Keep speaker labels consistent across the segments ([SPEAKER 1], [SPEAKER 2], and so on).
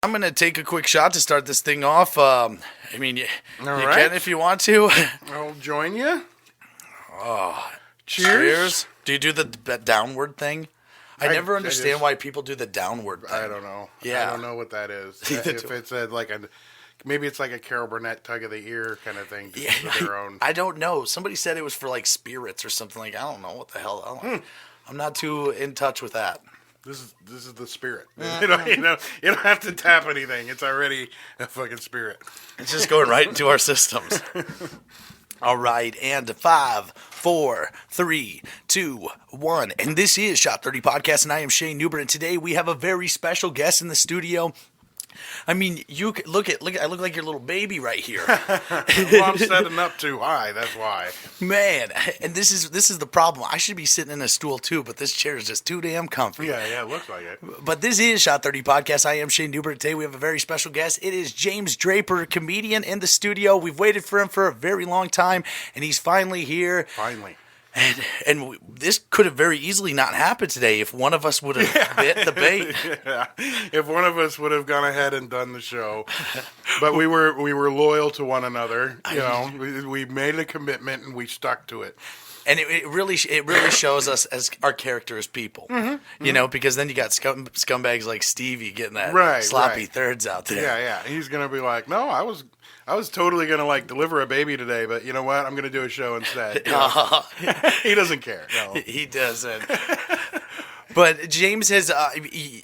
[SPEAKER 1] I'm going to take a quick shot to start this thing off. You
[SPEAKER 2] right.
[SPEAKER 1] can if you want to.
[SPEAKER 2] I'll join you.
[SPEAKER 1] Oh,
[SPEAKER 2] Cheers.
[SPEAKER 1] Do you do the downward thing? I never understand why people do the downward thing.
[SPEAKER 2] I don't know.
[SPEAKER 1] Yeah.
[SPEAKER 2] I don't know what that is. If it's maybe it's like a Carol Burnett tug of the ear kind of thing.
[SPEAKER 1] Yeah,
[SPEAKER 2] their own.
[SPEAKER 1] I don't know. Somebody said it was for like spirits or something. Like, I don't know what the hell. I'm not too in touch with that.
[SPEAKER 2] This is the spirit. You don't have to tap anything. It's already a fucking spirit.
[SPEAKER 1] It's just going right into our systems. All right, and 5, 4, 3, 2, 1. And this is Shot 30 Podcast, and I am Shane Newbert, and today we have a very special guest in the studio. I mean, you look. I look like your little baby right here.
[SPEAKER 2] Well, I'm setting up too high. That's why.
[SPEAKER 1] Man, and this is the problem. I should be sitting in a stool too, but this chair is just too damn comfy.
[SPEAKER 2] Yeah, it looks like it.
[SPEAKER 1] But this is Shot 30 Podcast. I am Shane Newbert. Today we have a very special guest. It is James Draper, comedian in the studio. We've waited for him for a very long time, and he's finally here.
[SPEAKER 2] Finally.
[SPEAKER 1] And this could have very easily not happened today if one of us would have bit the bait.
[SPEAKER 2] Yeah, if one of us would have gone ahead and done the show, but we were loyal to one another. We made a commitment and we stuck to it.
[SPEAKER 1] And it really shows us as our character as people, because then you got scumbags like Stevie getting that sloppy thirds out there.
[SPEAKER 2] Yeah. He's gonna be like, no, I was totally gonna like deliver a baby today, but you know what? I'm gonna do a show instead. He doesn't care. No.
[SPEAKER 1] He doesn't. But James has,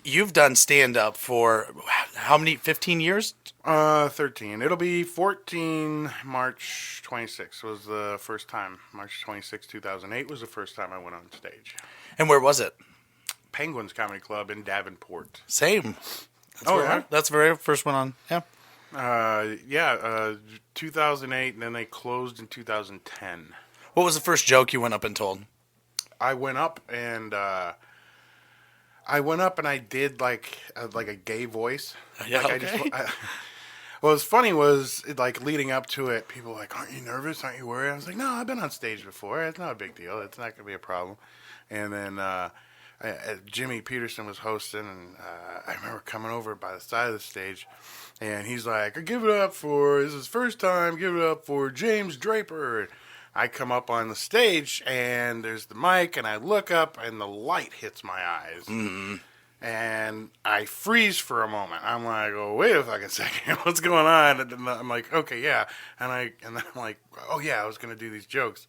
[SPEAKER 1] you've done stand up for how many? 15 years?
[SPEAKER 2] 13. It'll be 14. March 26th was the first time. March 26, 2008 was the first time I went on stage.
[SPEAKER 1] And where was it?
[SPEAKER 2] Penguins Comedy Club in Davenport.
[SPEAKER 1] Same.
[SPEAKER 2] Yeah?
[SPEAKER 1] That's the very first one on.
[SPEAKER 2] Yeah. 2008, and then they closed in 2010.
[SPEAKER 1] What was the first joke you went up and told?
[SPEAKER 2] I went up and I did like a gay voice.
[SPEAKER 1] Yeah.
[SPEAKER 2] What was funny was like leading up to it, people were like, "Aren't you nervous? Aren't you worried?" I was like, "No, I've been on stage before. It's not a big deal. It's not gonna be a problem." And then Jimmy Peterson was hosting, and I remember coming over by the side of the stage, and he's like, "Give it up for this is his first time. Give it up for James Draper." I come up on the stage, and there's the mic, and I look up, and the light hits my eyes.
[SPEAKER 1] Mm-hmm.
[SPEAKER 2] And I freeze for a moment. I'm like, oh, wait a fucking second. What's going on? And then I'm like, okay, yeah. And then I'm like, oh, yeah, I was going to do these jokes.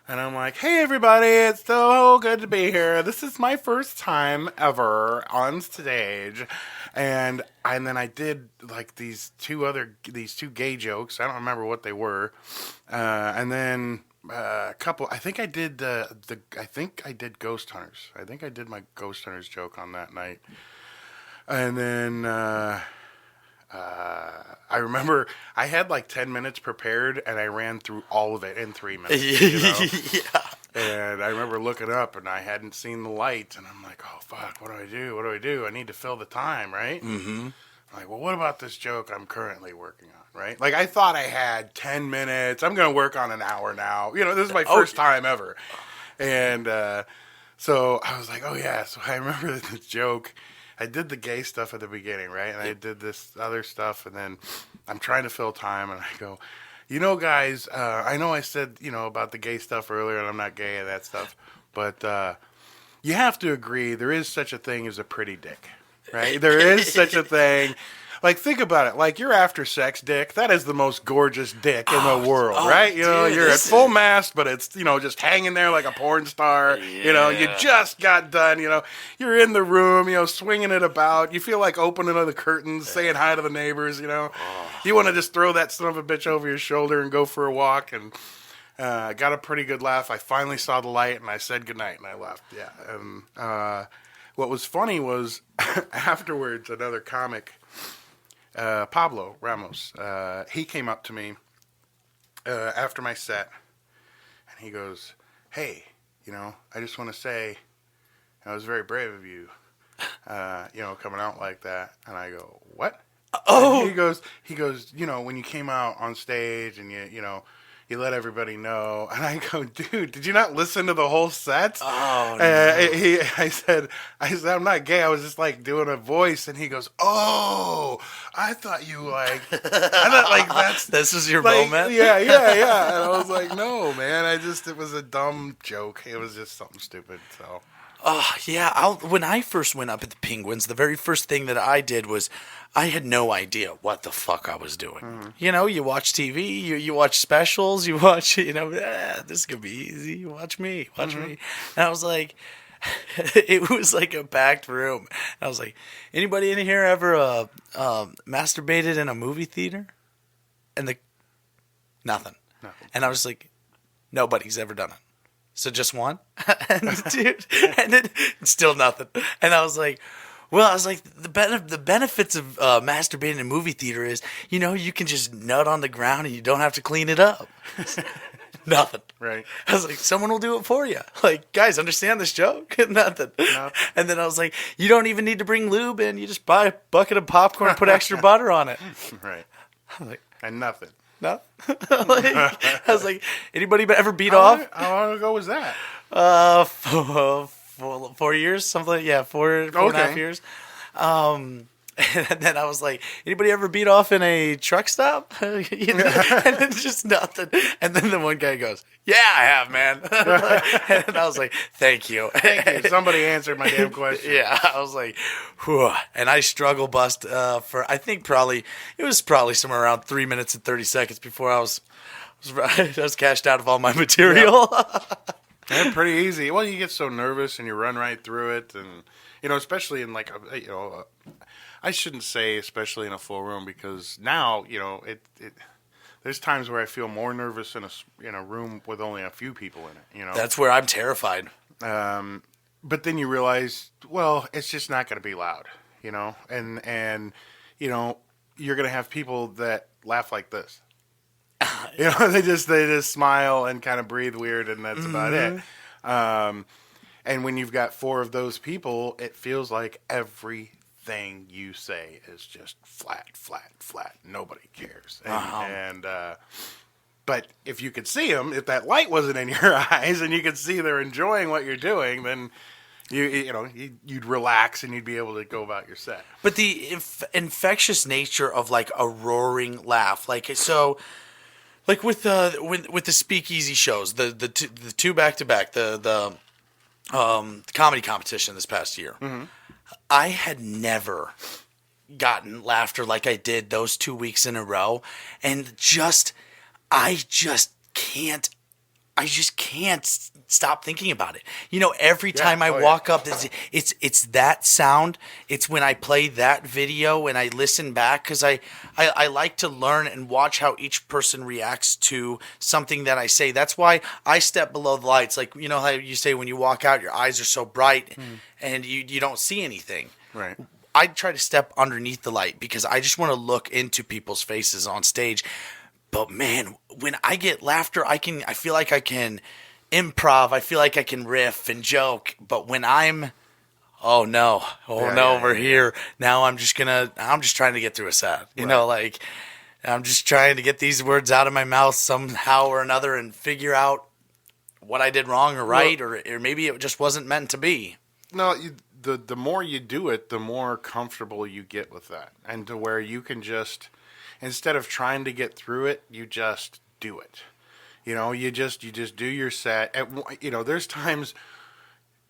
[SPEAKER 2] And I'm like, hey, everybody, it's so good to be here. This is my first time ever on stage. And then I did like these two gay jokes. I don't remember what they were. And then a couple. I think I did I did Ghost Hunters. I think I did my Ghost Hunters joke on that night. And then I remember I had like 10 minutes prepared, and I ran through all of it in 3 minutes.
[SPEAKER 1] Yeah.
[SPEAKER 2] And I remember looking up, and I hadn't seen the light, and I'm like, oh, fuck, what do I do? I need to fill the time, right?
[SPEAKER 1] Mm-hmm.
[SPEAKER 2] I'm like, well, what about this joke I'm currently working on, right? Like, I thought I had 10 minutes. I'm going to work on an hour now. This is my first time ever. And so I was like, oh, yeah. So I remember the joke. I did the gay stuff at the beginning, right? And I did this other stuff, and then I'm trying to fill time, and I go, guys, I know I said, about the gay stuff earlier, and I'm not gay and that stuff, but you have to agree there is such a thing as a pretty dick, right? There is such a thing. Like, think about it. Like, your after-sex dick, that is the most gorgeous dick in the world, right?
[SPEAKER 1] Dude,
[SPEAKER 2] you're at full mast, but it's, just hanging there like a porn star.
[SPEAKER 1] Yeah.
[SPEAKER 2] You just got done, You're in the room, swinging it about. You feel like opening the curtains, saying hi to the neighbors, You want to just throw that son of a bitch over your shoulder and go for a walk, and got a pretty good laugh. I finally saw the light, and I said goodnight, and I left. Yeah. And what was funny was afterwards, another comic, Pablo Ramos, he came up to me after my set, and he goes, hey, I just want to say it was very brave of you, coming out like that. And I go, what?
[SPEAKER 1] Oh,
[SPEAKER 2] and he goes, when you came out on stage and you let everybody know. And I go, dude, did you not listen to the whole set?
[SPEAKER 1] Oh, no.
[SPEAKER 2] I said, I'm not gay. I was just like doing a voice. And he goes, oh, I thought
[SPEAKER 1] This is your
[SPEAKER 2] like,
[SPEAKER 1] moment?
[SPEAKER 2] yeah. And I was like, no, man. It was a dumb joke. It was just something stupid. So.
[SPEAKER 1] Oh, yeah. When I first went up at the Penguins, the very first thing that I did was I had no idea what the fuck I was doing.
[SPEAKER 2] Mm-hmm.
[SPEAKER 1] You know, you watch TV, you watch specials, you watch, this could be easy. Watch me. And I was like, it was like a packed room. I was like, anybody in here ever masturbated in a movie theater? And nothing. And I was like, nobody's ever done it. So just one? And dude, and then still nothing. And I was like, the benefits of masturbating in a movie theater is, you can just nut on the ground and you don't have to clean it up. Nothing.
[SPEAKER 2] Right.
[SPEAKER 1] I was like, someone will do it for you. Like, guys, understand this joke? Nothing. No. And then I was like, you don't even need to bring lube in. You just buy a bucket of popcorn and put extra butter on it.
[SPEAKER 2] Right.
[SPEAKER 1] I was like,
[SPEAKER 2] and nothing.
[SPEAKER 1] No. I was like, anybody ever beat off?
[SPEAKER 2] How long ago was that?
[SPEAKER 1] 4 years, something like, yeah, four and a half years. And then I was like, anybody ever beat off in a truck stop? And then just nothing. And then the one guy goes, yeah, I have, man. And I was like, thank you.
[SPEAKER 2] Thank you. Somebody answered my damn question.
[SPEAKER 1] Yeah, I was like, whew. And I struggle bust for, I think it was probably somewhere around 3 minutes and 30 seconds before I was cashed out of all my material.
[SPEAKER 2] Yep. Yeah, pretty easy. Well, you get so nervous and you run right through it. And, especially in like, I shouldn't say especially in a full room because now, there's times where I feel more nervous in a room with only a few people in it,
[SPEAKER 1] That's where I'm terrified.
[SPEAKER 2] But then you realize, well, it's just not going to be loud, and you're going to have people that laugh like this. They just smile and kind of breathe weird, and that's about it. And when you've got four of those people, it feels like everything you say is just flat. Nobody cares. But if you could see them, if that light wasn't in your eyes and you could see they're enjoying what you're doing, then you'd relax and you'd be able to go about your set.
[SPEAKER 1] But the infectious nature of like a roaring laugh, like so. Like with the speakeasy shows, the two back to back, the comedy competition this past year, I had never gotten laughter like I did those 2 weeks in a row, and I just can't stop thinking about it. Every time I walk up, it's that sound. It's when I play that video and I listen back because I like to learn and watch how each person reacts to something that I say. That's why I step below the lights. Like, how you say when you walk out, your eyes are so bright and you don't see anything.
[SPEAKER 2] Right.
[SPEAKER 1] I try to step underneath the light because I just want to look into people's faces on stage. But man, when I get laughter, I feel like I can improv. I feel like I can riff and joke. But when I'm, over here, now I'm just trying to get through a set. Like I'm just trying to get these words out of my mouth somehow or another and figure out what I did wrong or right, or maybe it just wasn't meant to be.
[SPEAKER 2] No, the more you do it, the more comfortable you get with that, and to where you can just. Instead of trying to get through it, you just do it. You just do your set. There's times,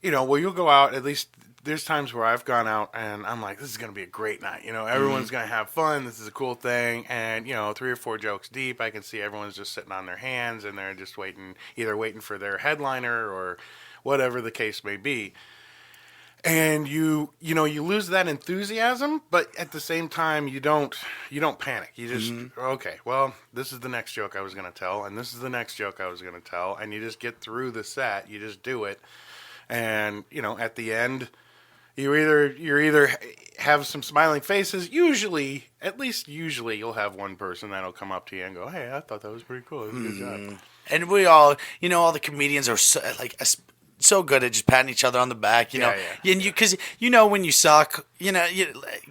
[SPEAKER 2] where you'll go out, at least there's times where I've gone out and I'm like, this is going to be a great night. Everyone's going to have fun. This is a cool thing. And, 3 or 4 jokes deep, I can see everyone's just sitting on their hands and they're just either waiting for their headliner or whatever the case may be. And you lose that enthusiasm, but at the same time you don't panic. You just okay, well, this is the next joke I was going to tell, and this is the next joke I was going to tell, and you just get through the set. You just do it, and at the end, you either have some smiling faces. Usually you'll have one person that'll come up to you and go, "Hey, I thought that was pretty cool. It was a good job."
[SPEAKER 1] And we all, all the comedians are so good at just patting each other on the back,
[SPEAKER 2] Yeah.
[SPEAKER 1] And because when you suck,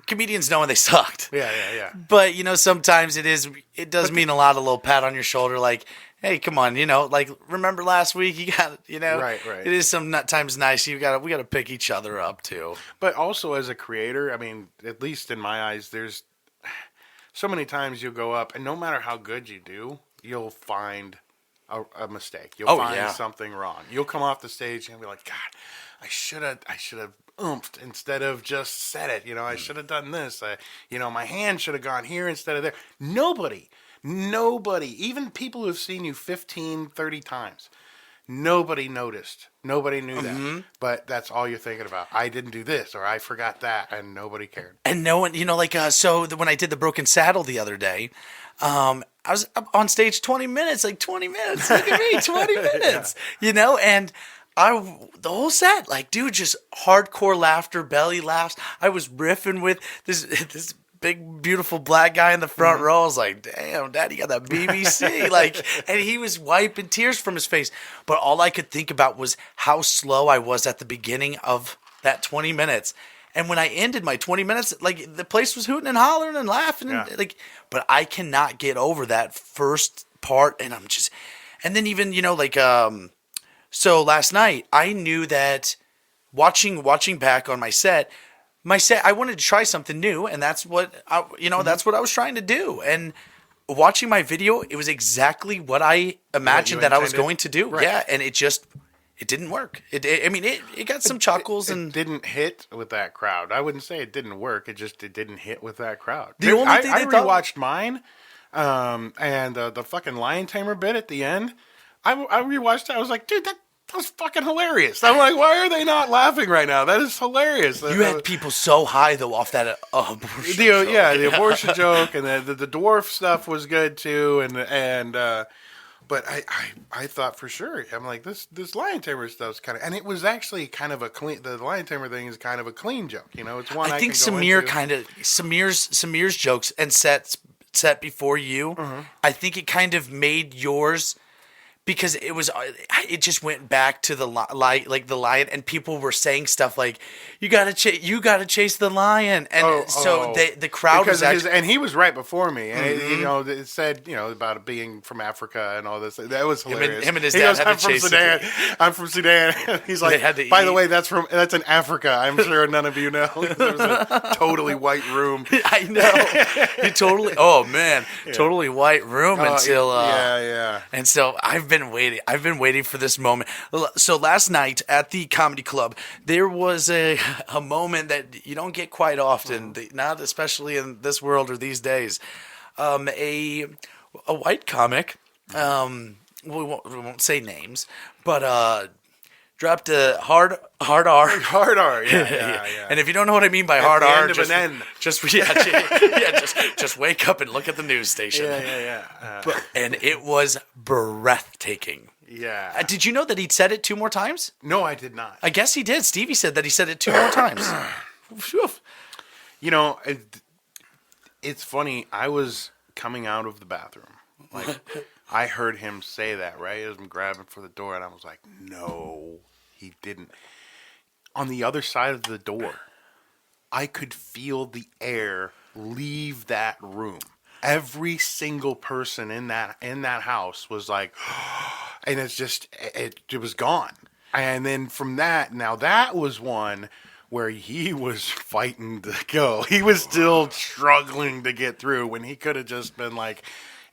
[SPEAKER 1] comedians know when they sucked.
[SPEAKER 2] Yeah.
[SPEAKER 1] But sometimes it does mean a lot, a little pat on your shoulder, like, hey, come on, like remember last week? You got,
[SPEAKER 2] Right.
[SPEAKER 1] it is sometimes nice. We got to pick each other up too.
[SPEAKER 2] But also as a creator, I mean, at least in my eyes, there's so many times you'll go up, and no matter how good you do, you'll find a mistake. You'll find something wrong. You'll come off the stage and be like, God, I should have oomphed instead of just said it. I should have done this. My hand should have gone here instead of there. Nobody, even people who have seen you 15, 30 times, nobody noticed. Nobody knew that. But that's all you're thinking about. I didn't do this, or I forgot that, and nobody cared.
[SPEAKER 1] And no one, when I did the Broken Saddle the other day, I was up on stage 20 minutes, like 20 minutes. Look at me, 20 minutes, and the whole set, like, dude, just hardcore laughter, belly laughs. I was riffing with this big, beautiful black guy in the front row. I was like, damn, Daddy got that BBC. And he was wiping tears from his face. But all I could think about was how slow I was at the beginning of that 20 minutes. And when I ended my 20 minutes, like, the place was hooting and hollering and laughing. And, but I cannot get over that first part. And and then even, so last night I knew that watching back on my set, I wanted to try something new, and that's what that's what I was trying to do. And watching my video, it was exactly what I imagined that I was going to do. Right. Yeah, and it didn't work. It got some chuckles and
[SPEAKER 2] it didn't hit with that crowd. I wouldn't say it didn't work. It didn't hit with that crowd.
[SPEAKER 1] The only thing
[SPEAKER 2] I rewatched mine, and the fucking lion tamer bit at the end. I rewatched it. I was like, dude, that was fucking hilarious. I'm like, why are they not laughing right now? That is hilarious.
[SPEAKER 1] You had people so high though off that abortion joke.
[SPEAKER 2] The abortion joke, and the dwarf stuff was good too, and but I thought for sure, I'm like, this lion tamer stuff's kind of, and it was actually kind of a clean. The lion tamer thing is kind of a clean joke, It's one I think
[SPEAKER 1] Samir's jokes and set before you. I think it kind of made yours. Because it just went back to the the lion, and people were saying stuff like, "You gotta chase the lion," and the crowd was actually,
[SPEAKER 2] and he was right before me, and it said about it being from Africa and all this. That was hilarious.
[SPEAKER 1] Him and his dad had to chase
[SPEAKER 2] Sudan. I'm from Sudan. He's like, by the way, that's in Africa. I'm sure none of you know. There was a totally white room.
[SPEAKER 1] I know. Totally white room until and so I've been waiting for this moment. So last night at the comedy club, there was a moment that you don't get quite often, not especially in this world or these days. A white comic, we won't say names, but dropped a hard R.
[SPEAKER 2] Hard R, yeah.
[SPEAKER 1] And if you don't know what I mean by hard R,
[SPEAKER 2] just
[SPEAKER 1] wake up and look at the news station.
[SPEAKER 2] Yeah.
[SPEAKER 1] And it was breathtaking.
[SPEAKER 2] Yeah.
[SPEAKER 1] Did you know that he'd said it 2 more times?
[SPEAKER 2] No, I did not.
[SPEAKER 1] I guess he did. Stevie said that he said it 2 more times.
[SPEAKER 2] It's funny. I was coming out of the bathroom. Like, I heard him say that, right? As I'm grabbing for the door, and I was like, no, he didn't. On the other side of the door, I could feel the air leave that room. Every single person in that house was like, and it's just, it was gone. And then from that, now that was one where he was fighting to go. He was still struggling to get through when he could have just been like,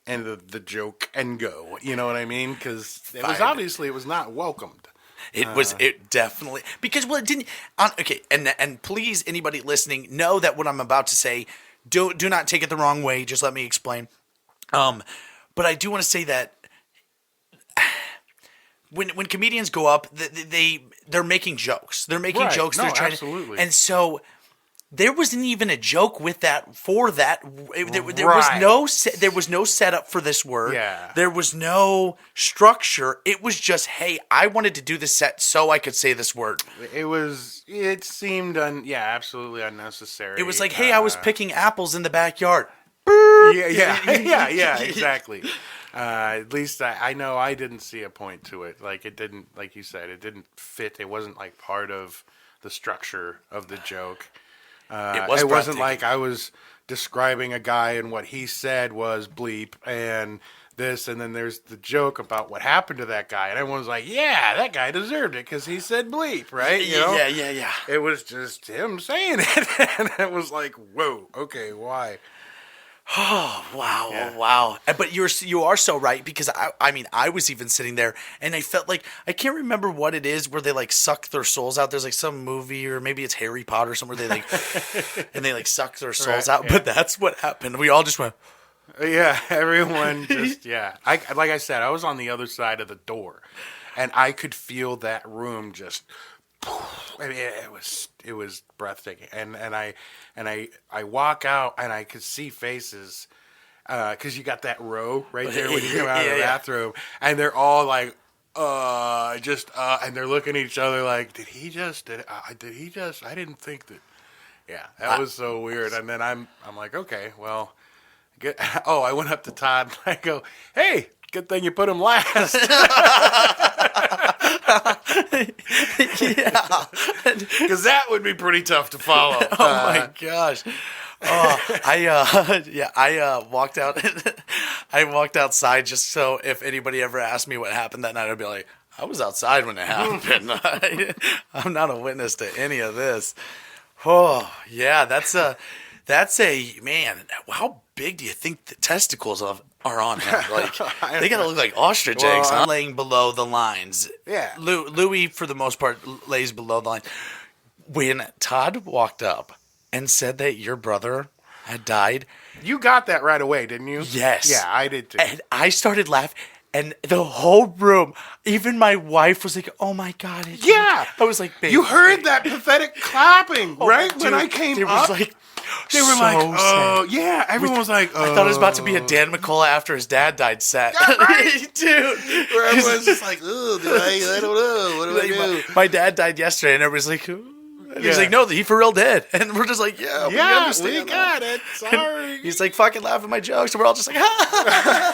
[SPEAKER 2] end the joke and go. You know what I mean? Because it was not welcomed.
[SPEAKER 1] It definitely, because it didn't. Okay, and please, anybody listening, know that what I'm about to say, do not take it the wrong way. Just let me explain. But I do want to say that when comedians go up, they're making jokes. They're making jokes.
[SPEAKER 2] No,
[SPEAKER 1] they're trying
[SPEAKER 2] absolutely.
[SPEAKER 1] And so there wasn't even a joke with that for that. There was no setup for this word.
[SPEAKER 2] Yeah.
[SPEAKER 1] There was no structure. It was just, hey, I wanted to do the set so I could say this word.
[SPEAKER 2] It seemed absolutely unnecessary.
[SPEAKER 1] It was like, hey, I was picking apples in the backyard.
[SPEAKER 2] Yeah, exactly. At least I know I didn't see a point to it. Like, it didn't, like you said, it didn't fit. It wasn't like part of the structure of the joke. It wasn't like I was describing a guy and what he said was bleep, and this, and then there's the joke about what happened to that guy, and everyone's like, yeah, that guy deserved it because he said bleep, right? You know?
[SPEAKER 1] Yeah.
[SPEAKER 2] It was just him saying it, and it was like, whoa, okay, why?
[SPEAKER 1] Oh, wow. But you are so right, because I mean, I was even sitting there and I felt like, I can't remember what it is where they like suck their souls out. There's like some movie, or maybe it's Harry Potter or somewhere, they like and they like suck their souls out. Yeah. But that's what happened. We all just went,
[SPEAKER 2] yeah, everyone just, yeah. Like I said, I was on the other side of the door, and I could feel that room just. I mean, it was breathtaking, and I walk out and I could see faces, because you got that row right there when you come out of the bathroom, and they're all like, and they're looking at each other like, did he just? I didn't think that. Yeah, that was so weird. And then I'm like, okay, well, I went up to Todd and I go, hey, good thing you put him last. Yeah, because that would be pretty tough to follow.
[SPEAKER 1] Oh my gosh! Oh, I walked out. I walked outside just so if anybody ever asked me what happened that night, I'd be like, I was outside when it happened. I'm not a witness to any of this. Oh yeah, that's a man. How big do you think the testicles are on him? Like, they gotta look like ostrich eggs. Huh? Laying below the lines.
[SPEAKER 2] Yeah.
[SPEAKER 1] Louis, for the most part, lays below the line. When Todd walked up and said that your brother had died,
[SPEAKER 2] you got that right away, didn't you?
[SPEAKER 1] Yes.
[SPEAKER 2] Yeah, I did too.
[SPEAKER 1] And I started laughing. And the whole room, even my wife was like, "Oh my god!"
[SPEAKER 2] Yeah,
[SPEAKER 1] I was like, babe,
[SPEAKER 2] "You heard that pathetic clapping, right?"
[SPEAKER 1] Dude,
[SPEAKER 2] when I came
[SPEAKER 1] it
[SPEAKER 2] up,
[SPEAKER 1] was like,
[SPEAKER 2] they were like, "Oh, yeah." Everyone was like, "Oh."
[SPEAKER 1] I thought it was about to be a Dan McCullough after his dad died set,
[SPEAKER 2] right?
[SPEAKER 1] Dude.
[SPEAKER 2] Where everyone's just like, "Oh, I don't know, what do I do?"
[SPEAKER 1] My dad died yesterday, and everybody's like, "Ooh." And he's like, no, he for real did. And we're just like, yeah, we understand.
[SPEAKER 2] We got it. Sorry.
[SPEAKER 1] He's like, fucking laugh at my jokes. And we're all just like, ha.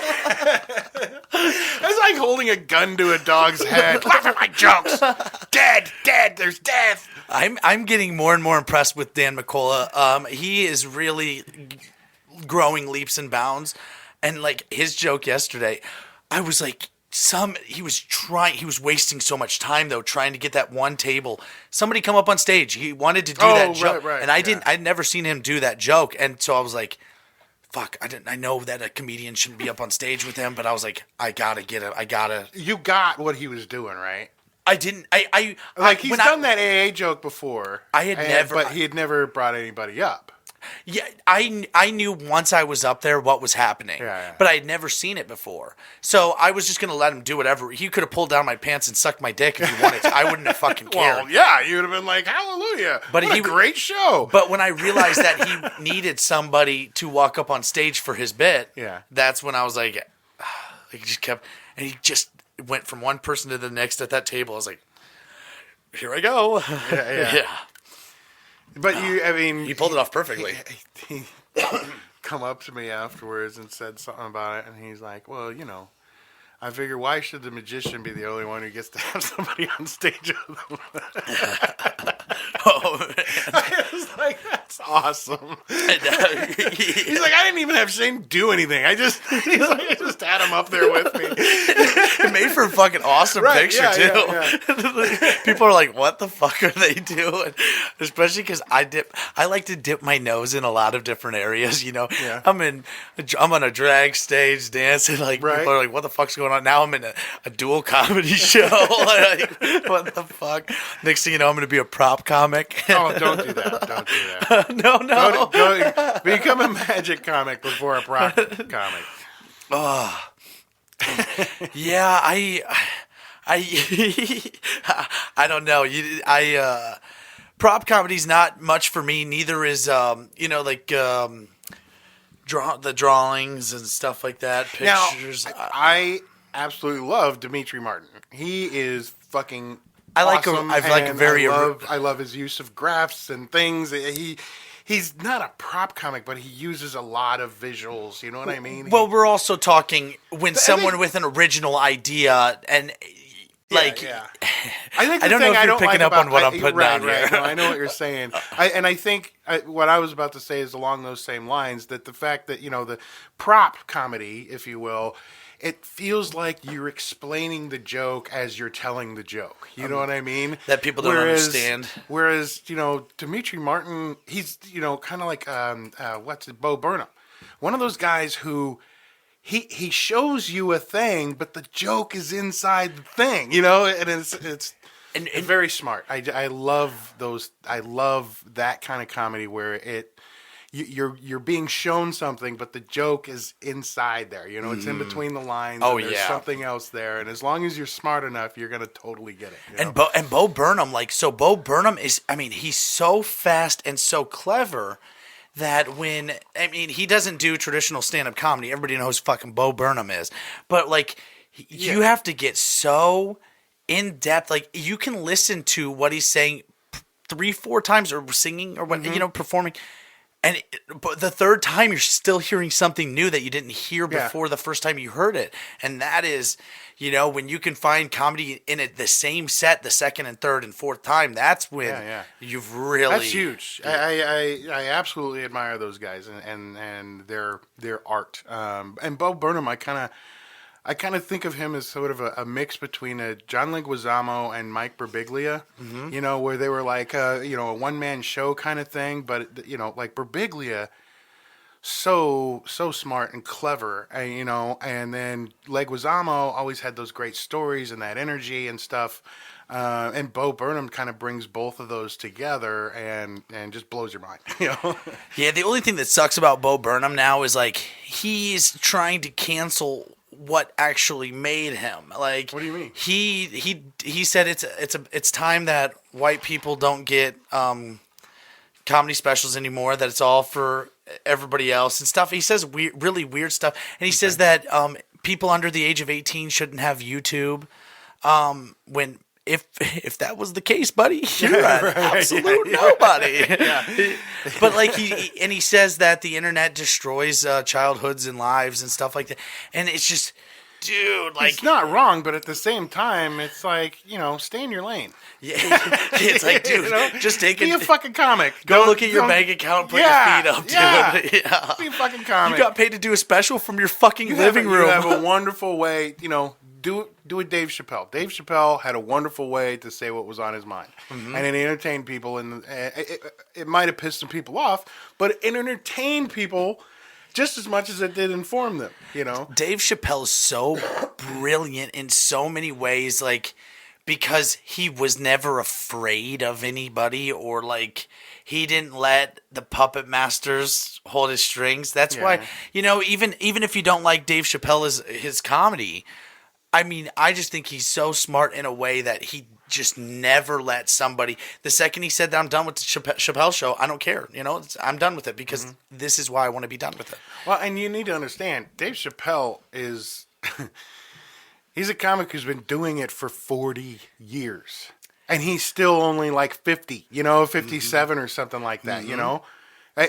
[SPEAKER 2] It's like holding a gun to a dog's head. Laugh at my jokes. Dead, there's death.
[SPEAKER 1] I'm getting more and more impressed with Dan McCullough. He is really growing leaps and bounds. And like his joke yesterday, I was like, he was wasting so much time though, trying to get that one table. Somebody come up on stage. He wanted to do that joke. Right, and I'd never seen him do that joke. And so I was like, fuck, I know that a comedian shouldn't be up on stage with him, but I was like, I gotta get it. You
[SPEAKER 2] got what he was doing, right?
[SPEAKER 1] I didn't.
[SPEAKER 2] He's done that AA joke before. But he had never brought anybody up.
[SPEAKER 1] Yeah, I knew once I was up there what was happening, but I had never seen it before. So I was just going to let him do whatever. He could have pulled down my pants and sucked my dick if he wanted to. I wouldn't have fucking cared.
[SPEAKER 2] Well, yeah, you would have been like, hallelujah. But what a great show.
[SPEAKER 1] But when I realized that he needed somebody to walk up on stage for his bit, that's when I was like, he just kept, and he just went from one person to the next at that table. I was like, here I go. Yeah.
[SPEAKER 2] But he
[SPEAKER 1] pulled it off perfectly.
[SPEAKER 2] He come up to me afterwards and said something about it, and he's like, well, I figure why should the magician be the only one who gets to have somebody on stage with him?
[SPEAKER 1] Oh, man.
[SPEAKER 2] I was like, that's awesome. He's like, I didn't even have Shane do anything. I just had him up there with me.
[SPEAKER 1] It made for a fucking awesome picture, too. Yeah. People are like, what the fuck are they doing? Especially because I like to dip my nose in a lot of different areas, Yeah. I'm on a drag stage dancing. Like, people are like, what the fuck's going on? Now I'm in a dual comedy show. Like, what the fuck? Next thing you know, I'm going to be a prop comic.
[SPEAKER 2] Oh, don't do that.
[SPEAKER 1] No.
[SPEAKER 2] Go become a magic comic before a prop comic.
[SPEAKER 1] Oh. Yeah, I don't know. Prop comedy's not much for me. Neither is the drawings and stuff like that. Pictures.
[SPEAKER 2] Now, I absolutely love Dimitri Martin. He is fucking awesome. I love his use of graphs and things. He's not a prop comic, but he uses a lot of visuals. You know what I mean?
[SPEAKER 1] Well, we're also talking when someone with an original idea, and Like,
[SPEAKER 2] yeah. I think
[SPEAKER 1] I don't know if you're picking up on what I'm putting down
[SPEAKER 2] right.
[SPEAKER 1] here.
[SPEAKER 2] No, I know what you're saying. I think what I was about to say is along those same lines, that the fact that, the prop comedy, if you will, it feels like you're explaining the joke as you're telling the joke. You know what I mean?
[SPEAKER 1] That people don't understand.
[SPEAKER 2] Whereas, Dimitri Martin, he's, kind of like, Bo Burnham. One of those guys who... He shows you a thing, but the joke is inside the thing, and it's very smart. I love those. I love that kind of comedy where you're being shown something, but the joke is inside there. It's in between the lines.
[SPEAKER 1] Oh,
[SPEAKER 2] and there's something else there, and as long as you're smart enough, you're gonna totally get it.
[SPEAKER 1] And Bo Burnham, Bo Burnham is. I mean, he's so fast and so clever. That he doesn't do traditional stand-up comedy. Everybody knows who fucking Bo Burnham is. But, you have to get so in-depth. You can listen to what he's saying 3-4 times or singing or what, performing. But the third time, you're still hearing something new that you didn't hear before the first time you heard it. And that is, when you can find comedy in it the same set the second and third and fourth time, that's when you've really...
[SPEAKER 2] That's huge. I absolutely admire those guys and their art. And Bo Burnham, I kind of think of him as sort of a mix between a John Leguizamo and Mike Birbiglia, where they were like a one-man show kind of thing, but like Birbiglia, so smart and clever, and then Leguizamo always had those great stories and that energy and stuff, and Bo Burnham kind of brings both of those together and just blows your mind.
[SPEAKER 1] Yeah, the only thing that sucks about Bo Burnham now is he's trying to cancel what actually made him. What
[SPEAKER 2] do you mean?
[SPEAKER 1] He said it's time that white people don't get comedy specials anymore, that it's all for everybody else and stuff. He says really weird stuff, and he says that people under the age of 18 shouldn't have YouTube. When if that was the case, buddy, you're an absolute nobody. But he says that the internet destroys childhoods and lives and stuff like that, and it's just, dude,
[SPEAKER 2] it's not wrong, but at the same time, it's stay in your lane.
[SPEAKER 1] Yeah, it's dude, just be
[SPEAKER 2] a fucking comic.
[SPEAKER 1] Go look at your bank account, and put your feet up, dude. Yeah.
[SPEAKER 2] Be a fucking comic.
[SPEAKER 1] You got paid to do a special from your fucking living room.
[SPEAKER 2] You have a wonderful way, do a Dave Chappelle. Dave Chappelle had a wonderful way to say what was on his mind, and it entertained people. And it might have pissed some people off, but it entertained people just as much as it did inform them.
[SPEAKER 1] Dave Chappelle is so brilliant in so many ways, because he was never afraid of anybody, or he didn't let the puppet masters hold his strings. That's why, even if you don't like Dave Chappelle his comedy, I just think he's so smart in a way that he just never let somebody... The second he said that I'm done with the Chappelle show, I don't care. I'm done with it because this is why I want to be done with it.
[SPEAKER 2] Well, and you need to understand, Dave Chappelle is... he's a comic who's been doing it for 40 years. And he's still only 50, 57 or something like that,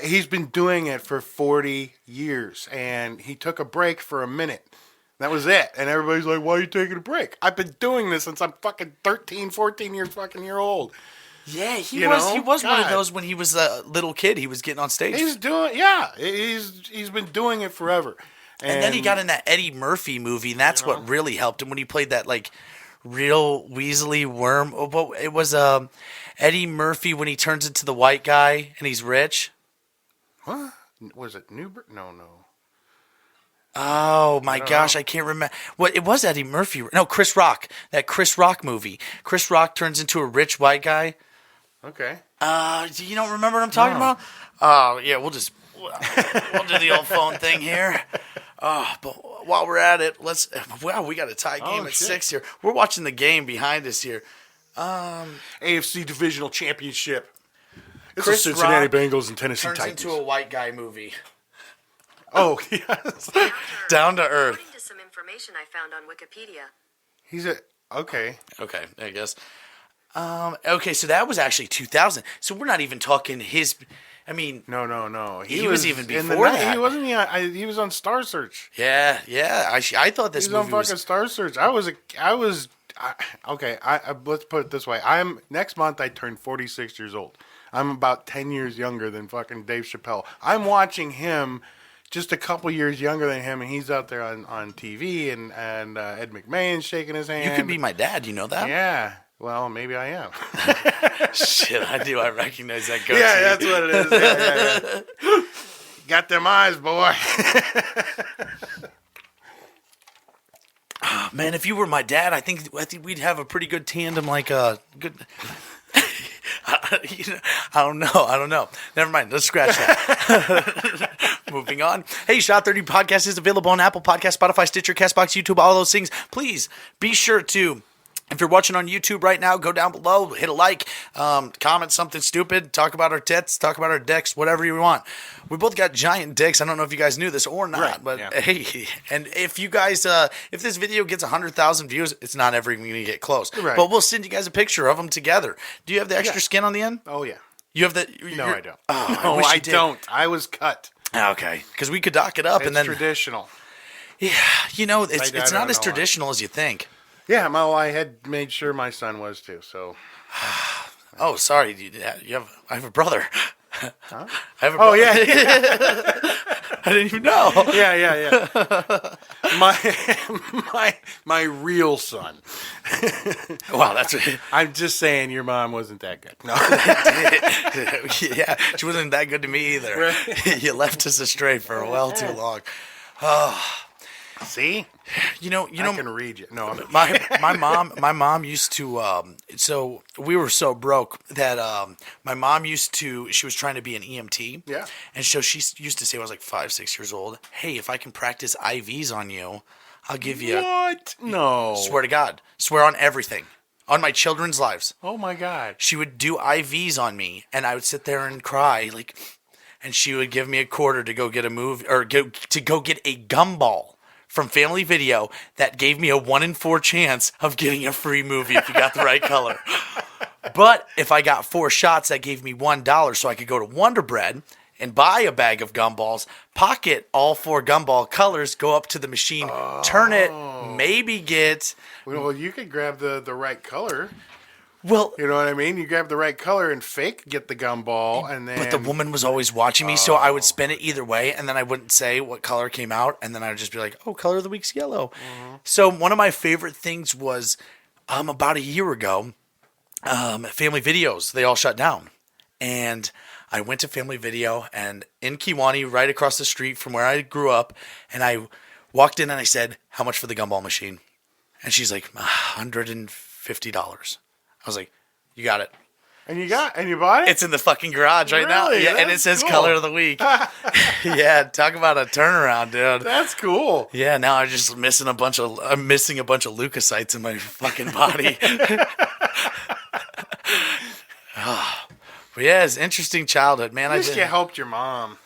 [SPEAKER 2] He's been doing it for 40 years. And he took a break for a minute. That was it. And everybody's like, why are you taking a break? I've been doing this since I'm fucking 13, 14 year old.
[SPEAKER 1] Yeah, he was one of those when he was a little kid. He was getting on stage.
[SPEAKER 2] He's been doing it forever.
[SPEAKER 1] And then he got in that Eddie Murphy movie, and that's what really helped him when he played that real Weasley worm. It was Eddie Murphy when he turns into the white guy and he's rich.
[SPEAKER 2] What? Was it Newbert? No.
[SPEAKER 1] Oh my gosh, I can't remember. Well, it was Eddie Murphy. No, Chris Rock. That Chris Rock movie. Chris Rock turns into a rich white guy.
[SPEAKER 2] Okay.
[SPEAKER 1] You don't remember what I'm talking about? Oh, yeah, we'll do the old phone thing here. But while we're at it, we got a tie game at 6 here. We're watching the game behind us here.
[SPEAKER 2] AFC Divisional Championship. It's
[SPEAKER 1] Chris
[SPEAKER 2] the Cincinnati
[SPEAKER 1] Rock
[SPEAKER 2] Bengals and Tennessee
[SPEAKER 1] turns
[SPEAKER 2] Titans.
[SPEAKER 1] into a white guy movie.
[SPEAKER 2] Oh, yes.
[SPEAKER 1] Down to earth.
[SPEAKER 3] According to some information I found on Wikipedia.
[SPEAKER 2] Okay.
[SPEAKER 1] Okay, I guess. Okay, so that was actually 2000. So we're not even talking his...
[SPEAKER 2] No.
[SPEAKER 1] He was even before that.
[SPEAKER 2] He wasn't. He was on Star Search.
[SPEAKER 1] Yeah. I thought this movie
[SPEAKER 2] was on fucking Star Search. I let's put it this way. Next month I turn 46 years old. I'm about 10 years younger than fucking Dave Chappelle. I'm watching him just a couple years younger than him, and he's out there on TV, and Ed McMahon's shaking his hand.
[SPEAKER 1] You could be my dad, you know that?
[SPEAKER 2] Yeah. Well, maybe I am.
[SPEAKER 1] Shit, I do. I recognize that goatee.
[SPEAKER 2] Yeah, that's what it is. Yeah. Got them eyes, boy.
[SPEAKER 1] Man, if you were my dad, I think we'd have a pretty good tandem, like a good. I don't know. Never mind. Let's scratch that. Moving on. Hey, Shot 30 Podcast is available on Apple Podcasts, Spotify, Stitcher, CastBox, YouTube, all those things. Please be sure to. If you're watching on YouTube right now, go down below, hit a like, comment something stupid, talk about our tits, talk about our dicks, whatever you want. We both got giant dicks. I don't know if you guys knew this or not,
[SPEAKER 2] right,
[SPEAKER 1] but
[SPEAKER 2] yeah.
[SPEAKER 1] Hey, and if you guys, if this video gets 100,000 views, it's not ever going to get close.
[SPEAKER 2] Right.
[SPEAKER 1] But we'll send you guys a picture of them together. Do you have the extra skin on the end?
[SPEAKER 2] Oh, yeah.
[SPEAKER 1] You have the?
[SPEAKER 2] No, I don't.
[SPEAKER 1] Oh,
[SPEAKER 2] no,
[SPEAKER 1] wish
[SPEAKER 2] I
[SPEAKER 1] you did.
[SPEAKER 2] don't. I was cut.
[SPEAKER 1] Okay, because we could dock it up
[SPEAKER 2] It's
[SPEAKER 1] and then.
[SPEAKER 2] traditional.
[SPEAKER 1] Yeah, it's not as traditional as you think.
[SPEAKER 2] Yeah, I had made sure my son was too. So.
[SPEAKER 1] Oh, sorry. I have a brother.
[SPEAKER 2] Huh?
[SPEAKER 1] I have a brother.
[SPEAKER 2] Oh yeah.
[SPEAKER 1] I didn't even know.
[SPEAKER 2] Yeah. My real son.
[SPEAKER 1] Wow, that's.
[SPEAKER 2] I'm just saying, your mom wasn't that good. No.
[SPEAKER 1] Yeah, she wasn't that good to me either.
[SPEAKER 2] Right.
[SPEAKER 1] You left us astray for well too long. Oh.
[SPEAKER 2] See,
[SPEAKER 1] I
[SPEAKER 2] can read you. No,
[SPEAKER 1] my mom used to. So we were so broke that my mom she was trying to be an EMT.
[SPEAKER 2] Yeah.
[SPEAKER 1] And so she used to say, when I was like 5-6 years old, hey, if I can practice IVs on you, I'll give you.
[SPEAKER 2] What? No.
[SPEAKER 1] Swear to God. Swear on everything. On my children's lives.
[SPEAKER 2] Oh my God.
[SPEAKER 1] She would do IVs on me, and I would sit there and cry, and she would give me a quarter to go get a movie, or to go get a gumball from Family Video that gave me a 1 in 4 chance of getting a free movie if you got the right color. But if I got 4 shots, that gave me $1, so I could go to Wonder Bread and buy a bag of gumballs, pocket all 4 gumball colors, go up to the machine, turn it, maybe get.
[SPEAKER 2] Well, you could grab the right color.
[SPEAKER 1] Well,
[SPEAKER 2] you know what I mean? You grab the right color and get the gumball, and then.
[SPEAKER 1] But the woman was always watching me, so I would spin it either way, and then I wouldn't say what color came out, and then I would just be like, "Oh, color of the week's yellow." Mm-hmm. So one of my favorite things was, about a year ago, Family Videos, they all shut down, and I went to Family Video, and in Kiwani, right across the street from where I grew up, and I walked in and I said, "How much for the gumball machine?" And she's like, $150. I was like, "You got it."
[SPEAKER 2] And you bought it?
[SPEAKER 1] It's in the fucking garage right now. Yeah, and it says
[SPEAKER 2] cool.
[SPEAKER 1] Color of the Week. Yeah, talk about a turnaround, dude.
[SPEAKER 2] That's cool.
[SPEAKER 1] Yeah, now I'm just missing a bunch of leukocytes in my fucking body. But yeah, it's an interesting childhood, man.
[SPEAKER 2] At least you helped your mom.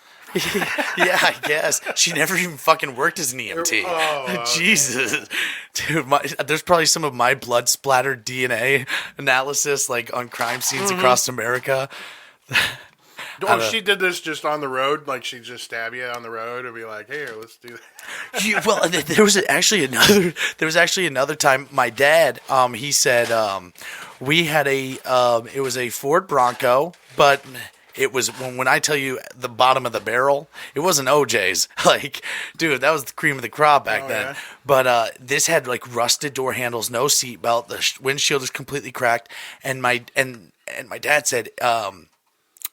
[SPEAKER 1] Yeah, I guess. She never even fucking worked as an EMT.
[SPEAKER 2] Oh, okay.
[SPEAKER 1] Jesus. Dude, there's probably some of my blood splattered DNA analysis on crime scenes across America.
[SPEAKER 2] Oh, she did this just on the road? Like, she'd just stab you on the road and be like, "Here, let's do that."
[SPEAKER 1] Well, there was actually another time my dad, he said, we had it was a Ford Bronco, but it was, when I tell you the bottom of the barrel, it wasn't OJ's. Dude, that was the cream of the crop back then.
[SPEAKER 2] Yeah.
[SPEAKER 1] But this had rusted door handles, no seat belt. The windshield is completely cracked. And my dad said,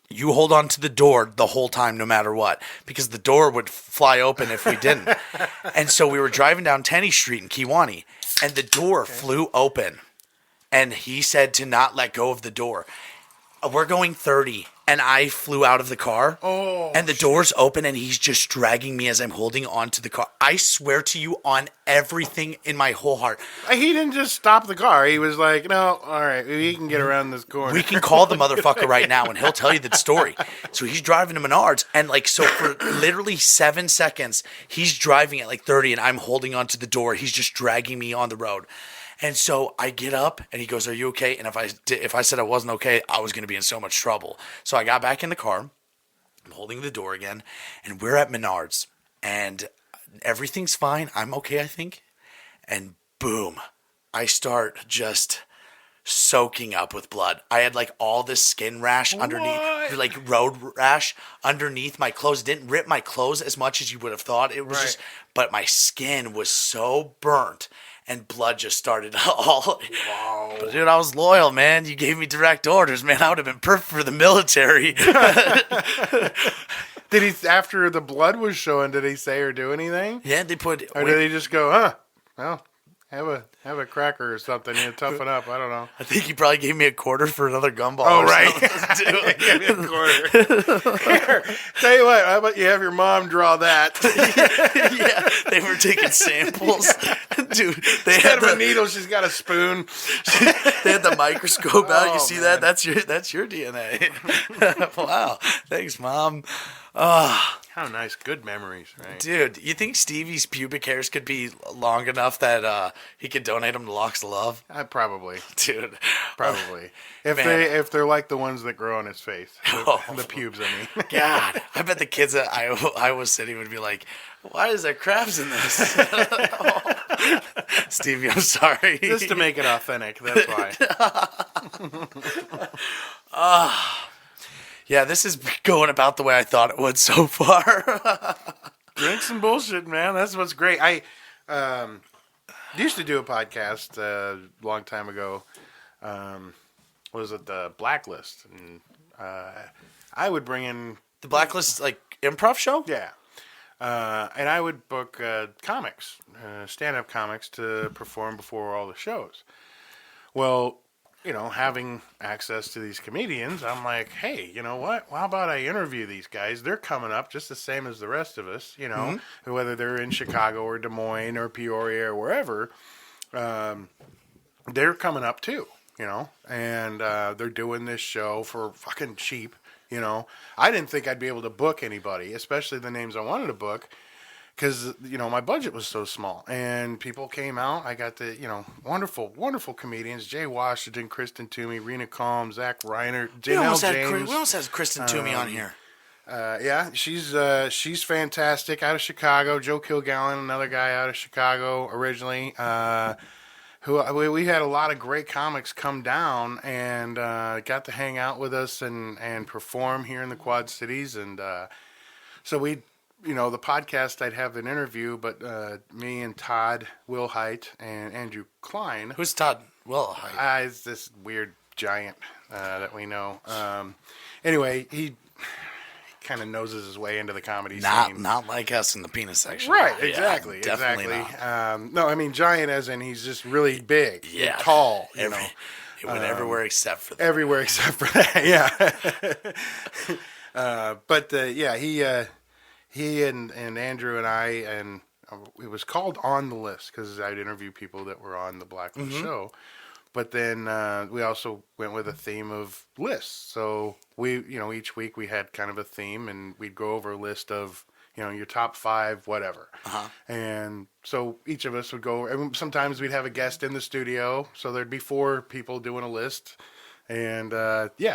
[SPEAKER 1] you hold on to the door the whole time, no matter what, because the door would fly open if we didn't. And so we were driving down Tenney Street in Kiwani, and the door flew open. And he said to not let go of the door. We're going 30, and I flew out of the car, and the door's open, and he's just dragging me as I'm holding on to the car. I swear to you on everything in my whole heart.
[SPEAKER 2] He didn't just stop the car. He was like, "No, all right, we can get around this corner."
[SPEAKER 1] We can call the motherfucker right now, and he'll tell you the story. So he's driving to Menards, and so for literally 7 seconds, he's driving at 30, and I'm holding on to the door. He's just dragging me on the road. And so I get up, and he goes, "Are you okay?" And if I said I wasn't okay, I was going to be in so much trouble. So I got back in the car. I'm holding the door again, and we're at Menards, and everything's fine. I'm okay, I think. And boom, I start just soaking up with blood. I had like all this skin rash underneath, like road rash underneath my clothes. It didn't rip my clothes as much as you would have thought. It was
[SPEAKER 2] Right.
[SPEAKER 1] just, but my skin was so burnt and blood just started all.
[SPEAKER 2] Wow.
[SPEAKER 1] But dude, I was loyal, man. You gave me direct orders, man. I would have been perfect for the military.
[SPEAKER 2] Did he, after the blood was showing, did he say or do anything?
[SPEAKER 1] Yeah, they put.
[SPEAKER 2] Or did he just go, huh? Well, have a cracker or something, toughen up. I don't know.
[SPEAKER 1] I think he probably gave me a quarter for another gumball.
[SPEAKER 2] Oh,
[SPEAKER 1] or
[SPEAKER 2] right.
[SPEAKER 1] something.
[SPEAKER 2] Give me a quarter. Here, tell you what, how about you have your mom draw that?
[SPEAKER 1] Yeah, they were taking samples, dude. They
[SPEAKER 2] Instead
[SPEAKER 1] had
[SPEAKER 2] of a needle, she's got a spoon.
[SPEAKER 1] they had the microscope out.
[SPEAKER 2] Oh,
[SPEAKER 1] You see
[SPEAKER 2] man.
[SPEAKER 1] that? That's your DNA. Wow. Thanks, Mom.
[SPEAKER 2] How nice. Good memories, right?
[SPEAKER 1] Dude, you think Stevie's pubic hairs could be long enough that he could donate them to Locks of Love?
[SPEAKER 2] Probably.
[SPEAKER 1] Dude.
[SPEAKER 2] Probably.
[SPEAKER 1] Man.
[SPEAKER 2] If they're like the ones that grow on his face. The pubes, I mean.
[SPEAKER 1] God, I bet the kids at Iowa City would be like, why is there crabs in this? Stevie, I'm sorry.
[SPEAKER 2] Just to make it authentic, that's why.
[SPEAKER 1] Yeah, this is going about the way I thought it would so far.
[SPEAKER 2] Drink some bullshit, man. That's what's great. I used to do a podcast a long time ago. Was it the Blacklist? And I would bring in...
[SPEAKER 1] The Blacklist, like, improv show?
[SPEAKER 2] Yeah. And I would book comics, stand-up comics, to perform before all the shows. Well, having access to these comedians, I'm like, hey, you know what? Well, how about I interview these guys? They're coming up just the same as the rest of us, whether they're in Chicago or Des Moines or Peoria or wherever. They're coming up too, and they're doing this show for fucking cheap. I didn't think I'd be able to book anybody, especially the names I wanted to book, because, my budget was so small. And people came out. I got the, wonderful, wonderful comedians. Jay Washington, Kristen Toomey, Rena Calm, Zach Reiner, Janelle James.
[SPEAKER 1] We almost had Kristen Toomey on here.
[SPEAKER 2] Yeah, she's fantastic, out of Chicago. Joe Kilgallen, another guy out of Chicago originally. We had a lot of great comics come down and got to hang out with us and perform here in the Quad Cities. And so we, the podcast, I'd have an interview, but me and Todd Wilhite and Andrew Klein.
[SPEAKER 1] Who's Todd Wilhite?
[SPEAKER 2] He's this weird giant that we know. Anyway, he kind of noses his way into the comedy scene.
[SPEAKER 1] Not like us in the penis section.
[SPEAKER 2] Right,
[SPEAKER 1] Yeah,
[SPEAKER 2] exactly.
[SPEAKER 1] definitely
[SPEAKER 2] Not. No, I mean giant as in he's just really big,
[SPEAKER 1] Yeah.
[SPEAKER 2] and tall,
[SPEAKER 1] He went everywhere except for that.
[SPEAKER 2] everywhere except for that, yeah. But he and Andrew and I, and it was called On the List because I'd interview people that were on the Blacklist show. But then we also went with a theme of lists. So we, each week we had kind of a theme, and we'd go over a list of, your top 5, whatever. And so each of us would go, and sometimes we'd have a guest in the studio. So there'd be 4 people doing a list. And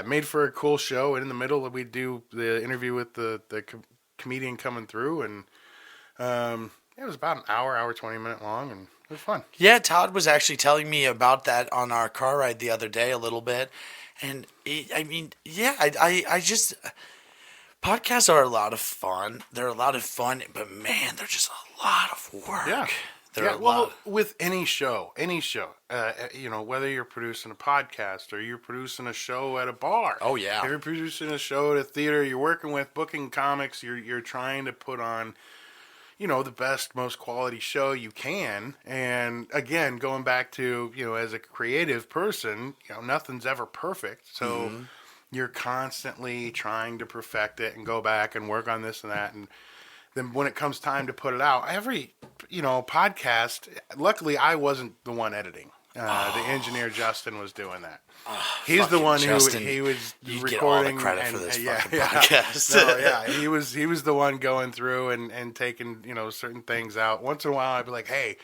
[SPEAKER 2] made for a cool show. And in the middle, we'd do the interview with the comedian coming through. And it was about an hour 20-minute long, and it was fun.
[SPEAKER 1] Yeah, Todd was actually telling me about that on our car ride the other day a little bit. And I just, podcasts are a lot of fun. They're a lot of fun, but man, they're just a lot of work.
[SPEAKER 2] Yeah. With any show, whether you're producing a podcast or you're producing a show at a bar.
[SPEAKER 1] Oh, yeah.
[SPEAKER 2] If you're producing a show at a theater, you're working with booking comics, you're trying to put on, the best, most quality show you can. And again, going back to, as a creative person, nothing's ever perfect. So you're constantly trying to perfect it and go back and work on this and that. And then when it comes time to put it out, every, podcast, luckily I wasn't the one editing. The engineer Justin was doing that. He's the one
[SPEAKER 1] Justin,
[SPEAKER 2] who he was
[SPEAKER 1] you
[SPEAKER 2] recording.
[SPEAKER 1] get all the credit for this fucking podcast.
[SPEAKER 2] No, yeah, he was the one going through and taking certain things out. Once in a while, I'd be like, hey,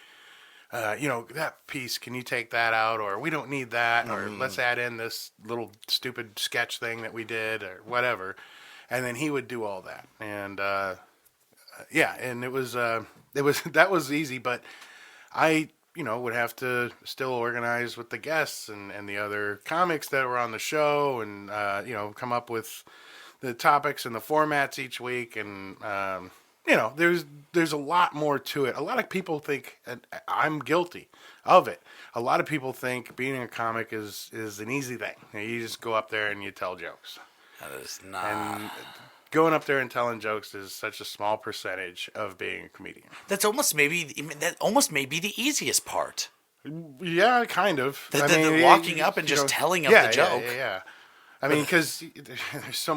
[SPEAKER 2] that piece, can you take that out? Or we don't need that. Or let's add in this little stupid sketch thing that we did or whatever. And then he would do all that. And and it was that was easy. But I would have to still organize with the guests and the other comics that were on the show, and come up with the topics and the formats each week, and there's a lot more to it. A lot of people think, and I'm guilty of it, a lot of people think being a comic is an easy thing. You just go up there and you tell jokes.
[SPEAKER 1] That is not.
[SPEAKER 2] And going up there and telling jokes is such a small percentage of being a comedian.
[SPEAKER 1] That almost may be the easiest part.
[SPEAKER 2] Yeah, kind of.
[SPEAKER 1] Walking up and just telling them the joke.
[SPEAKER 2] Yeah. I mean, because there's so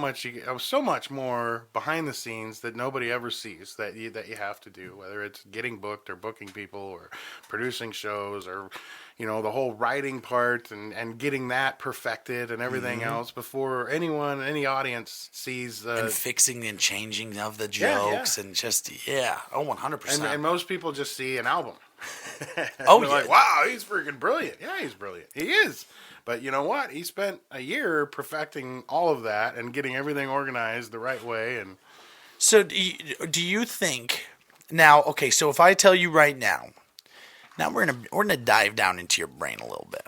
[SPEAKER 2] much more behind the scenes that nobody ever sees that you have to do, whether it's getting booked or booking people or producing shows or, the whole writing part and getting that perfected and everything else before any audience sees.
[SPEAKER 1] And fixing and changing of the jokes and just, 100%.
[SPEAKER 2] And most people just see an album.
[SPEAKER 1] They're
[SPEAKER 2] like, wow, he's freaking brilliant. Yeah, he's brilliant. He is. But you know what? He spent a year perfecting all of that and getting everything organized the right way. And
[SPEAKER 1] so do you think now? Okay, so if I tell you right now we're gonna dive down into your brain a little bit.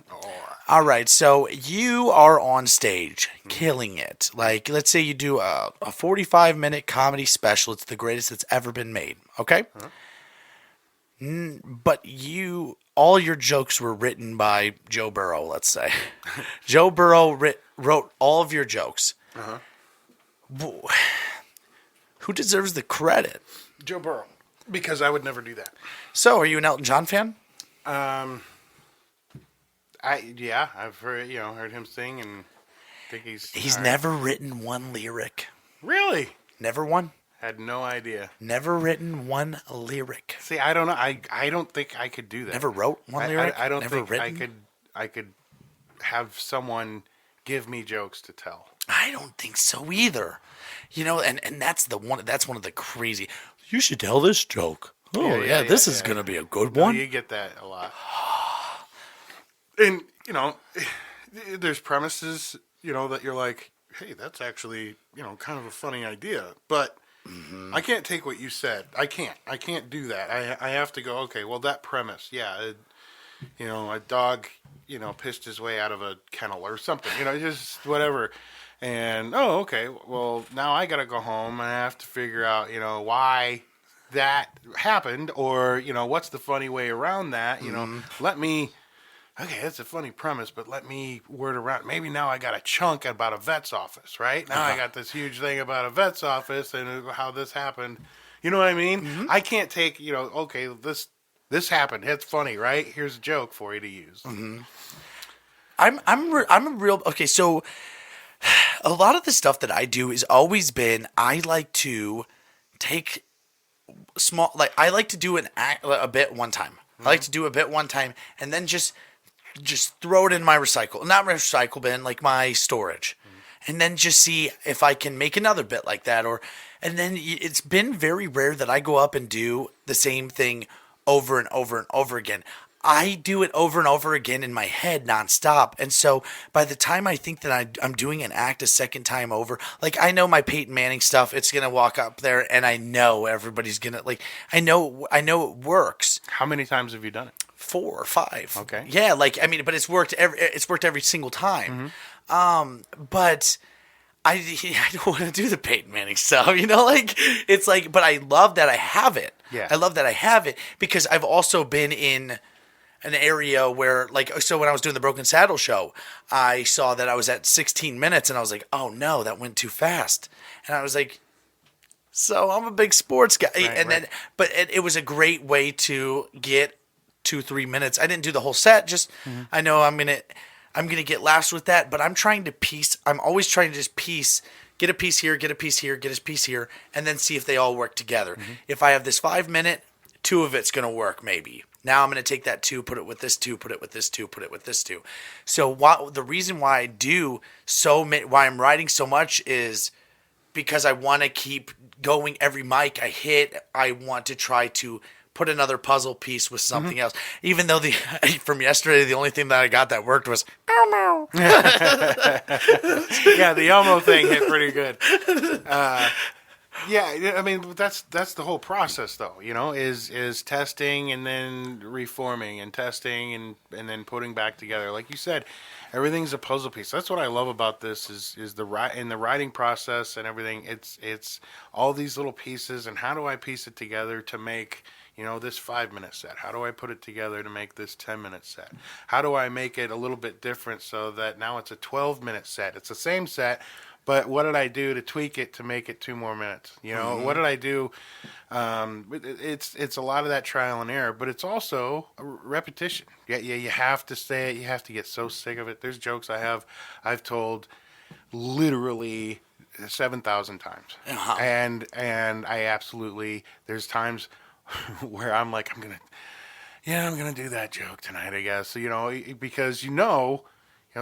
[SPEAKER 1] All right. So you are on stage, killing it. Like, let's say you do a 45-minute comedy special. It's the greatest that's ever been made. Okay. But all your jokes were written by Joe Burrow, let's say. Joe Burrow wrote all of your jokes. Who deserves the credit?
[SPEAKER 2] Joe Burrow. Because I would never do that.
[SPEAKER 1] So, are you an Elton John fan?
[SPEAKER 2] I've heard him sing and think
[SPEAKER 1] he's never written one lyric.
[SPEAKER 2] Really?
[SPEAKER 1] Never one?
[SPEAKER 2] Had no idea.
[SPEAKER 1] Never written one lyric.
[SPEAKER 2] See, I don't know. I don't think I could do that.
[SPEAKER 1] Never wrote one lyric?
[SPEAKER 2] I don't
[SPEAKER 1] never
[SPEAKER 2] think
[SPEAKER 1] written?
[SPEAKER 2] I could have someone give me jokes to tell.
[SPEAKER 1] I don't think so either. And that's one of the crazy. You should tell this joke. Oh yeah, this is gonna be a good one.
[SPEAKER 2] You get that a lot. And there's premises that you're like, hey, that's actually kind of a funny idea, but I can't take what you said. I can't do that. I have to go, okay, well, that premise, a dog pissed his way out of a kennel or something, just whatever. And okay, well, now I gotta go home and I have to figure out why that happened, or what's the funny way around that. Let me. Okay, that's a funny premise, but let me word around. Maybe now I got a chunk about a vet's office, right? Now I got this huge thing about a vet's office and how this happened. You know what I mean? I can't take, okay, this happened. It's funny, right? Here's a joke for you to use.
[SPEAKER 1] I'm a real okay. So a lot of the stuff that I do has always been I like to take small, like I like to do a bit one time. I like to do a bit one time and then just throw it in my not recycle bin, like my storage, and then just see if I can make another bit like that. And then it's been very rare that I go up and do the same thing over and over and over again. I do it over and over again in my head nonstop. And so by the time I think that I'm doing an act a second time over, like I know my Peyton Manning stuff, it's going to walk up there and I know everybody's going to I know it works.
[SPEAKER 2] How many times have you done it?
[SPEAKER 1] 4 or 5.
[SPEAKER 2] Okay.
[SPEAKER 1] Yeah, but it's worked every single time. But I don't want to do the Peyton Manning stuff, but I love that I have it.
[SPEAKER 2] Yeah.
[SPEAKER 1] I love that I have it because I've also been in an area where, so when I was doing the Broken Saddle show, I saw that I was at 16 minutes and I was like, oh no, that went too fast. And I was like, so I'm a big sports guy. But it was a great way to get 2-3 minutes. I didn't do the whole set. Just I know I'm gonna get laughs with that. But I'm trying to piece. I'm always trying to just piece. Get a piece here. Get a piece here. Get a piece here, and then see if they all work together. If I have this 5 minute, 2 of it's gonna work maybe. Now I'm gonna take that 2, put it with this 2, put it with this 2, put it with this 2. So the reason why I do why I'm writing so much is because I want to keep going. Every mic I hit, I want to try to put another puzzle piece with something else. Even though from yesterday, the only thing that I got that worked was Elmo.
[SPEAKER 2] Yeah, the Elmo thing hit pretty good. Yeah, I mean that's the whole process, though. Is testing and then reforming and testing and then putting back together. Like you said, everything's a puzzle piece. That's what I love about this is the in the writing process and everything. It's all these little pieces, and how do I piece it together to make this 5-minute set? How do I put it together to make this 10-minute set? How do I make it a little bit different so that now it's a 12-minute set? It's the same set. But what did I do to tweak it to make it 2 more minutes? What did I do? It's a lot of that trial and error, but it's also a repetition. Yeah, you have to say it. You have to get so sick of it. There's jokes I've told literally 7,000 times, and I absolutely there's times where I'm like I'm gonna do that joke tonight, I guess. Because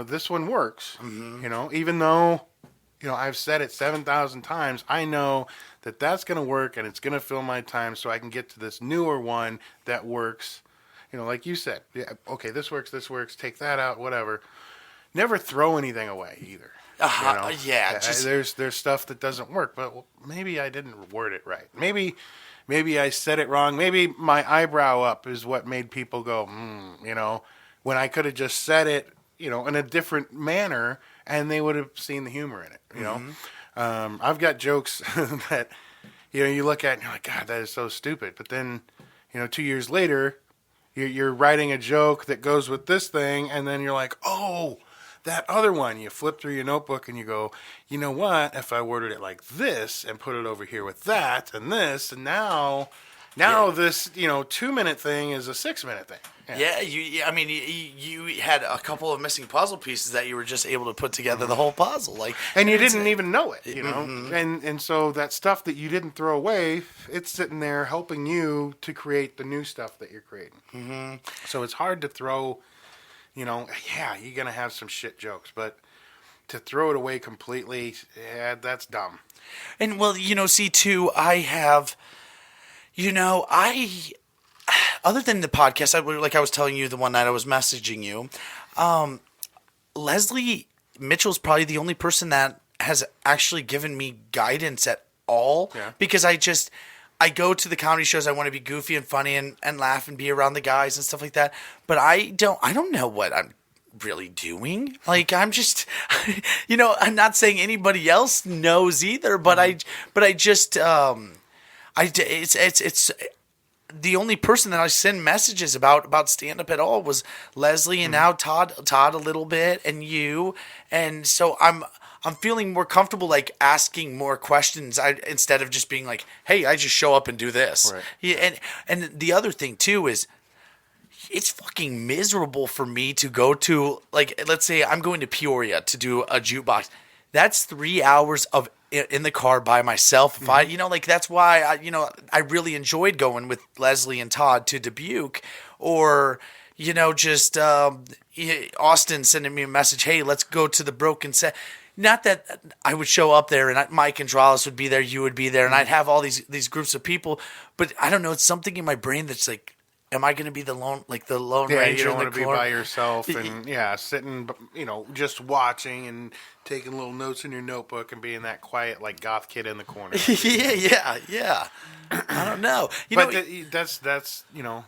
[SPEAKER 2] this one works. Even though. I've said it 7,000 times. I know that that's going to work and it's going to fill my time so I can get to this newer one that works. Like you said, yeah, okay, this works, take that out, whatever. Never throw anything away either.
[SPEAKER 1] Yeah.
[SPEAKER 2] There's stuff that doesn't work, but maybe I didn't word it right. Maybe I said it wrong. Maybe my eyebrow up is what made people go, when I could have just said it, in a different manner, and they would have seen the humor in it. I've got jokes that you look at and you're like, God, that is so stupid. But then 2 years later, you're writing a joke that goes with this thing, and then you're like, oh, that other one. You flip through your notebook and you go, you know what? If I worded it like this and put it over here with that and this, and now this 2-minute thing is a 6-minute thing.
[SPEAKER 1] Yeah, you had a couple of missing puzzle pieces that you were just able to put together the whole puzzle,
[SPEAKER 2] and you didn't even know it, and so that stuff that you didn't throw away, it's sitting there helping you to create the new stuff that you're creating. So it's hard to throw, you're gonna have some shit jokes, but to throw it away completely, that's dumb.
[SPEAKER 1] And see too, I have, other than the podcast, I was telling you the one night I was messaging you, Leslie Mitchell's probably the only person that has actually given me guidance at all.
[SPEAKER 2] Yeah.
[SPEAKER 1] Because I go to the comedy shows, I want to be goofy and funny and laugh and be around the guys and stuff like that. But I don't know what I'm really doing. Like, I'm just, I'm not saying anybody else knows either, but it's the only person that I send messages about stand-up at all was Leslie, and now Todd a little bit, and you, and so I'm feeling more comfortable like asking more questions instead of just being like, hey, I just show up and do this.
[SPEAKER 2] Right.
[SPEAKER 1] Yeah, and the other thing too is it's fucking miserable for me to go to, like, let's say I'm going to Peoria to do a jukebox. That's 3 hours of in the car by myself. If I, that's why I really enjoyed going with Leslie and Todd to Dubuque, or, just Austin sending me a message, hey, let's go to the Broken Set. Not that I would show up there and Mike and Dralis would be there, you would be there, and I'd have all these groups of people, but I don't know, it's something in my brain that's like, am I going to be the lone ranger?
[SPEAKER 2] You don't want to be by yourself and sitting, just watching and taking little notes in your notebook and being that quiet, like goth kid in the corner.
[SPEAKER 1] yeah. I don't know.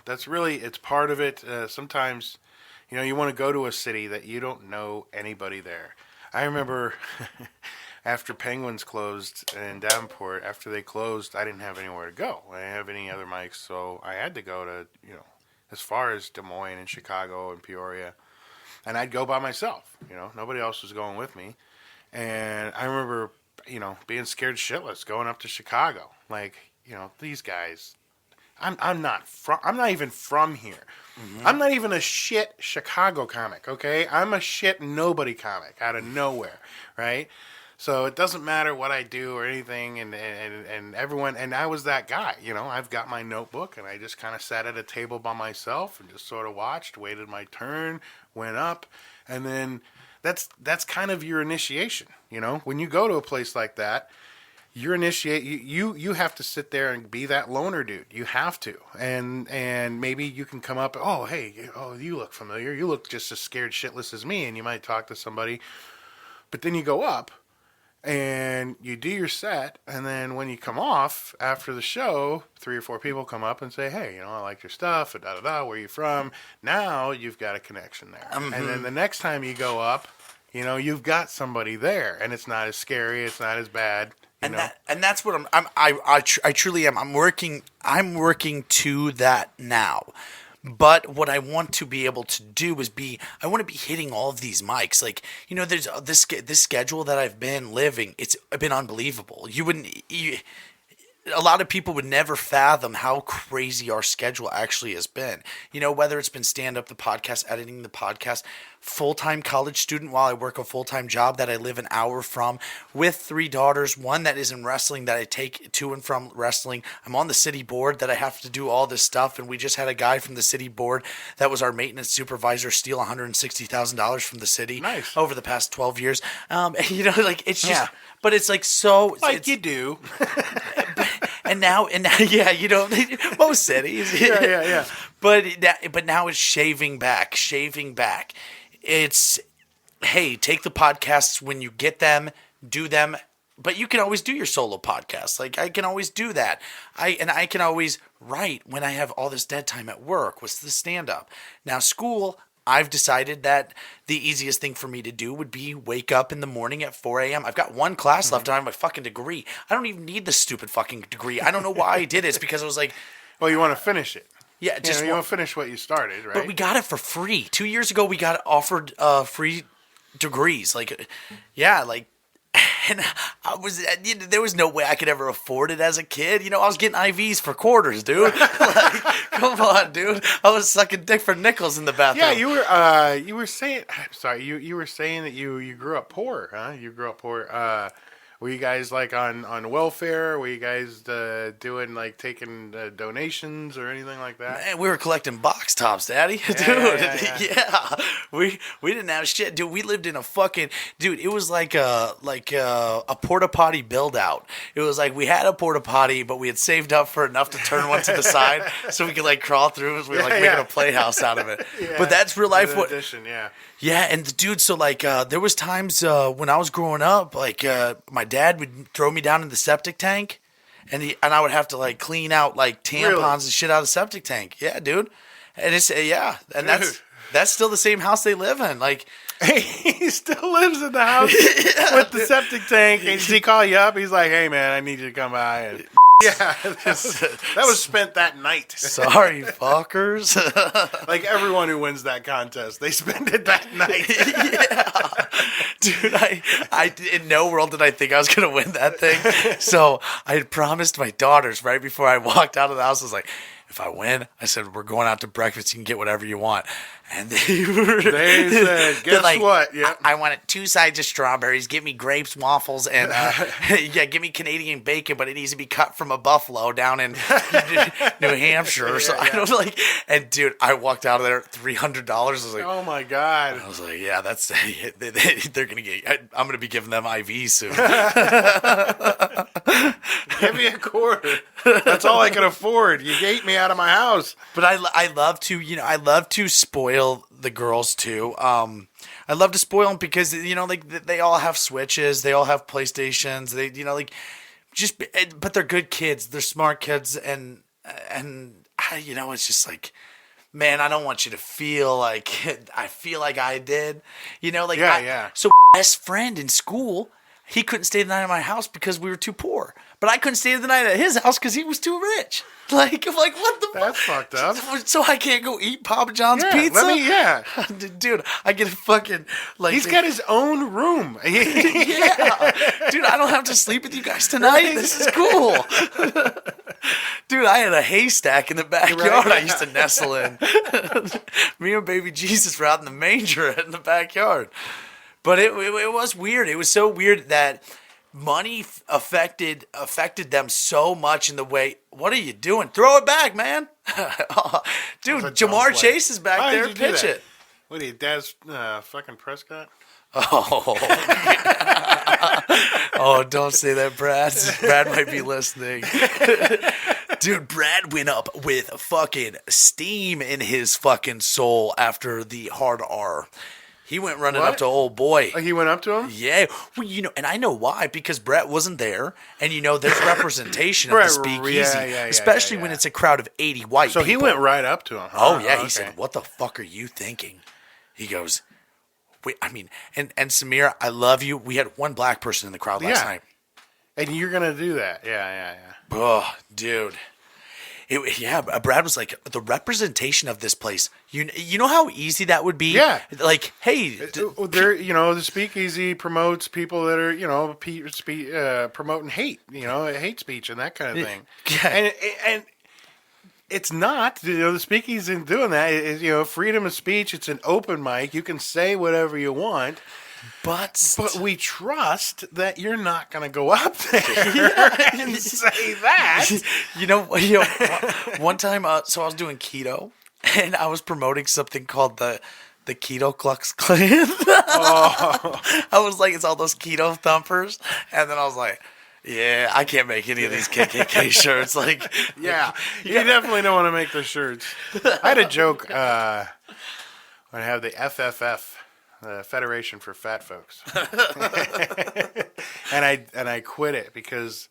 [SPEAKER 2] That's really, it's part of it. Sometimes, you want to go to a city that you don't know anybody there. I remember after Penguins closed in Davenport, after they closed, I didn't have anywhere to go. I didn't have any other mics, so I had to go to, as far as Des Moines and Chicago and Peoria. And I'd go by myself, nobody else was going with me. And I remember, being scared shitless going up to Chicago. Like, these guys, I'm not even from here. Mm-hmm. I'm not even a shit Chicago comic, okay? I'm a shit nobody comic out of nowhere, right? So it doesn't matter what I do or anything, and everyone, and I was that guy, I've got my notebook, and I just kind of sat at a table by myself and just sort of watched, waited my turn, went up, and then that's kind of your initiation, When you go to a place like that, you have to sit there and be that loner dude. You have to, and maybe you can come up, oh, hey, you look familiar, you look just as scared shitless as me, and you might talk to somebody, but then you go up. and you do your set, and then when you come off after the show, 3 or 4 people come up and say, hey, I like your stuff, where are you from? Now you've got a connection there. And then the next time you go up, you've got somebody there, and it's not as scary, it's not as bad. And
[SPEAKER 1] that's what I truly am. I'm working to that now. But what I want to be able to do is I want to be hitting all of these mics. Like, there's this schedule that I've been living. It's been unbelievable. A lot of people would never fathom how crazy our schedule actually has been. Whether it's been stand-up, the podcast, editing the podcast, full-time college student while I work a full-time job that I live an hour from, with 3 daughters, one that is in wrestling that I take to and from wrestling. I'm on the city board that I have to do all this stuff, and we just had a guy from the city board that was our maintenance supervisor steal $160,000 from the city over the past 12 years. It's just, but it's like so.
[SPEAKER 2] You do.
[SPEAKER 1] And now, yeah, most cities.
[SPEAKER 2] Yeah.
[SPEAKER 1] But now it's shaving back. It's, hey, take the podcasts when you get them, do them. But you can always do your solo podcast. Like, I can always do that. I can always write when I have all this dead time at work. What's the stand-up? Now, school, I've decided that the easiest thing for me to do would be wake up in the morning at 4 a.m. I've got one class left and I have my fucking degree. I don't even need the stupid fucking degree. I don't know why I did it. It's because I was like...
[SPEAKER 2] Well, you want to finish it.
[SPEAKER 1] Yeah, just
[SPEAKER 2] you want to finish what you started, right?
[SPEAKER 1] But we got it for free. 2 years ago, we got offered free degrees. And there was no way I could ever afford it as a kid. I was getting IVs for quarters, dude. Come on, dude. I was sucking dick for nickels in the bathroom.
[SPEAKER 2] Yeah, you were saying. Sorry, you were saying that you grew up poor, huh? You grew up poor. Were you guys on welfare? Were you guys doing taking donations or anything like that?
[SPEAKER 1] Man, we were collecting box tops, Daddy. Dude, yeah. We didn't have shit, dude. We lived in a fucking dude. It was like a porta potty build out. It was like we had a porta potty, but we had saved up for enough to turn one to the side so we could crawl through. We were making a playhouse out of it. Yeah, but that's real life. Yeah, and dude, so there was times when I was growing up, my dad would throw me down in the septic tank, and I would have to clean out tampons and shit out of the septic tank. Yeah, dude, and it's and that's still the same house they live in.
[SPEAKER 2] He still lives in the house with the septic tank. And does he call you up? He's like, "Hey, man, I need you to come by." And yeah, that was spent that night.
[SPEAKER 1] Sorry, fuckers.
[SPEAKER 2] Everyone who wins that contest, they spend it that night.
[SPEAKER 1] Yeah. Dude, I in no world did I think I was going to win that thing. So I had promised my daughters right before I walked out of the house, I was like, if I win, I said, we're going out to breakfast. You can get whatever you want. And they
[SPEAKER 2] said, guess what? Yeah.
[SPEAKER 1] I wanted 2 sides of strawberries. Give me grapes, waffles, and give me Canadian bacon, but it needs to be cut from a buffalo down in New Hampshire. I don't and dude, I walked out of there at $300. I was like,
[SPEAKER 2] oh my God.
[SPEAKER 1] I was like, yeah, that's they're gonna get. I'm gonna be giving them IV soon.
[SPEAKER 2] Give me a quarter. That's all I can afford. You ate me out of my house.
[SPEAKER 1] But I love to spoil the girls too. I love to spoil them because they all have Switches, they all have PlayStations. They but they're good kids. They're smart kids, and it's just man, I don't want you to feel like I feel like I did. So best friend in school, he couldn't stay the night at my house because we were too poor. But I couldn't stay the night at his house because he was too rich. I'm like, what the fuck?
[SPEAKER 2] That's fucked up.
[SPEAKER 1] So I can't go eat Papa John's pizza? Dude, I get a fucking...
[SPEAKER 2] He's got his own room.
[SPEAKER 1] Yeah. Dude, I don't have to sleep with you guys tonight. This is cool. Dude, I had a haystack in the backyard I used to nestle in. Me and baby Jesus were out in the manger in the backyard. But it was weird. It was so weird that... money affected them so much in the way. What are you doing? Throw it back, man! Dude, Jamar Chase is back there. Pitch it.
[SPEAKER 2] What are you, Dad's fucking Prescott?
[SPEAKER 1] Oh, oh! Don't say that, Brad. Brad might be listening. Dude, Brad went up with fucking steam in his fucking soul after the hard R. He went running
[SPEAKER 2] What?
[SPEAKER 1] up to old boy.
[SPEAKER 2] He went up to him?
[SPEAKER 1] Yeah. Well, and I know why, because Brett wasn't there, and there's representation of
[SPEAKER 2] Right,
[SPEAKER 1] the speakeasy,
[SPEAKER 2] yeah,
[SPEAKER 1] especially when it's a crowd of 80 white
[SPEAKER 2] So
[SPEAKER 1] people.
[SPEAKER 2] he went right up to him, huh?
[SPEAKER 1] Oh, yeah. He
[SPEAKER 2] Okay.
[SPEAKER 1] said, "What the fuck are you thinking?" He goes, "Wait, and Samir, I love you. We had one black person in the crowd last night."
[SPEAKER 2] And you're going to do that. Yeah.
[SPEAKER 1] Oh, dude. Brad was like, the representation of this place. You know how easy that would be?
[SPEAKER 2] Yeah.
[SPEAKER 1] Like, hey.
[SPEAKER 2] The speakeasy promotes people that are, promoting hate, hate speech and that kind of thing.
[SPEAKER 1] Yeah.
[SPEAKER 2] And it's not, the speakeasy isn't doing that. It's, freedom of speech. It's an open mic. You can say whatever you want. But we trust that you're not going to go up there and say that.
[SPEAKER 1] One time, so I was doing keto, and I was promoting something called the Keto Klux Klan. I was like, it's all those keto thumpers, and then I was like, yeah, I can't make any of these KKK shirts. Like,
[SPEAKER 2] yeah, you definitely don't want to make the shirts. I had a joke when I have the FFF. The Federation for Fat Folks, and I quit it because,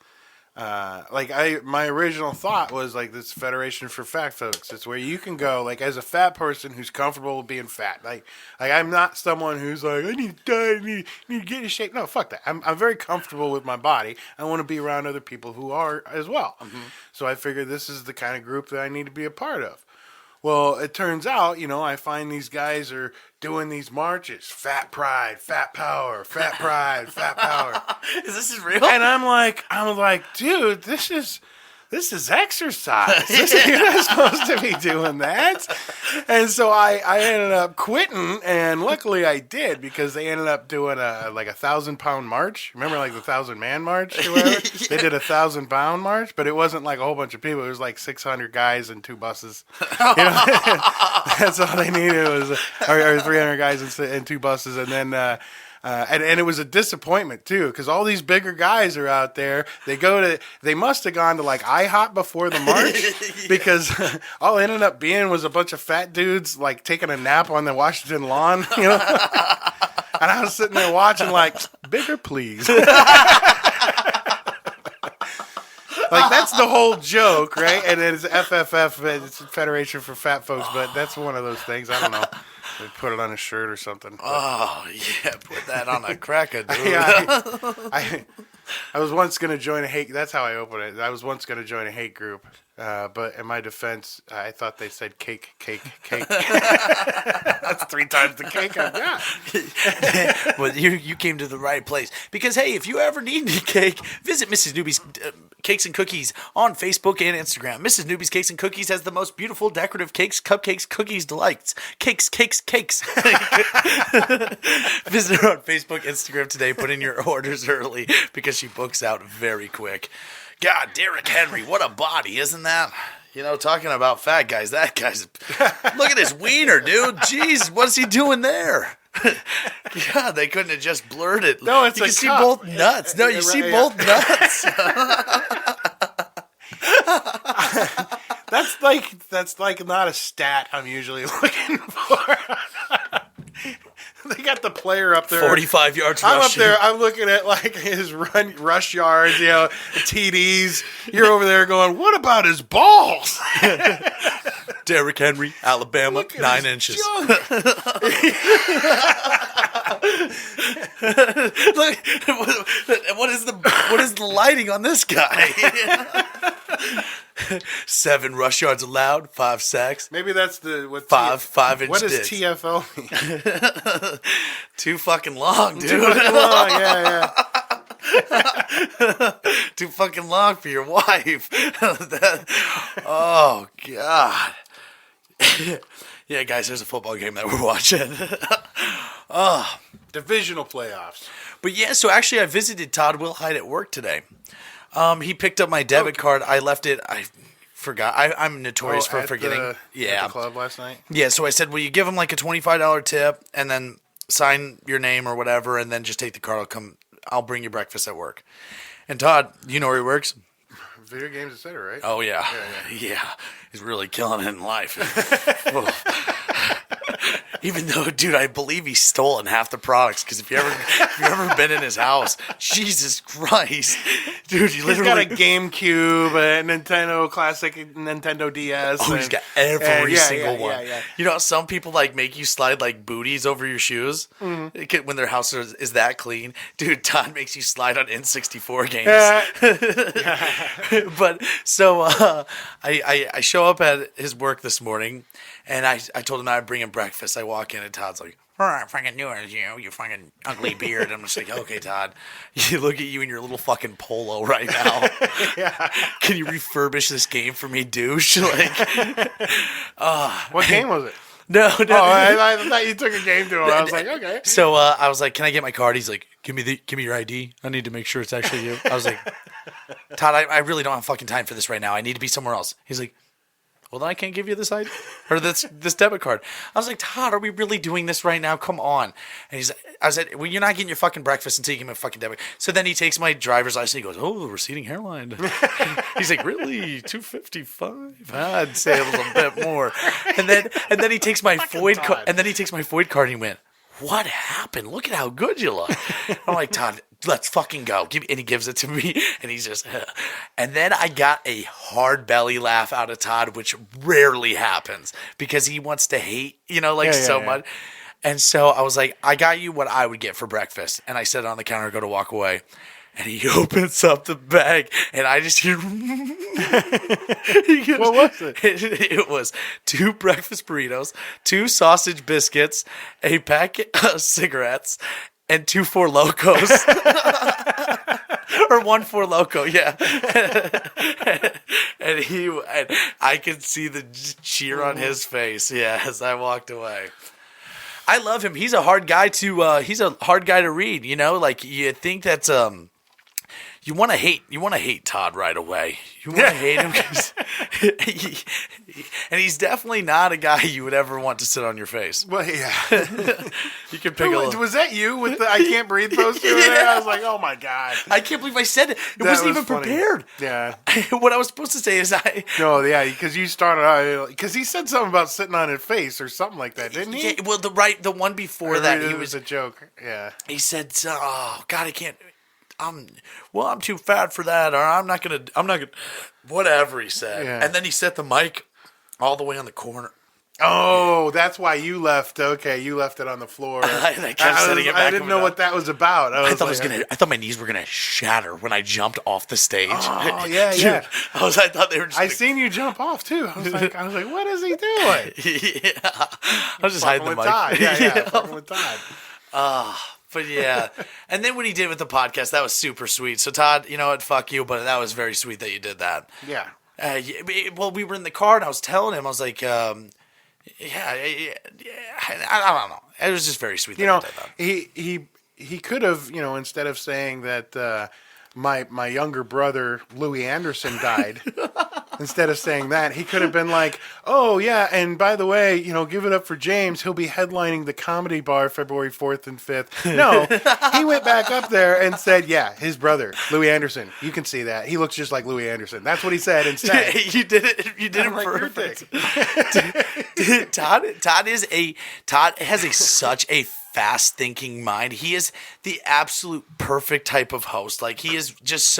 [SPEAKER 2] my original thought was like this Federation for Fat Folks. It's where you can go like as a fat person who's comfortable with being fat. Like I'm not someone who's like I need to die, I need to get in shape. No, fuck that. I'm very comfortable with my body. I want to be around other people who are as well. Mm-hmm. So I figured this is the kind of group that I need to be a part of. Well, it turns out, I find these guys are doing these marches. Fat pride, fat power, fat pride, fat power.
[SPEAKER 1] Is this real?
[SPEAKER 2] And I'm like, dude, this is exercise. You're not supposed to be doing that. And so I ended up quitting, and luckily I did because they ended up doing a 1,000-pound march. Remember, like the 1,000-man march or whatever? Yeah. They did a 1,000-pound march, but it wasn't like a whole bunch of people. It was like 600 guys and 2 buses. That's all they needed was, or 300 guys and 2 buses, and then. And it was a disappointment too, because all these bigger guys are out there. They must have gone to like IHOP before the march, because all it ended up being was a bunch of fat dudes like taking a nap on the Washington lawn, And I was sitting there watching like, bigger please. Like that's the whole joke, right? And it's FFF, it's Federation for Fat Folks, but that's one of those things. I don't know. They put it on a shirt or something.
[SPEAKER 1] Oh, yeah, put that on a cracker, dude.
[SPEAKER 2] Yeah, I was once going to join a hate... That's how I open it. I was once going to join a hate group, but in my defense, I thought they said cake. That's 3 times the cake I've got.
[SPEAKER 1] Well, you came to the right place. Because, hey, if you ever need any cake, visit Mrs. Newby's Cakes and Cookies on Facebook and Instagram. Mrs. Newby's Cakes and Cookies has the most beautiful decorative cakes, cupcakes, cookies, delights. Cakes. Visit her on Facebook, Instagram today. Put in your orders early because she books out very quick. God, Derrick Henry, what a body, isn't that? Talking about fat guys, that guy's... Look at his wiener, dude. Jeez, what's he doing there? God, they couldn't have just blurred it.
[SPEAKER 2] No, it's
[SPEAKER 1] you
[SPEAKER 2] a
[SPEAKER 1] can see
[SPEAKER 2] cup.
[SPEAKER 1] both nuts. No, you see both nuts.
[SPEAKER 2] That's like not a stat I'm usually looking for. They got the player up there.
[SPEAKER 1] 45 yards
[SPEAKER 2] I'm
[SPEAKER 1] rushing.
[SPEAKER 2] up there. I'm looking at like his rush yards, TDs. You're over there going, what about his balls?
[SPEAKER 1] Derrick Henry, Alabama, 9 inches. Look, what is the lighting on this guy? 7 rush yards allowed, 5 sacks.
[SPEAKER 2] Maybe that's the what
[SPEAKER 1] 5-inch
[SPEAKER 2] What does
[SPEAKER 1] dicks.
[SPEAKER 2] TFO mean?
[SPEAKER 1] Too fucking long, dude.
[SPEAKER 2] Too fucking long, yeah.
[SPEAKER 1] Too fucking long for your wife. Oh God. Yeah, guys, there's a football game that we're watching.
[SPEAKER 2] Divisional playoffs.
[SPEAKER 1] But yeah, so actually I visited Todd Wilhite at work today. He picked up my debit card. I left it. I forgot. I'm notorious for forgetting.
[SPEAKER 2] At the club last night?
[SPEAKER 1] Yeah, so I said, will you give him like a $25 tip and then sign your name or whatever and then just take the card. I'll bring you breakfast at work. And Todd, you know where he works?
[SPEAKER 2] Video games, etc., right?
[SPEAKER 1] Oh, yeah. Yeah. He's really killing it in life. Even though, dude, I believe he's stolen half the products. Because if you've ever been in his house, Jesus Christ, dude,
[SPEAKER 2] He's got a GameCube, a Nintendo Classic, Nintendo DS.
[SPEAKER 1] Oh, he's got every single one.
[SPEAKER 2] Yeah.
[SPEAKER 1] You know, some people like make you slide like booties over your shoes when their house is that clean. Dude, Todd makes you slide on N64 games. But so I show up at his work this morning, and I told him I'd bring him breakfast. I walk in, and Todd's like, all right, fucking knew it, you fucking ugly beard. I'm just like, okay, Todd, you look at you in your little fucking polo right now. Can you refurbish this game for me, douche? Like,
[SPEAKER 2] What game was it?
[SPEAKER 1] no.
[SPEAKER 2] Oh, I thought you took a game to him. I was like, okay.
[SPEAKER 1] So I was like, can I get my card? He's like, give me your ID. I need to make sure it's actually you. I was like, Todd, I really don't have fucking time for this right now. I need to be somewhere else. He's like, well, then I can't give you this ID or this debit card. I was like, Todd, are we really doing this right now? Come on. And I said, well, you're not getting your fucking breakfast until you give me a fucking debit. So then he takes my driver's license. He goes, oh, receding hairline. He's like, really? $255? I'd say a little bit more. And then he takes my Floyd card. And then he takes my Floyd card and he went, what happened? Look at how good you look. I'm like, Todd, let's fucking go. And he gives it to me, and he's just, and then I got a hard belly laugh out of Todd, which rarely happens because he wants to hate, so much. And so I was like, I got you what I would get for breakfast. And I set it on the counter, go to walk away. And he opens up the bag, and I just hear. He goes,
[SPEAKER 2] what was it?
[SPEAKER 1] It was 2 breakfast burritos, 2 sausage biscuits, a packet of cigarettes, and 2 Four Locos. Or 1 Four Loco, yeah. and I could see the cheer on his face, as I walked away. I love him. He's a hard guy to read, like you think that's you want to hate Todd right away. You want to hate him because and he's definitely not a guy you would ever want to sit on your face.
[SPEAKER 2] Well, yeah.
[SPEAKER 1] You can pick
[SPEAKER 2] Was that you with the I can't breathe poster? There? I was like, oh my God.
[SPEAKER 1] I can't believe I said it. It wasn't even funny. Prepared.
[SPEAKER 2] Yeah.
[SPEAKER 1] What I was supposed to say is
[SPEAKER 2] because you started out, because he said something about sitting on his face or something like that, didn't he?
[SPEAKER 1] Yeah, well, the one before that, he was
[SPEAKER 2] a joke. Yeah.
[SPEAKER 1] He said, oh, God, I can't. I'm too fat for that, or I'm not gonna, whatever he said. Yeah. And then he set the mic all the way on the corner.
[SPEAKER 2] Oh, that's why you left. Okay, you left it on the floor.
[SPEAKER 1] I kept setting it back.
[SPEAKER 2] I didn't know what that was about.
[SPEAKER 1] I thought my knees were gonna shatter when I jumped off the stage.
[SPEAKER 2] Oh yeah.
[SPEAKER 1] I thought they were.
[SPEAKER 2] I seen you jump off too. I was like, what is he doing?
[SPEAKER 1] Yeah, I was just hiding the mic.
[SPEAKER 2] Todd. Yeah, fucking with Todd.
[SPEAKER 1] But yeah, and then when he did with the podcast, that was super sweet. So Todd, you know what? Fuck you, but that was very sweet that you did that.
[SPEAKER 2] Yeah.
[SPEAKER 1] Well, we were in the car, and I was telling him, I was like, I don't know. It was just very sweet that he did that.
[SPEAKER 2] He could have, instead of saying that my younger brother Louis Anderson died. Instead of saying that, he could have been like, oh, yeah, and by the way, give it up for James. He'll be headlining the Comedy Bar February 4th and 5th. No, he went back up there and said, yeah, his brother, Louis Anderson. You can see that. He looks just like Louis Anderson. That's what he said instead.
[SPEAKER 1] You did it. You did it perfect. Todd has such a fast-thinking mind. He is the absolute perfect type of host. Like, he is just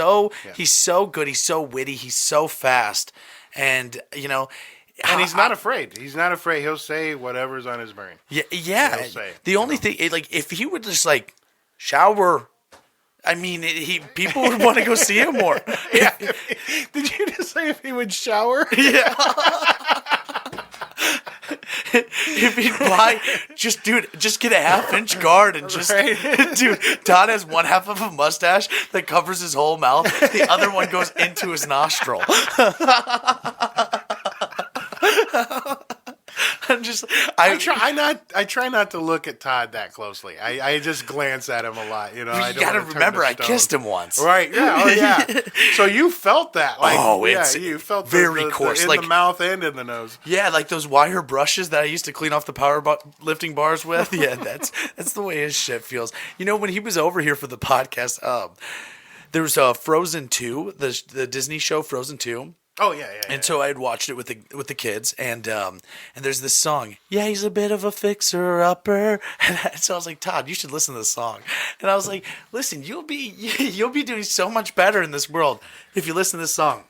[SPEAKER 1] he's so good. He's so witty. He's so fast. And,
[SPEAKER 2] and he's not afraid. He's not afraid. He'll say whatever's on his brain.
[SPEAKER 1] Yeah.
[SPEAKER 2] He'll say it.
[SPEAKER 1] The only thing, if he would just, shower, I mean, people would want to go see him more.
[SPEAKER 2] Yeah. Did you just say if he would shower?
[SPEAKER 1] Yeah. If he'd buy, just get a 1/2-inch guard and just, dude, Todd has one half of a mustache that covers his whole mouth. The other one goes into his nostril.
[SPEAKER 2] I try not to look at Todd that closely. I just glance at him a lot.
[SPEAKER 1] You gotta remember, I kissed him once.
[SPEAKER 2] Right? Yeah. Oh yeah. So you felt that? You felt
[SPEAKER 1] very coarse,
[SPEAKER 2] in the mouth and in the nose.
[SPEAKER 1] Yeah, like those wire brushes that I used to clean off the lifting bars with. Yeah, that's the way his shit feels. When he was over here for the podcast, there was Frozen 2, the Disney show Frozen 2.
[SPEAKER 2] Oh yeah.
[SPEAKER 1] And so I had watched it with the kids, and there's this song. Yeah, he's a bit of a fixer upper. And so I was like, Todd, you should listen to this song. And I was like, listen, you'll be doing so much better in this world if you listen to this song.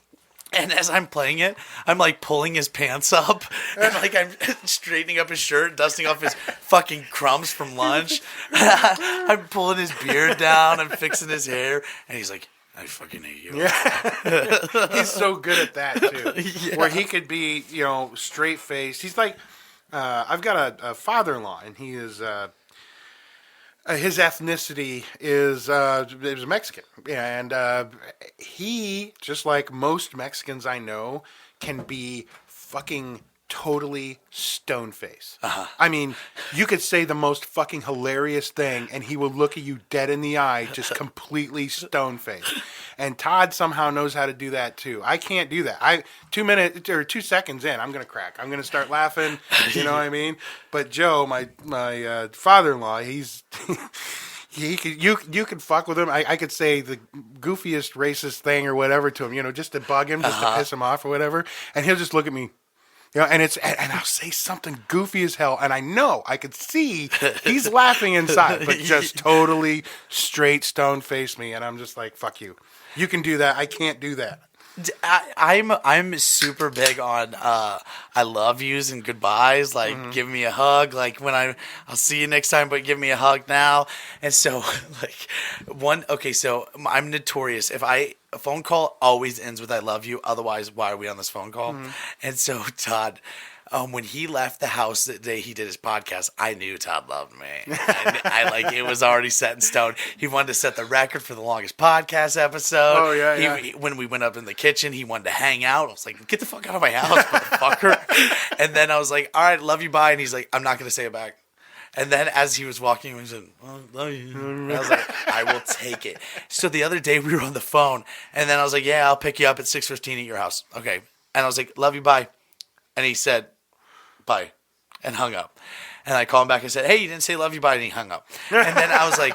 [SPEAKER 1] And as I'm playing it, I'm like pulling his pants up, and like I'm straightening up his shirt, dusting off his fucking crumbs from lunch. I'm pulling his beard down, I'm fixing his hair, and he's like, I fucking hate you.
[SPEAKER 2] Yeah. He's so good at that too.
[SPEAKER 1] Yeah.
[SPEAKER 2] Where he could be, straight faced. He's like, I've got a father-in-law, and he is his ethnicity is Mexican, and he, just like most Mexicans I know, can be fucking totally stone-faced.
[SPEAKER 1] Uh-huh.
[SPEAKER 2] I mean, you could say the most fucking hilarious thing, and he will look at you dead in the eye, just completely stone-faced. And Todd somehow knows how to do that too. I can't do that. 2 minutes or 2 seconds in, I'm gonna crack. I'm gonna start laughing. You know what I mean? But Joe, my father-in-law, he's you could fuck with him. I could say the goofiest racist thing or whatever to him, just to bug him, just to piss him off or whatever, and he'll just look at me. And I'll say something goofy as hell, and I know I could see he's laughing inside, but just totally straight stone face me, and I'm just like, fuck you. You can do that. I can't do that.
[SPEAKER 1] I'm super big on I love yous and goodbyes. Like, give me a hug. Like, I'll see you next time, but give me a hug now. And so, so I'm notorious. A phone call always ends with I love you. Otherwise, why are we on this phone call? And so, Todd, when he left the house the day he did his podcast, I knew Todd loved me. I it was already set in stone. He wanted to set the record for the longest podcast episode.
[SPEAKER 2] Oh, yeah.
[SPEAKER 1] When we went up in the kitchen, he wanted to hang out. I was like, get the fuck out of my house, motherfucker. And then I was like, all right, love you, bye. And he's like, I'm not going to say it back. And then as he was walking, he said, oh, love you. And I was like, I will take it. So the other day we were on the phone, and then I was like, yeah, I'll pick you up at 6:15 at your house. Okay. And I was like, love you, bye. And he said, bye, and hung up. And I called him back and said, hey, you didn't say love you, bye, and he hung up. And then I was like,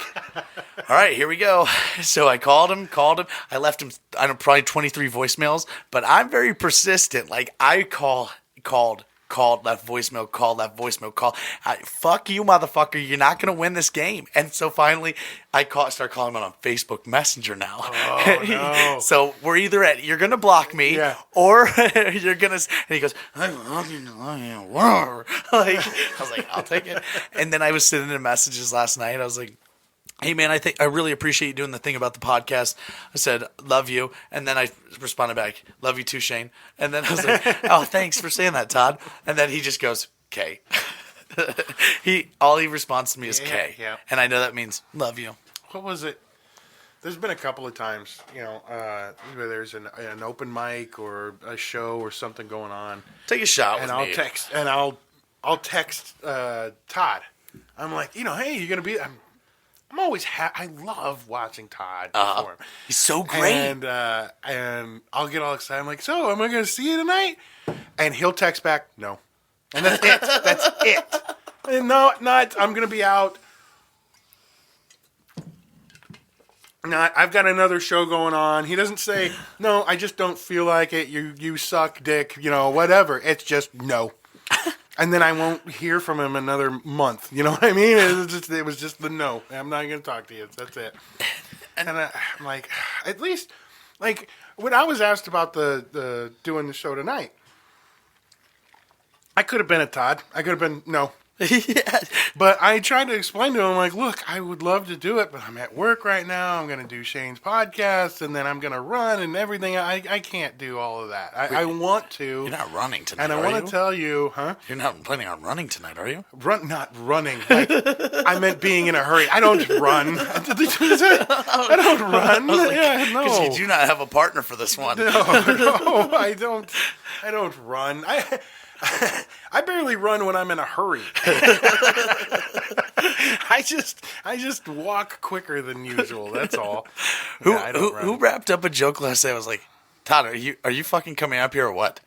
[SPEAKER 1] all right, here we go. So I called him. I left him, probably 23 voicemails, but I'm very persistent. Like, I called, left voicemail, call. Fuck you, motherfucker. You're not going to win this game. And so finally, I start calling him on Facebook Messenger now.
[SPEAKER 2] Oh, no.
[SPEAKER 1] So we're either you're going to block me, or you're going to, and he goes, I love you. Like, I was like, I'll take it. And then I was sending him messages last night. I was like, hey, man, I really appreciate you doing the thing about the podcast. I said, love you. And then I responded back, love you too, Shane. And then I was like, oh, thanks for saying that, Todd. And then he just goes, K. All he responds to me is K.
[SPEAKER 2] Yeah.
[SPEAKER 1] And I know that means love you.
[SPEAKER 2] What was it? There's been a couple of times, where there's an open mic or a show or something going on.
[SPEAKER 1] Take a shot
[SPEAKER 2] and
[SPEAKER 1] with
[SPEAKER 2] I'll
[SPEAKER 1] me.
[SPEAKER 2] text, and I'll text Todd. I'm like, hey, you're gonna be. I'm always I love watching Todd perform.
[SPEAKER 1] He's so great.
[SPEAKER 2] And I'll get all excited. I'm like, so am I going to see you tonight? And he'll text back, no. And that's it. That's it. And no, not. I'm going to be out. Not. I've got another show going on. He doesn't say, no, I just don't feel like it. You suck, dick. Whatever. It's just no. And then I won't hear from him another month. You know what I mean? It was just the no. I'm not going to talk to you. That's it. And I'm like, at least, like, when I was asked about the doing the show tonight, I could have been a Todd. I could have been, no.
[SPEAKER 1] Yeah.
[SPEAKER 2] But I tried to explain to him, like, look, I would love to do it, but I'm at work right now. I'm going to do Shane's podcast, and then I'm going to run and everything. I can't do all of that. I want to.
[SPEAKER 1] You're not running tonight,
[SPEAKER 2] and I want to tell you, huh?
[SPEAKER 1] You're not planning on running tonight, are you?
[SPEAKER 2] Not running. Like, I meant being in a hurry. I don't run. I don't run. Yeah, no.
[SPEAKER 1] Because you do not have a partner for this one.
[SPEAKER 2] No, I don't. I don't run. I barely run when I'm in a hurry. I just walk quicker than usual. That's all.
[SPEAKER 1] Who wrapped up a joke last night? I was like, Todd, are you fucking coming up here or what?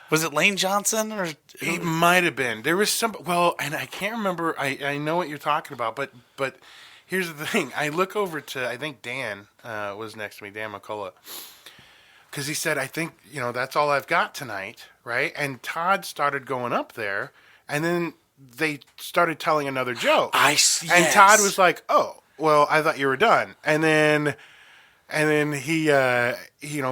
[SPEAKER 1] Was it Lane Johnson or?
[SPEAKER 2] It might have been. There was some. Well, and I can't remember. I know what you're talking about, but here's the thing. I look over to, I think Dan was next to me, Dan McCullough. because he said, I think, that's all I've got tonight, right? And Todd started going up there, and then they started telling another joke. And Todd was like, oh, well, I thought you were done. And then he,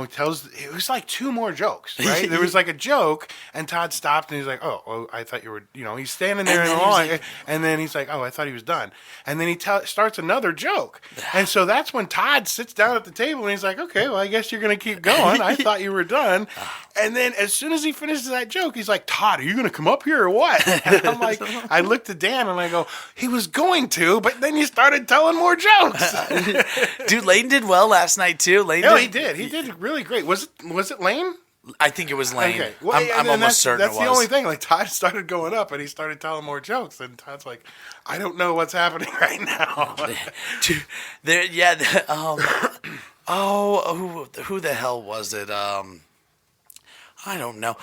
[SPEAKER 2] tells, it was like two more jokes, right? There was like a joke, and Todd stopped, and he's like, oh, well, I thought you were, he's standing there in the line, and then he's like, oh, I thought he was done. And then he starts another joke. And so that's when Todd sits down at the table, and he's like, okay, well, I guess you're going to keep going. I thought you were done. And then as soon as he finishes that joke, he's like, Todd, are you going to come up here or what? And I'm like, I looked at Dan, and I go, he was going to, but then you started telling more jokes.
[SPEAKER 1] Dude, Layton did well last night too.
[SPEAKER 2] He did. He did really great. Was it Lane?
[SPEAKER 1] I think it was Lane.
[SPEAKER 2] Okay. Well,
[SPEAKER 1] I'm almost certain it was.
[SPEAKER 2] That's the only thing. Like, Todd started going up, and he started telling more jokes. And Todd's like, I don't know what's happening right now.
[SPEAKER 1] Dude, who the hell was it? I don't know.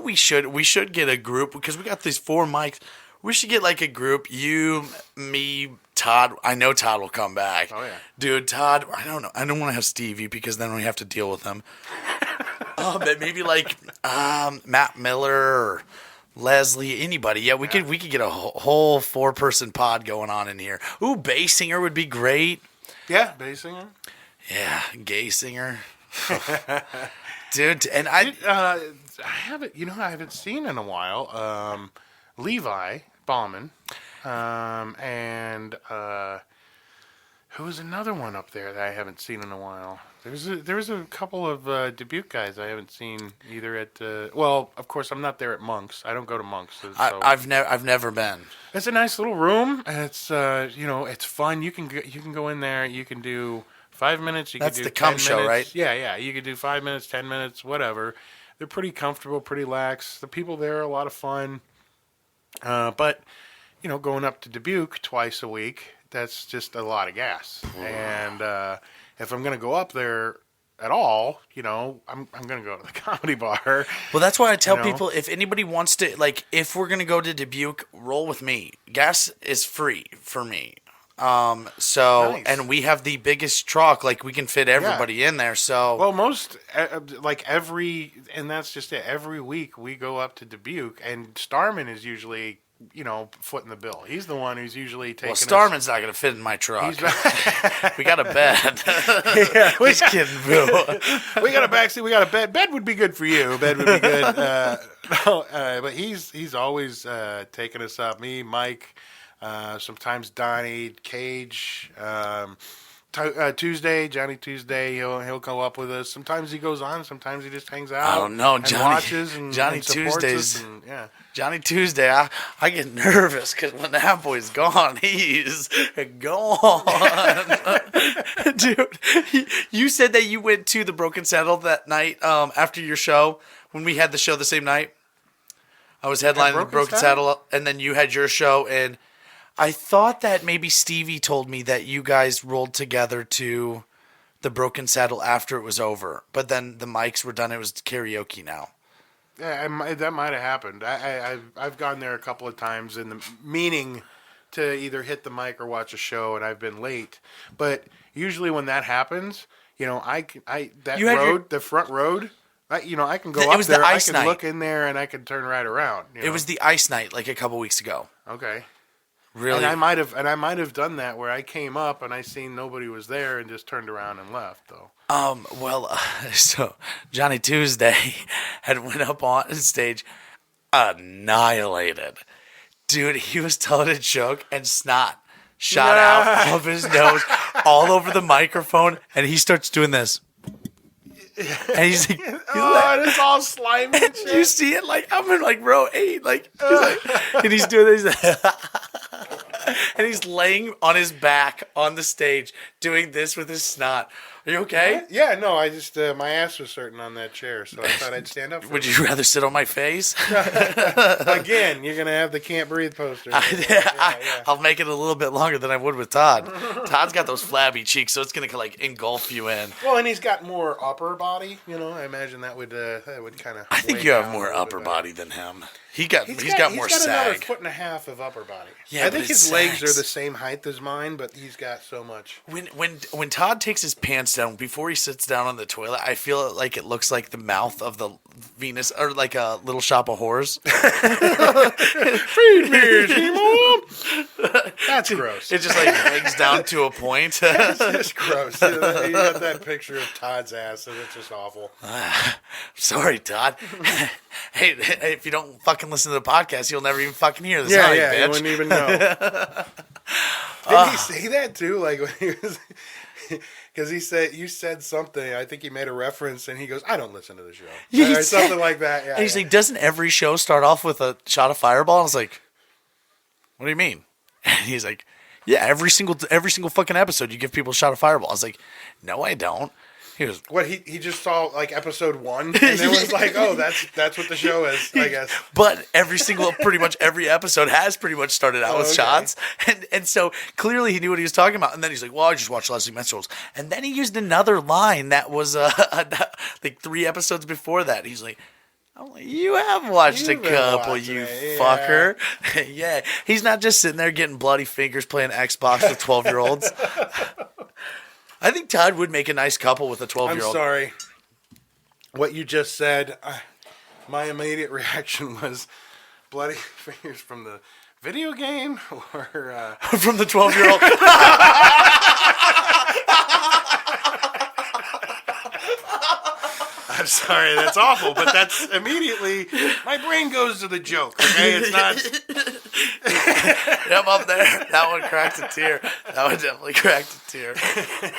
[SPEAKER 1] We should get a group because we got these 4 mics. We should get like a group. You, me, Todd. I know Todd will come back.
[SPEAKER 2] Oh, yeah.
[SPEAKER 1] Dude, Todd, I don't know. I don't want to have Stevie because then we have to deal with him. But maybe like Matt Miller or Leslie, anybody. Yeah, we could get a whole 4-person pod going on in here. Ooh, bass singer would be great.
[SPEAKER 2] Yeah, bass singer.
[SPEAKER 1] Yeah, gay singer. Dude, and I
[SPEAKER 2] haven't seen in a while. Levi Bauman, and who was another one up there that I haven't seen in a while? There was a couple of Dubuque guys I haven't seen either at. Well, of course, I'm not there at Monk's. I don't go to Monk's. So.
[SPEAKER 1] I've never been.
[SPEAKER 2] It's a nice little room, and it's it's fun. You can go in there. You can do 5 minutes.
[SPEAKER 1] That's
[SPEAKER 2] can do
[SPEAKER 1] the cum
[SPEAKER 2] 10
[SPEAKER 1] show,
[SPEAKER 2] minutes.
[SPEAKER 1] right?
[SPEAKER 2] Yeah. You could do 5 minutes, 10 minutes, whatever. They're pretty comfortable, pretty lax. The people there are a lot of fun. But, going up to Dubuque twice a week, that's just a lot of gas. And if I'm going to go up there at all, I'm going to go to the comedy bar.
[SPEAKER 1] Well, that's why I tell people, if anybody wants to, like, if we're going to go to Dubuque, roll with me. Gas is free for me. Nice. And we have the biggest truck, like we can fit everybody in there. So,
[SPEAKER 2] well, and that's just it. Every week we go up to Dubuque, and Starman is usually, footing the bill. He's the one who's usually taking.
[SPEAKER 1] Well, Starman's not going to fit in my truck. We got a bed. Just kidding, boo.
[SPEAKER 2] We got a backseat. We got a bed. Bed would be good for you. Bed would be good. But he's always taking us up. Me, Mike. Sometimes Donnie, Cage, Tuesday, Johnny Tuesday, he'll go up with us. Sometimes he goes on, sometimes he just hangs out.
[SPEAKER 1] I don't know,
[SPEAKER 2] and watches and
[SPEAKER 1] Johnny
[SPEAKER 2] and supports
[SPEAKER 1] Tuesdays.
[SPEAKER 2] us and, yeah.
[SPEAKER 1] Johnny Tuesday, I get nervous because when that boy's gone, he's gone. Dude, you said that you went to the Broken Saddle that night after your show when we had the show the same night. I was headlining the Broken Saddle, and then you had your show, and I thought that maybe Stevie told me that you guys rolled together to the Broken Saddle after it was over, but then the mics were done. It was karaoke now.
[SPEAKER 2] Yeah, that might have happened. I've gone there a couple of times in the meaning to either hit the mic or watch a show, and I've been late. But usually when that happens, the front road. I can go up there. I can look in there, and I can turn right around.
[SPEAKER 1] It was the ice night like a couple weeks ago.
[SPEAKER 2] Okay.
[SPEAKER 1] Really?
[SPEAKER 2] And I might have done that where I came up and I seen nobody was there and just turned around and left though.
[SPEAKER 1] So Johnny Tuesday had went up on stage, annihilated. Dude, he was telling a joke and snot shot out of his nose all over the microphone, and he starts doing this. And he's like,
[SPEAKER 2] it's all slimy and shit.
[SPEAKER 1] You see it? Like, I'm in like row 8. Like, and he's doing this. And he's laying on his back on the stage doing this with his snot. Are you okay?
[SPEAKER 2] Yeah, no, I just, my ass was hurting on that chair, so I thought I'd stand up for
[SPEAKER 1] Would you rather sit on my face?
[SPEAKER 2] Again, you're going to have the can't breathe poster.
[SPEAKER 1] I'll make it a little bit longer than I would with Todd. Todd's got those flabby cheeks, so it's going to like engulf you in.
[SPEAKER 2] Well, and he's got more upper body, I imagine that would kind of.
[SPEAKER 1] I think you have more upper body than him. He's got more sag.
[SPEAKER 2] He's got another 1.5 feet of upper body.
[SPEAKER 1] Yeah,
[SPEAKER 2] I think his legs are the same height as mine, but he's got so much.
[SPEAKER 1] When Todd takes his pants down, before he sits down on the toilet, I feel like it looks like the mouth of the Venus, or like a Little Shop of Horrors.
[SPEAKER 2] Feed me, Simon. That's gross.
[SPEAKER 1] It just like hangs down to a point.
[SPEAKER 2] It's gross. You got that picture of Todd's ass, and it's just awful.
[SPEAKER 1] Sorry, Todd. Hey, if you don't fucking listen to the podcast, you'll never even fucking hear this.
[SPEAKER 2] Yeah,
[SPEAKER 1] bitch.
[SPEAKER 2] you wouldn't even know. Did he say that too? Like when he was, because he said you said something. I think he made a reference, and he goes, "I don't listen to the show."
[SPEAKER 1] Yeah,
[SPEAKER 2] or something like that. Yeah.
[SPEAKER 1] And he's like, "Doesn't every show start off with a shot of Fireball?" I was like, "What do you mean?" And he's like, "Yeah, every single fucking episode, you give people a shot of Fireball." I was like, "No, I don't." He goes,
[SPEAKER 2] "What?" He just saw like episode 1, and it was like, "Oh, that's what the show is." I guess.
[SPEAKER 1] But pretty much every episode has pretty much started out with shots, and so clearly he knew what he was talking about. And then he's like, "Well, I just watched Leslie Minstrels," and then he used another line that was like 3 episodes before that. He's like, "I'm like, you have watched a couple, you fucker." Yeah, he's not just sitting there getting bloody fingers playing Xbox with 12-year-olds. I think Todd would make a nice couple with a 12-year-old.
[SPEAKER 2] I'm sorry. What you just said, my immediate reaction was bloody fingers from the video game or...
[SPEAKER 1] From the 12-year-old.
[SPEAKER 2] I'm sorry, that's awful, but that's immediately... My brain goes to the joke, okay? It's not...
[SPEAKER 1] Yep, up there. That one cracked a tear. That one definitely cracked a tear.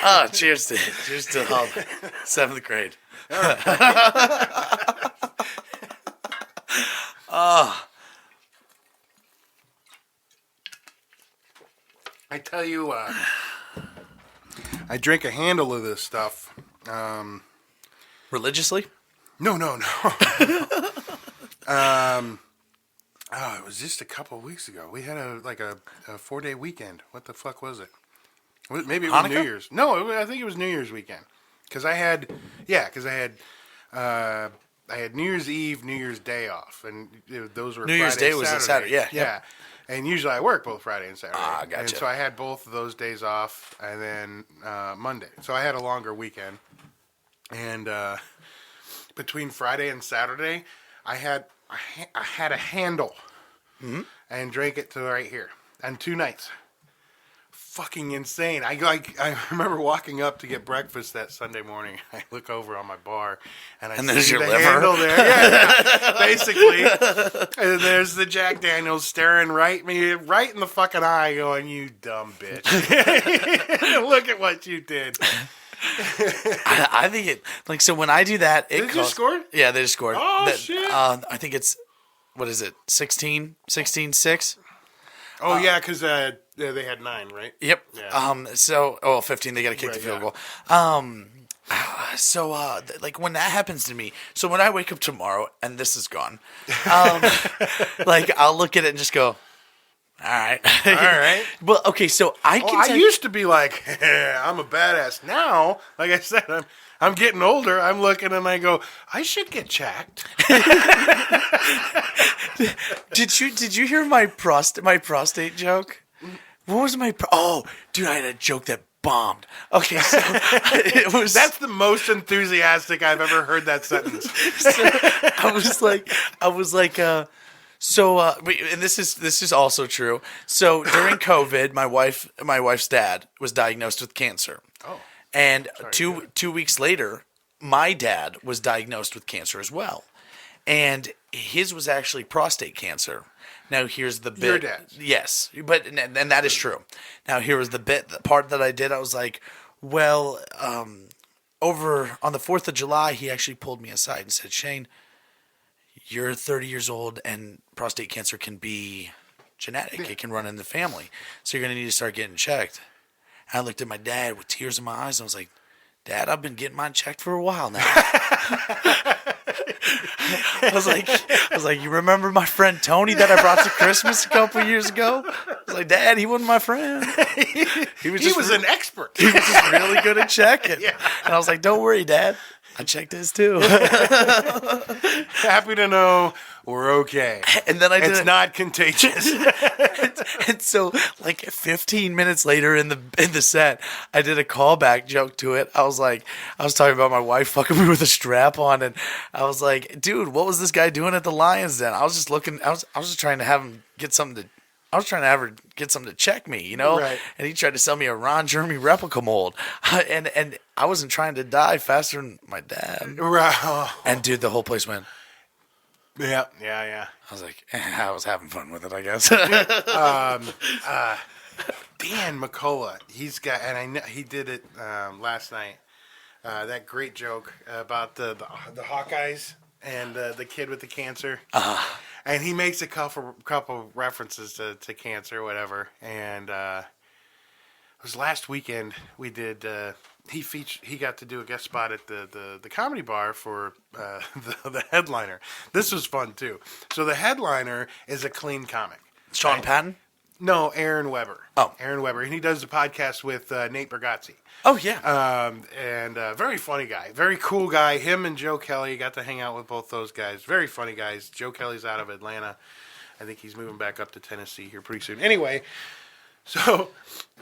[SPEAKER 1] Oh, cheers to 7th grade. Oh.
[SPEAKER 2] I tell you, I drink a handle of this stuff.
[SPEAKER 1] Religiously?
[SPEAKER 2] No. It was just a couple of weeks ago. We had a 4-day weekend. What the fuck was it? Maybe it was
[SPEAKER 1] Hanukkah?
[SPEAKER 2] New Year's. No, I think it was New Year's weekend. Because I had New Year's Eve, New Year's Day off, and those were
[SPEAKER 1] New Year's
[SPEAKER 2] Friday,
[SPEAKER 1] Day was a Saturday. Yeah.
[SPEAKER 2] yeah. And usually I work both Friday and Saturday.
[SPEAKER 1] Ah, gotcha.
[SPEAKER 2] And so I had both of those days off, and then Monday. So I had a longer weekend. And between Friday and Saturday, I had a handle and drank it to right here. And 2 nights. Fucking insane. I remember walking up to get breakfast that Sunday morning. I look over on my bar and
[SPEAKER 1] there's
[SPEAKER 2] see
[SPEAKER 1] your
[SPEAKER 2] the
[SPEAKER 1] liver.
[SPEAKER 2] handle there. Yeah, basically. And there's the Jack Daniels staring me right in the fucking eye going, "You dumb bitch. Look at what you did."
[SPEAKER 1] I think it, like, so when I do that,
[SPEAKER 2] Did you score?
[SPEAKER 1] Yeah, they just scored.
[SPEAKER 2] Oh, shit.
[SPEAKER 1] I think it's, what is it, 16-6?
[SPEAKER 2] Oh, yeah, because they had 9, right?
[SPEAKER 1] Yep.
[SPEAKER 2] Yeah.
[SPEAKER 1] 15, they got to kick the field
[SPEAKER 2] yeah.
[SPEAKER 1] goal. Like, when that happens to me, so when I wake up tomorrow and this is gone, like, I'll look at it and just go, all right.
[SPEAKER 2] All right.
[SPEAKER 1] Well, okay, so I
[SPEAKER 2] used to be like, I'm a badass. Now, like I said, I'm getting older. I'm looking and I go, I should get checked.
[SPEAKER 1] Did you hear my prostate joke? What was dude, I had a joke that bombed. Okay, so it was.
[SPEAKER 2] That's the most enthusiastic I've ever heard that sentence.
[SPEAKER 1] So I was like, and this is also true. So during COVID, my wife's dad was diagnosed with cancer. Oh. And two weeks later, my dad was diagnosed with cancer as well. And his was actually prostate cancer. Now here's the bit.
[SPEAKER 2] Your dad's.
[SPEAKER 1] Yes, and that is true. Now here was the part that I did. I was like, well, over on the 4th of July, he actually pulled me aside and said, "Shane, you're 30 years old and prostate cancer can be genetic. It can run in the family. So you're going to need to start getting checked." I looked at my dad with tears in my eyes and I was like, "Dad, I've been getting mine checked for a while now." I was like, "You remember my friend Tony that I brought to Christmas a couple years ago?" I was like, "Dad, he wasn't my friend.
[SPEAKER 2] He was an expert.
[SPEAKER 1] He was just really good at checking."
[SPEAKER 2] Yeah.
[SPEAKER 1] And I was like, "Don't worry, Dad. I checked his too."
[SPEAKER 2] Happy to know we're okay.
[SPEAKER 1] And then
[SPEAKER 2] It's not contagious.
[SPEAKER 1] And so, like 15 minutes later in the set, I did a callback joke to it. I was talking about my wife fucking me with a strap on, and I was like, "Dude, what was this guy doing at the Lions Den?" I was just looking. I was just trying to have him get something to. I was trying to have her get something to check me,
[SPEAKER 2] Right.
[SPEAKER 1] And he tried to sell me a Ron Jeremy replica mold, and I wasn't trying to die faster than my dad.
[SPEAKER 2] Right.
[SPEAKER 1] And dude, the whole place went.
[SPEAKER 2] Yeah.
[SPEAKER 1] I was like, I was having fun with it, I guess.
[SPEAKER 2] Dan McCullough, he's got, and I know he did it last night. That great joke about the Hawkeyes and the kid with the cancer. And he makes a couple references to cancer, or whatever. And it was last weekend we did. He got to do a guest spot at the comedy bar for the headliner. This was fun too. So the headliner is a clean comic.
[SPEAKER 1] Sean
[SPEAKER 2] right?
[SPEAKER 1] Patton?
[SPEAKER 2] No, Aaron Weber.
[SPEAKER 1] Oh.
[SPEAKER 2] Aaron Weber. And he does the podcast with Nate Bargatze.
[SPEAKER 1] Oh, yeah.
[SPEAKER 2] And very funny guy. Very cool guy. Him and Joe Kelly got to hang out with both those guys. Very funny guys. Joe Kelly's out of Atlanta. I think he's moving back up to Tennessee here pretty soon. Anyway, so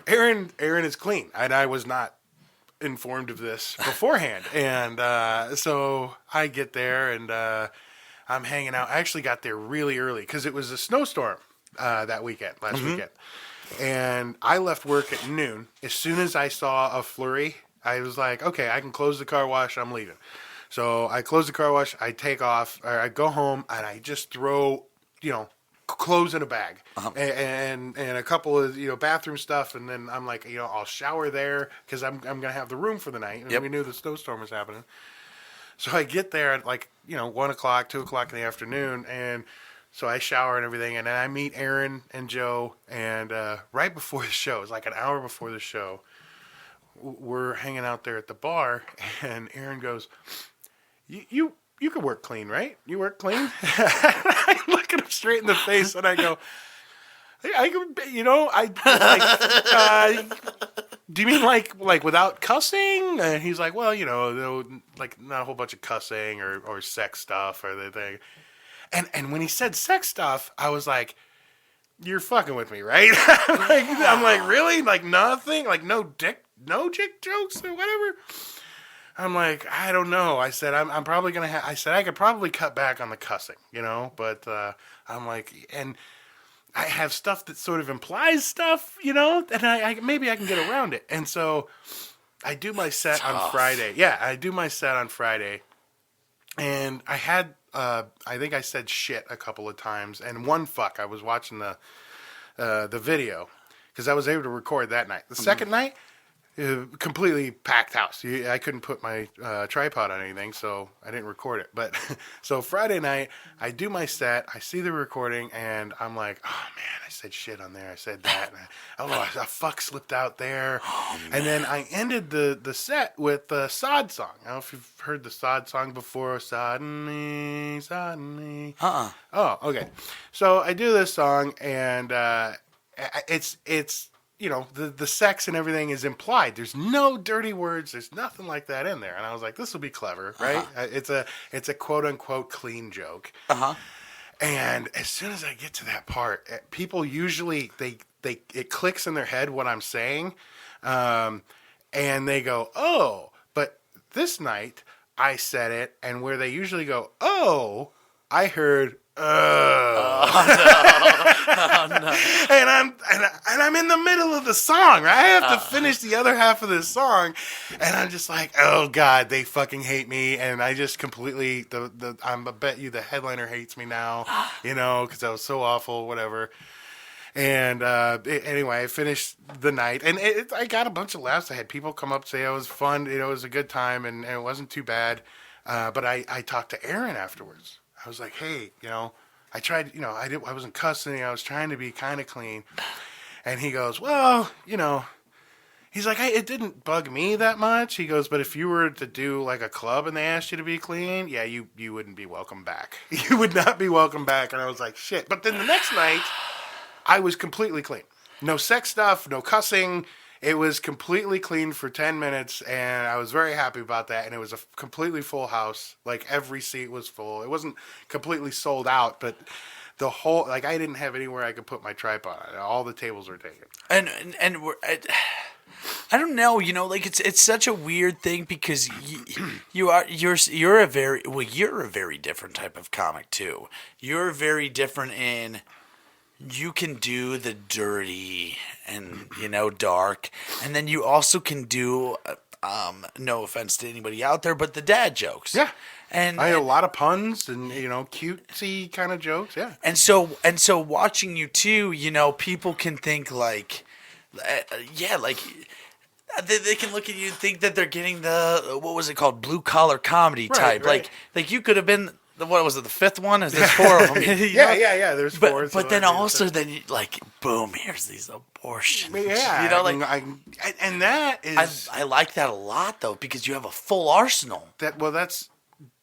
[SPEAKER 2] Aaron is clean. And I was not informed of this beforehand. And so I get there and I'm hanging out. I actually got there really early because it was a snowstorm that weekend, last weekend. And I left work at noon. As soon as I saw a flurry, I was like, okay, I can close the car wash. I'm leaving. So I close the car wash. I take off. Or I go home and I just throw, clothes in a bag and a couple of, bathroom stuff. And then I'm like, I'll shower there because I'm going to have the room for the night. And we knew the snowstorm was happening. So I get there at 1 o'clock, 2 o'clock in the afternoon. And so I shower and everything, and then I meet Aaron and Joe, and right before the show, it's like an hour before the show, we're hanging out there at the bar, and Aaron goes, you could work clean, right? You work clean? I look at him straight in the face, and I go, I can, do you mean like without cussing? And he's like, well, not a whole bunch of cussing or sex stuff or the thing. And when he said sex stuff, I was like, you're fucking with me, right? I'm like, really? Like nothing? Like no dick jokes or whatever? I'm like, I don't know. I said, I'm probably going to I said, I could probably cut back on the cussing, but I'm like, and I have stuff that sort of implies stuff, and I maybe I can get around it. And so I do my set on Friday. Yeah, I do my set on Friday. And I had, I think I said shit a couple of times, and one fuck. I was watching the video because I was able to record that night. The second night, completely packed house. I couldn't put my tripod on anything, so I didn't record it. But so Friday night, I do my set. I see the recording, and I'm like, oh man, I said shit on there. I said that. And a fuck slipped out there. Oh, and then I ended the set with the Sod song. I don't know if you've heard the Sod song before. Suddenly. Oh, okay. So I do this song, and it's the sex and everything is implied. There's no dirty words. There's nothing like that in there. And I was like, this will be clever, right? It's a quote unquote clean joke. And as soon as I get to that part, people usually it clicks in their head what I'm saying, and they go, oh. But this night I said it, and where they usually go, oh, I heard. Oh, no. And I'm in the middle of the song, right? I have to finish the other half of this song, and I'm just like, oh god, they fucking hate me, and I just completely I bet you the headliner hates me now, because I was so awful, whatever. And anyway, I finished the night, and I got a bunch of laughs. I had people come up say it was fun, it was a good time, and it wasn't too bad. But I talked to Aaron afterwards. I was like, hey, I tried, I wasn't cussing. I was trying to be kind of clean. And he goes, well, he's like, it didn't bug me that much. He goes, but if you were to do like a club and they asked you to be clean, yeah, you wouldn't be welcome back. You would not be welcome back. And I was like, shit. But then the next night, I was completely clean. No sex stuff, no cussing. It was completely clean for 10 minutes, and I was very happy about that. And it was a completely full house. Like, every seat was full. It wasn't completely sold out, but the whole, like, I didn't have anywhere I could put my tripod. All the tables were taken.
[SPEAKER 1] And I don't know, like it's such a weird thing because you're a very different type of comic too. You're very different in you can do the dirty and dark, and then you also can do no offense to anybody out there, but the dad jokes.
[SPEAKER 2] Yeah.
[SPEAKER 1] And
[SPEAKER 2] I had a lot of puns and cutesy kind of jokes. Yeah.
[SPEAKER 1] And so watching you too, people can think like they can look at you and think that they're getting the what was it called, blue collar comedy type.
[SPEAKER 2] Right.
[SPEAKER 1] Like you could have been what was it, the fifth one? Is there four of them?
[SPEAKER 2] Yeah. There's four.
[SPEAKER 1] But then also then you, like boom, here's these abortions.
[SPEAKER 2] Yeah, and that is
[SPEAKER 1] I like that a lot though because you have a full arsenal.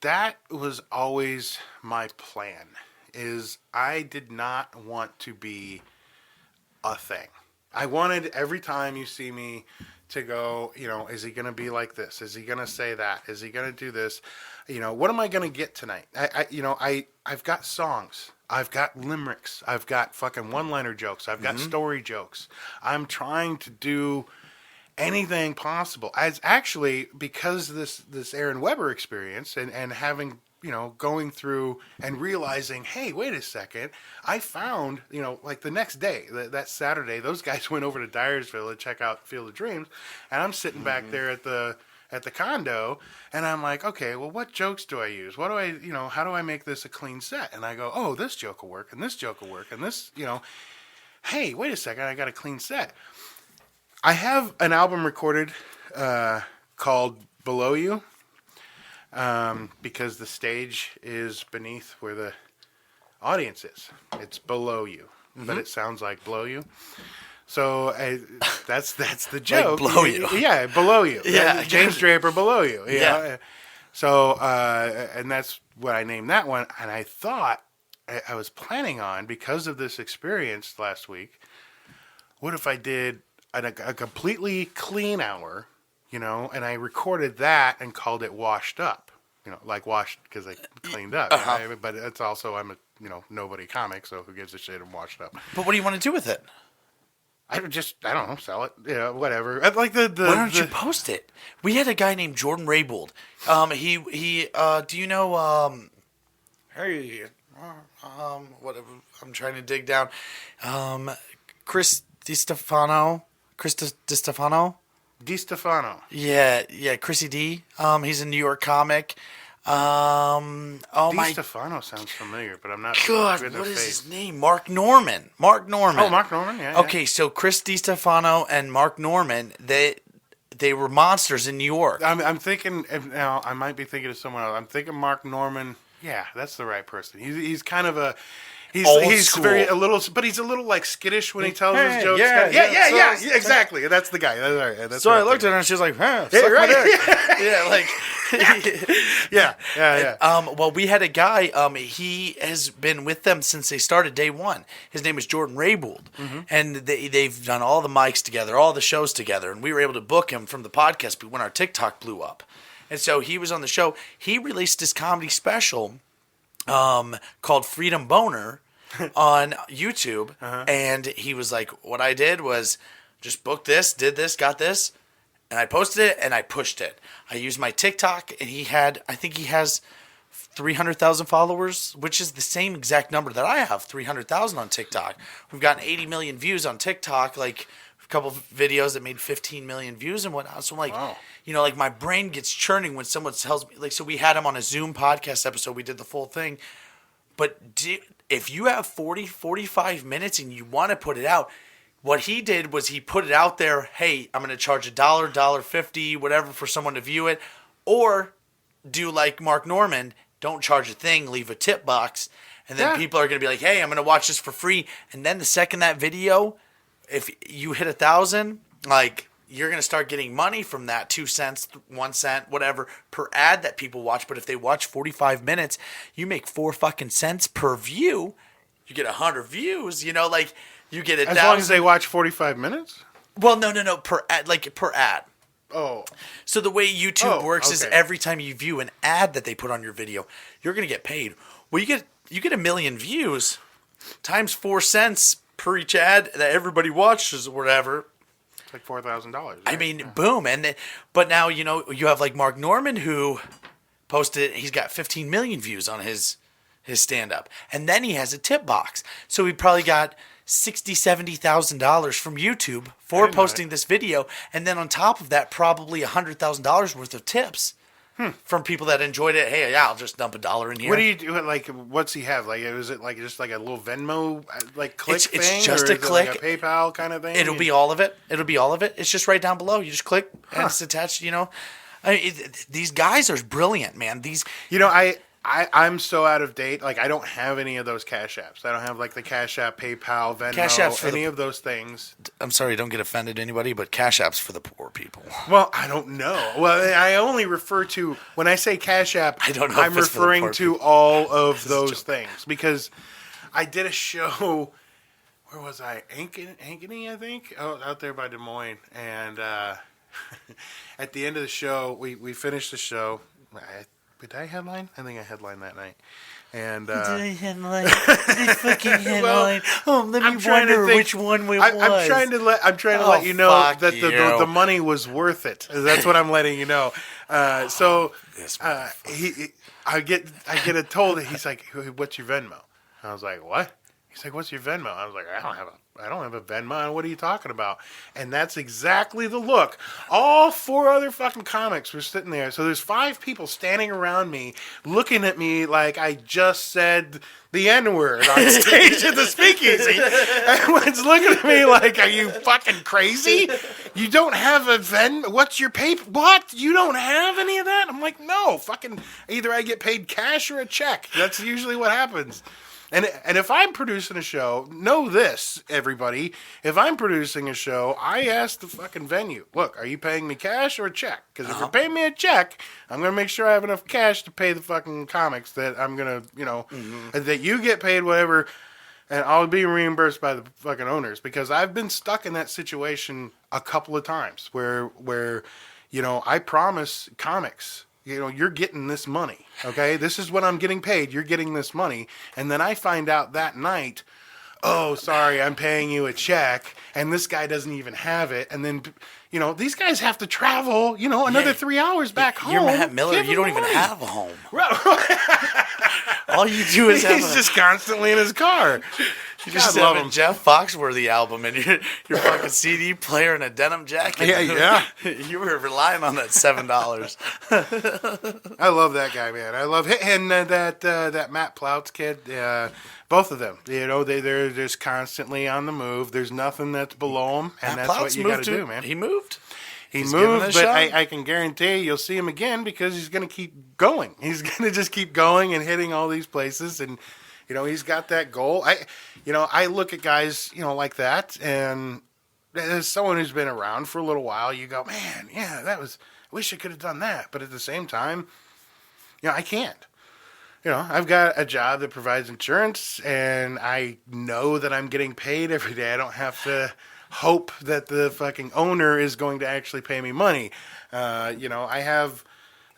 [SPEAKER 2] That was always my plan. Is I did not want to be a thing. I wanted every time you see me to go, is he going to be like this? Is he going to say that? Is he going to do this? What am I going to get tonight? I've got songs. I've got limericks. I've got fucking one-liner jokes. I've got story jokes. I'm trying to do anything possible. As actually, because this Aaron Weber experience and having, going through and realizing, hey, wait a second, I found, like the next day, that Saturday, those guys went over to Dyersville to check out Field of Dreams, and I'm sitting back there at the condo, and I'm like, okay, well, what jokes do I use? What do I, how do I make this a clean set? And I go, oh, this joke will work, and this joke will work, and this, hey, wait a second, I got a clean set. I have an album recorded called Below You. Because the stage is beneath where the audience is. It's below you, but it sounds like blow you. So that's the joke.
[SPEAKER 1] Like blow you.
[SPEAKER 2] Yeah, below you.
[SPEAKER 1] Yeah.
[SPEAKER 2] James Draper, below you.
[SPEAKER 1] Yeah.
[SPEAKER 2] So, and that's what I named that one. And I thought, I was planning on, because of this experience last week, what if I did a completely clean hour, and I recorded that and called it Washed Up. Like washed because I cleaned up. Right? But it's also, I'm a, nobody comic, so who gives a shit, I'm washed up.
[SPEAKER 1] But what do you want to do with it?
[SPEAKER 2] I don't know, sell it. Whatever. I like the
[SPEAKER 1] Why don't you post it? We had a guy named Jordan Raybould. He do you know, whatever, I'm trying to dig down. Chris DiStefano.
[SPEAKER 2] DiStefano.
[SPEAKER 1] Yeah, Chrissy D. He's a New York comic.
[SPEAKER 2] DiStefano sounds familiar, but I'm not.
[SPEAKER 1] God, what is his name? Mark Norman. Mark Norman.
[SPEAKER 2] Oh, Mark Norman. Yeah.
[SPEAKER 1] Okay, so Chris DiStefano and Mark Norman, they were monsters in New York.
[SPEAKER 2] I'm thinking now. I might be thinking of someone else. I'm thinking Mark Norman. Yeah, that's the right person. He's kind of a. He's
[SPEAKER 1] school.
[SPEAKER 2] But he's a little like skittish when he tells his jokes.
[SPEAKER 1] Yeah,
[SPEAKER 2] exactly. That's the guy. That's right. That's
[SPEAKER 1] so
[SPEAKER 2] right.
[SPEAKER 1] I looked at her and she was like, "Huh,
[SPEAKER 2] yeah,
[SPEAKER 1] suck
[SPEAKER 2] right.
[SPEAKER 1] my dick." Yeah, like,
[SPEAKER 2] yeah.
[SPEAKER 1] Well, we had a guy. He has been with them since they started day one. His name is Jordan Raybould, and they've done all the mics together, all the shows together, and we were able to book him from the podcast when our TikTok blew up, and so he was on the show. He released his comedy special, called Freedom Boner. On YouTube, and he was like, what I did was just booked this, did this, got this, and I posted it, and I pushed it. I used my TikTok, and I think he has 300,000 followers, which is the same exact number that I have, 300,000 on TikTok. We've gotten 80 million views on TikTok, like a couple of videos that made 15 million views and whatnot. So I'm like,
[SPEAKER 2] wow.
[SPEAKER 1] Like my brain gets churning when someone tells me, like, so we had him on a Zoom podcast episode, we did the full thing, but if you have 45 minutes and you want to put it out, what he did was he put it out there, hey, I'm going to charge $1, $1.50, whatever for someone to view it. Or do like Mark Norman, don't charge a thing, leave a tip box. And then people are going to be like, hey, I'm going to watch this for free. And then the second that video, if you hit 1,000, like, you're going to start getting money from that, 2 cents, 1 cent, whatever, per ad that people watch. But if they watch 45 minutes, you make 4 fucking cents per view. You get 100 views, like you get 1,000.
[SPEAKER 2] As long as they watch 45 minutes?
[SPEAKER 1] Well, no, per ad.
[SPEAKER 2] Oh.
[SPEAKER 1] So the way YouTube works is
[SPEAKER 2] okay.
[SPEAKER 1] every time you view an ad that they put on your video, you're going to get paid. Well, you get 1 million views times 4 cents per each ad that everybody watches or whatever.
[SPEAKER 2] It's like $4,000. Right?
[SPEAKER 1] I mean, boom. But now, you have like Mark Norman who posted, he's got 15 million views on his stand-up. And then he has a tip box. So he probably got $60,000-$70,000 from YouTube for posting this video. And then on top of that, probably $100,000 worth of tips from people that enjoyed it. Hey, yeah, I'll just dump $1 in here.
[SPEAKER 2] What do you do? Like, what's he have? Like, is it like just like a little Venmo click thing?
[SPEAKER 1] It's just
[SPEAKER 2] or
[SPEAKER 1] a
[SPEAKER 2] is
[SPEAKER 1] click.
[SPEAKER 2] It like a PayPal kind of thing?
[SPEAKER 1] It'll be all of it. It's just right down below. You just click and it's attached. These guys are brilliant, man.
[SPEAKER 2] I'm so out of date. Like, I don't have any of those Cash Apps. I don't have like the Cash App, PayPal, Venmo,
[SPEAKER 1] Cash App's for
[SPEAKER 2] any of those things.
[SPEAKER 1] I'm sorry, don't get offended, anybody, but Cash App's for the poor people.
[SPEAKER 2] Well, I don't know. Well, I only refer to, when I say Cash App,
[SPEAKER 1] I don't know
[SPEAKER 2] I'm
[SPEAKER 1] if it's for the
[SPEAKER 2] referring
[SPEAKER 1] poor
[SPEAKER 2] to
[SPEAKER 1] people.
[SPEAKER 2] all of those things. Because I did a show, where was I? Ankeny, I think? Out there by Des Moines. And at the end of the show, we finished the show. Did I headline? I think I headlined that night. And
[SPEAKER 1] Did I headline? Did I fucking headline? Let me wonder which one it was.
[SPEAKER 2] I'm trying to let you know
[SPEAKER 1] fuck
[SPEAKER 2] that
[SPEAKER 1] you.
[SPEAKER 2] the money was worth it. That's what I'm letting you know. I get it told. He's like, "What's your Venmo?" I was like, "What?" He's like, "What's your Venmo?" I was like, I don't have a Venmo. What are you talking about? And that's exactly the look. All 4 other fucking comics were sitting there. So there's 5 people standing around me, looking at me like I just said the N-word on stage at the Speakeasy. Everyone's looking at me like, are you fucking crazy? You don't have a Venmo? What's your paper? What? You don't have any of that? I'm like, no. Fucking either I get paid cash or a check. That's usually what happens. And if I'm producing a show, know this, everybody. If I'm producing a show, I ask the fucking venue, look, are you paying me cash or a check? Because if you're paying me a check, I'm going to make sure I have enough cash to pay the fucking comics that I'm going to, that you get paid whatever, and I'll be reimbursed by the fucking owners. Because I've been stuck in that situation a couple of times where I promise comics, you're getting this money, okay? This is what I'm getting paid. You're getting this money. And then I find out that night, oh, sorry, I'm paying you a check, and this guy doesn't even have it. And then, these guys have to travel, another 3 hours back home.
[SPEAKER 1] You're Matt Miller. You don't even have a home. All you do is
[SPEAKER 2] He's just constantly in his car.
[SPEAKER 1] You just have a Jeff Foxworthy album and your fucking CD player and a denim jacket.
[SPEAKER 2] Yeah.
[SPEAKER 1] You were relying on that $7.
[SPEAKER 2] I love that guy, man. I love him. And that Matt Ploutz kid, both of them. They're just constantly on the move. There's nothing that's below them, and that's what you got to do, man.
[SPEAKER 1] He moved.
[SPEAKER 2] He's moved, but I can guarantee you'll see him again because he's going to keep going. He's going to just keep going and hitting all these places, and he's got that goal. I look at guys, like that, and as someone who's been around for a little while, you go, man, yeah, I wish I could have done that. But at the same time, I can't. I've got a job that provides insurance, and I know that I'm getting paid every day. I don't have to hope that the fucking owner is going to actually pay me money. I have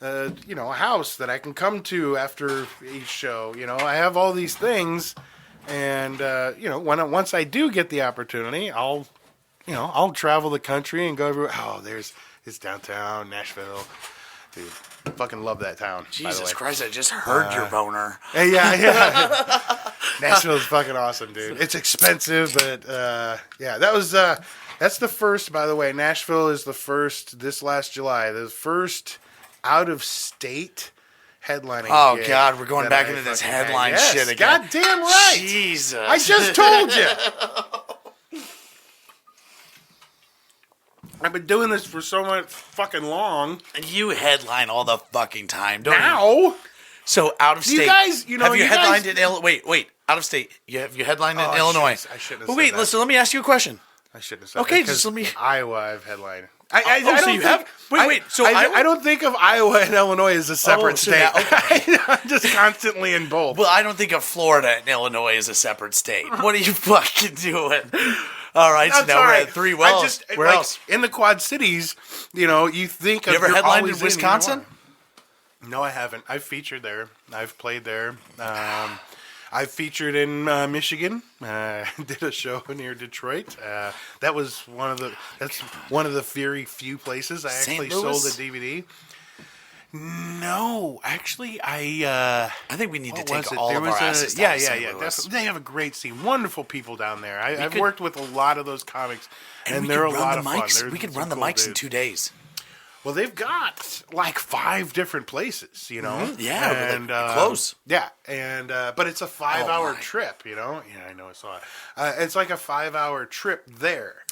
[SPEAKER 2] a house that I can come to after each show. I have all these things, and once I do get the opportunity, I'll travel the country and go everywhere. Oh, it's downtown Nashville, dude. Fucking love that town.
[SPEAKER 1] Jesus Christ! I just heard your boner.
[SPEAKER 2] Yeah. Nashville's fucking awesome, dude. It's expensive, but that's the first. By the way, Nashville is the first this last July. The first out of state headlining.
[SPEAKER 1] Oh
[SPEAKER 2] gig
[SPEAKER 1] God, we're going back
[SPEAKER 2] I
[SPEAKER 1] into this
[SPEAKER 2] fucking
[SPEAKER 1] headline
[SPEAKER 2] had.
[SPEAKER 1] shit again.
[SPEAKER 2] Goddamn right.
[SPEAKER 1] Jesus,
[SPEAKER 2] I just told you. I've been doing this for so much fucking long.
[SPEAKER 1] You headline all the fucking time, don't you?
[SPEAKER 2] Now.
[SPEAKER 1] So out of state.
[SPEAKER 2] You guys,
[SPEAKER 1] have you headlined in Illinois? Wait, out of state. Have you headlined in Illinois?
[SPEAKER 2] I shouldn't have
[SPEAKER 1] well,
[SPEAKER 2] said
[SPEAKER 1] wait,
[SPEAKER 2] that.
[SPEAKER 1] listen. Let me ask you a question.
[SPEAKER 2] I shouldn't have said
[SPEAKER 1] Okay,
[SPEAKER 2] that.
[SPEAKER 1] just let me.
[SPEAKER 2] Iowa, I've headlined.
[SPEAKER 1] So you have? Wait. So
[SPEAKER 2] I don't think of Iowa and Illinois as a separate
[SPEAKER 1] so
[SPEAKER 2] state.
[SPEAKER 1] now- okay.
[SPEAKER 2] I'm just constantly in both.
[SPEAKER 1] Well, I don't think of Florida and Illinois as a separate state. What are you fucking doing? All right, so
[SPEAKER 2] That's
[SPEAKER 1] now
[SPEAKER 2] all
[SPEAKER 1] we're
[SPEAKER 2] right.
[SPEAKER 1] at 3 wells. Where else?
[SPEAKER 2] In the Quad Cities, you think
[SPEAKER 1] You
[SPEAKER 2] of
[SPEAKER 1] ever
[SPEAKER 2] you're
[SPEAKER 1] headlined
[SPEAKER 2] always
[SPEAKER 1] in Wisconsin?
[SPEAKER 2] either one. No, I haven't. I've featured there. I've played there. I've featured in Michigan. Did a show near Detroit. That's one of the very few places I
[SPEAKER 1] St.
[SPEAKER 2] actually
[SPEAKER 1] Louis?
[SPEAKER 2] sold a DVD. No, actually, I
[SPEAKER 1] think we need to
[SPEAKER 2] what
[SPEAKER 1] take
[SPEAKER 2] was it?
[SPEAKER 1] all
[SPEAKER 2] There
[SPEAKER 1] of
[SPEAKER 2] was
[SPEAKER 1] our
[SPEAKER 2] a-
[SPEAKER 1] asses down
[SPEAKER 2] Yeah,
[SPEAKER 1] to
[SPEAKER 2] yeah,
[SPEAKER 1] St.
[SPEAKER 2] yeah.
[SPEAKER 1] Louis.
[SPEAKER 2] Definitely. They have a great scene. Wonderful people down there. I've
[SPEAKER 1] could-
[SPEAKER 2] worked with a lot of those comics, and
[SPEAKER 1] we
[SPEAKER 2] they're a
[SPEAKER 1] could
[SPEAKER 2] lot
[SPEAKER 1] run
[SPEAKER 2] of
[SPEAKER 1] the
[SPEAKER 2] fun.
[SPEAKER 1] mics.
[SPEAKER 2] They're
[SPEAKER 1] We could
[SPEAKER 2] some
[SPEAKER 1] run the
[SPEAKER 2] cool
[SPEAKER 1] mics in
[SPEAKER 2] dudes.
[SPEAKER 1] 2 days.
[SPEAKER 2] Well, they've got like 5 different places,
[SPEAKER 1] Yeah,
[SPEAKER 2] and
[SPEAKER 1] close.
[SPEAKER 2] Yeah, and but it's a 5-hour
[SPEAKER 1] my.
[SPEAKER 2] trip, Yeah, I know, I saw it. It's like a 5-hour trip there.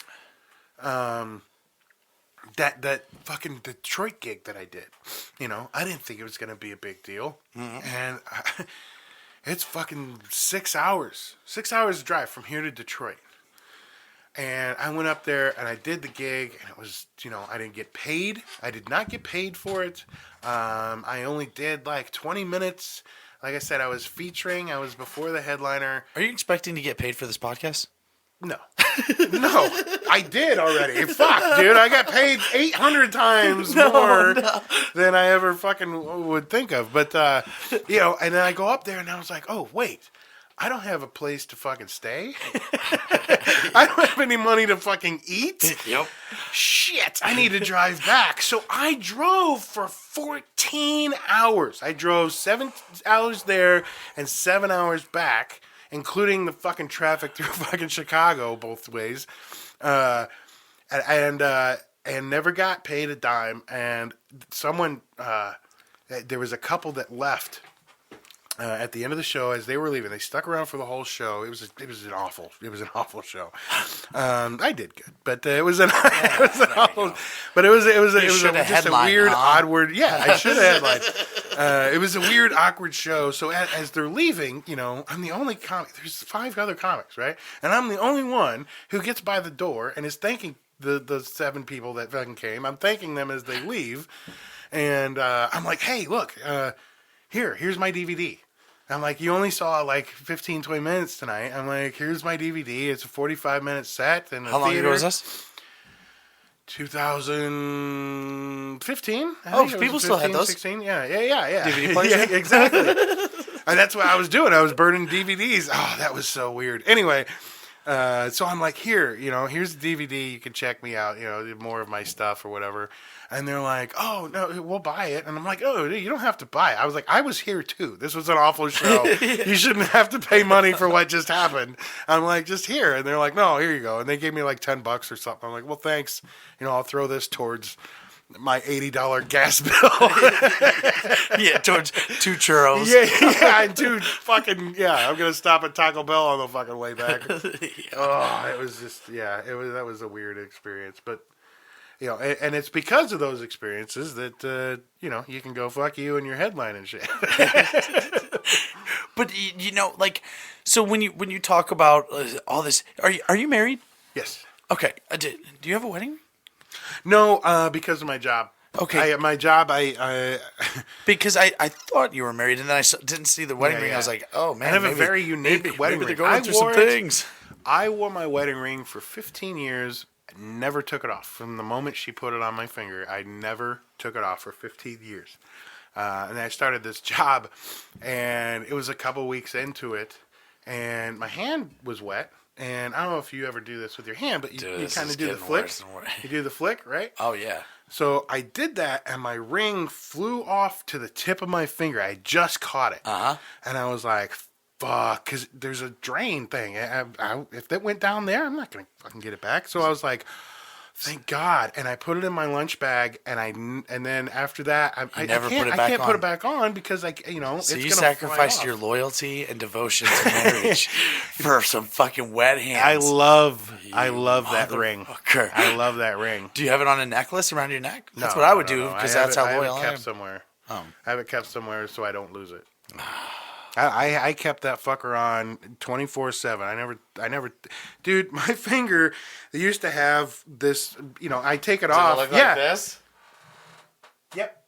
[SPEAKER 2] That fucking Detroit gig that I did, I didn't think it was gonna be a big deal, and it's fucking 6 hours. 6 hours drive from here to Detroit. And I went up there and I did the gig, and it was, I didn't get paid. I did not get paid for it. I only did like 20 minutes. Like I said, I was featuring. I was before the headliner.
[SPEAKER 1] Are you expecting to get paid for this podcast?
[SPEAKER 2] No. No. I did already. Fuck, dude. I got paid 800 times more than I ever fucking would think of. But, and then I go up there and I was like, oh, wait. I don't have a place to fucking stay. I don't have any money to fucking eat.
[SPEAKER 1] Yep.
[SPEAKER 2] Shit, I need to drive back. So I drove for 14 hours. I drove 7 hours there and 7 hours back, including the fucking traffic through fucking Chicago both ways. And never got paid a dime. And someone, there was a couple that left. At the end of the show, as they were leaving, they stuck around for the whole show. It was an awful show. I did good, but it was an awful. But it was just a weird, awkward. Yeah, I should have headlined. It was a weird, awkward show. So as they're leaving, I'm the only comic. There's 5 other comics, right? And I'm the only one who gets by the door and is thanking the 7 people that fucking came. I'm thanking them as they leave, and I'm like, hey, look. Here's my DVD. I'm like, you only saw like 15, 20 minutes tonight. I'm like, here's my DVD. It's a 45-minute set. And
[SPEAKER 1] how long ago was this?
[SPEAKER 2] 2015.
[SPEAKER 1] People still had those?
[SPEAKER 2] 16. Yeah. DVD
[SPEAKER 1] players?
[SPEAKER 2] Yeah, exactly. And that's what I was doing. I was burning DVDs. Oh, that was so weird. Anyway, so I'm like, here's the DVD. You can check me out, more of my stuff or whatever. And they're like, oh, no, we'll buy it. And I'm like, oh, you don't have to buy it. I was like, I was here too. This was an awful show. You shouldn't have to pay money for what just happened. I'm like, just here. And they're like, no, here you go. And they gave me like $10 or something. I'm like, well, thanks. I'll throw this towards my $80 gas bill.
[SPEAKER 1] Yeah, towards 2 churros.
[SPEAKER 2] Yeah, and 2 fucking, I'm going to stop at Taco Bell on the fucking way back. Oh, it was just, that was a weird experience. But, and it's because of those experiences that, you can go fuck you and your headline and shit.
[SPEAKER 1] But, so when you talk about all this, are you married?
[SPEAKER 2] Yes.
[SPEAKER 1] Okay. Do you have a wedding?
[SPEAKER 2] No, because of my job.
[SPEAKER 1] Okay.
[SPEAKER 2] My job, I
[SPEAKER 1] because I thought you were married, and then I didn't see the wedding ring.
[SPEAKER 2] yeah.
[SPEAKER 1] I was like, oh, man.
[SPEAKER 2] I have a very unique wedding
[SPEAKER 1] maybe
[SPEAKER 2] ring.
[SPEAKER 1] they're going through some things.
[SPEAKER 2] I wore my wedding ring for 15 years. Never took it off. From the moment she put it on my finger, I never took it off for 15 years. And I started this job, and it was a couple weeks into it, and my hand was wet. And I don't know if you ever do this with your hand, but you kind of do the flick. You do the flick, right?
[SPEAKER 1] Oh, yeah.
[SPEAKER 2] So I did that, and my ring flew off to the tip of my finger. I just caught it.
[SPEAKER 1] Uh-huh.
[SPEAKER 2] And I was like, fuck, because there's a drain thing. If that went down there, I'm not going to fucking get it back. So I was like, thank God. And I put it in my lunch bag, and then after that, I can't put it back on because, so it's going to
[SPEAKER 1] you sacrificed your loyalty and devotion to marriage for some fucking wet hands.
[SPEAKER 2] I love that ring. I love that ring.
[SPEAKER 1] Do you have it on a necklace around your neck? That's
[SPEAKER 2] No,
[SPEAKER 1] what I would
[SPEAKER 2] no,
[SPEAKER 1] do
[SPEAKER 2] no.
[SPEAKER 1] because that's how loyal
[SPEAKER 2] I
[SPEAKER 1] I
[SPEAKER 2] have
[SPEAKER 1] am.
[SPEAKER 2] it kept somewhere.
[SPEAKER 1] Oh.
[SPEAKER 2] I have it kept somewhere so I don't lose it. I kept that fucker on 24/7. I never, dude. My finger, they used to have this. I take it off.
[SPEAKER 1] Does it look like this?
[SPEAKER 2] Yep.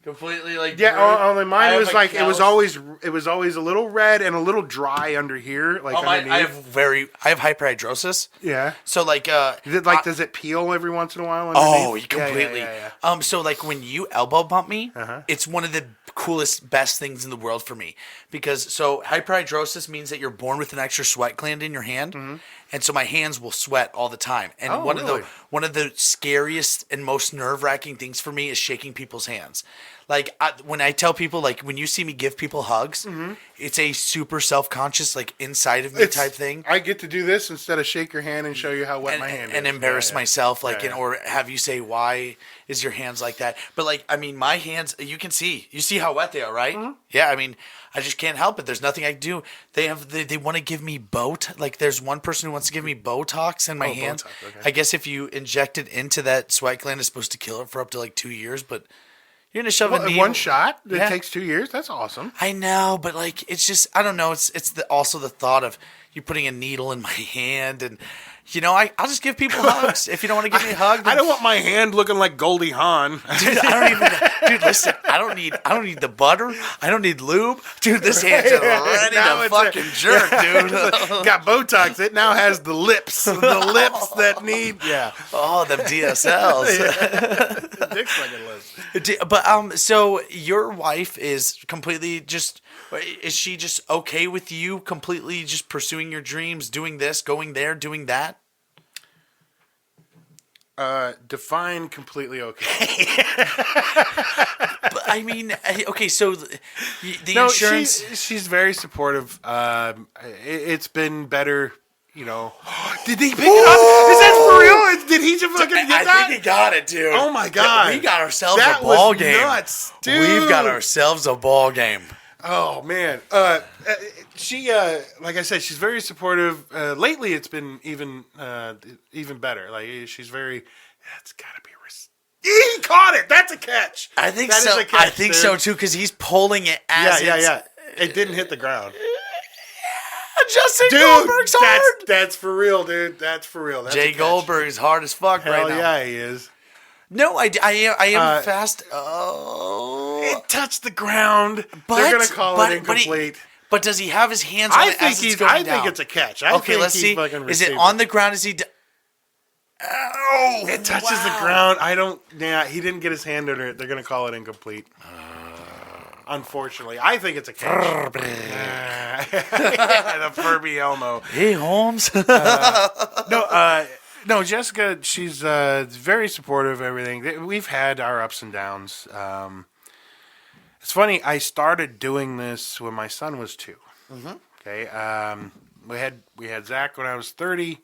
[SPEAKER 1] Completely like
[SPEAKER 2] Yeah, only
[SPEAKER 1] I
[SPEAKER 2] mine
[SPEAKER 1] have
[SPEAKER 2] was
[SPEAKER 1] a
[SPEAKER 2] like it was
[SPEAKER 1] callus-
[SPEAKER 2] always a little red and a little dry under here, like underneath.
[SPEAKER 1] I have hyperhidrosis.
[SPEAKER 2] Yeah.
[SPEAKER 1] So like
[SPEAKER 2] Does it peel every once in a while underneath?
[SPEAKER 1] oh, completely.
[SPEAKER 2] Yeah.
[SPEAKER 1] So like when you elbow bump me,
[SPEAKER 2] Uh-huh.
[SPEAKER 1] it's one of the coolest, best things in the world for me because so hyperhidrosis means that you're born with an extra sweat gland in your hand, and so my hands will sweat all the time. And
[SPEAKER 2] Oh, really?
[SPEAKER 1] one of the scariest and most nerve wracking things for me is shaking people's hands. Like when I tell people, like when you see me give people hugs, it's a super self conscious, like inside of me type thing.
[SPEAKER 2] I get to do this instead of shake your hand and show you how wet my hand is.
[SPEAKER 1] And embarrass myself, like,
[SPEAKER 2] Yeah.
[SPEAKER 1] or have you say, why is your hands like that? But like, I mean, my hands, you see how wet they are, right? Yeah, I mean, I just can't help it. There's nothing I can do. They want to give me like there's one person who wants to give me Botox in my hands.
[SPEAKER 2] Botox, okay.
[SPEAKER 1] I guess if you inject it into that sweat gland, it's supposed to kill it for up to like 2 years, but you're gonna shove a needle.
[SPEAKER 2] One shot? It
[SPEAKER 1] Yeah.
[SPEAKER 2] takes 2 years? That's awesome.
[SPEAKER 1] I know, but like it's just I don't know. It's also the thought of you putting a needle in my hand, and I'll just give people hugs. If you don't want to give me a hug,
[SPEAKER 2] I don't want my hand looking like Goldie Hawn.
[SPEAKER 1] dude. Dude, listen. I don't need the butter. I don't need lube, dude. This hand's ready
[SPEAKER 2] Now
[SPEAKER 1] to
[SPEAKER 2] it's
[SPEAKER 1] fucking jerk, dude.
[SPEAKER 2] Got Botox. It now has the lips that need. Yeah.
[SPEAKER 1] Oh, them DSLs.
[SPEAKER 2] Dick's like it lips.
[SPEAKER 1] But so your wife is completely just. Is she just okay with you completely just pursuing your dreams, doing this, going there, doing that?
[SPEAKER 2] Define completely okay.
[SPEAKER 1] But, I mean, okay, so the
[SPEAKER 2] No,
[SPEAKER 1] insurance.
[SPEAKER 2] she's very supportive. It's been better, Did he pick it up? Is that for real? Did he just fucking get that?
[SPEAKER 1] I think he got it, dude.
[SPEAKER 2] Oh my God.
[SPEAKER 1] We got ourselves
[SPEAKER 2] That
[SPEAKER 1] a ball
[SPEAKER 2] was
[SPEAKER 1] game.
[SPEAKER 2] nuts, dude.
[SPEAKER 1] We've got ourselves a ball game.
[SPEAKER 2] Oh man, she like I said, she's very supportive. Lately, it's been even better. Like she's very. That's gotta be. He caught it. That's a catch.
[SPEAKER 1] I think
[SPEAKER 2] That
[SPEAKER 1] so.
[SPEAKER 2] is a catch,
[SPEAKER 1] I think so too, because he's pulling it as
[SPEAKER 2] Yeah. It didn't hit the ground.
[SPEAKER 1] Justin
[SPEAKER 2] Dude,
[SPEAKER 1] Goldberg's hard.
[SPEAKER 2] that's for real, dude. That's for real. That's a
[SPEAKER 1] Jay
[SPEAKER 2] catch.
[SPEAKER 1] Goldberg is hard as fuck
[SPEAKER 2] Hell
[SPEAKER 1] right now.
[SPEAKER 2] yeah, he is.
[SPEAKER 1] No, I am fast. Oh,
[SPEAKER 2] It touched the ground.
[SPEAKER 1] But-
[SPEAKER 2] They're gonna call
[SPEAKER 1] but-
[SPEAKER 2] it incomplete.
[SPEAKER 1] but does he have his hands on
[SPEAKER 2] I
[SPEAKER 1] it
[SPEAKER 2] think
[SPEAKER 1] as it's going
[SPEAKER 2] I
[SPEAKER 1] down?
[SPEAKER 2] think it's a catch.
[SPEAKER 1] Okay, let's see. Is it on the ground? Is he? Oh,
[SPEAKER 2] It touches the ground. I don't. Yeah, he didn't get his hand under it. They're gonna call it incomplete. Unfortunately, I think it's a catch. The Furby Elmo.
[SPEAKER 1] Hey, Holmes.
[SPEAKER 2] No, Jessica. She's very supportive of everything. We've had our ups and downs. It's funny. I started doing this when my son was 2. Mm-hmm. Okay. We had Zach when I was 30.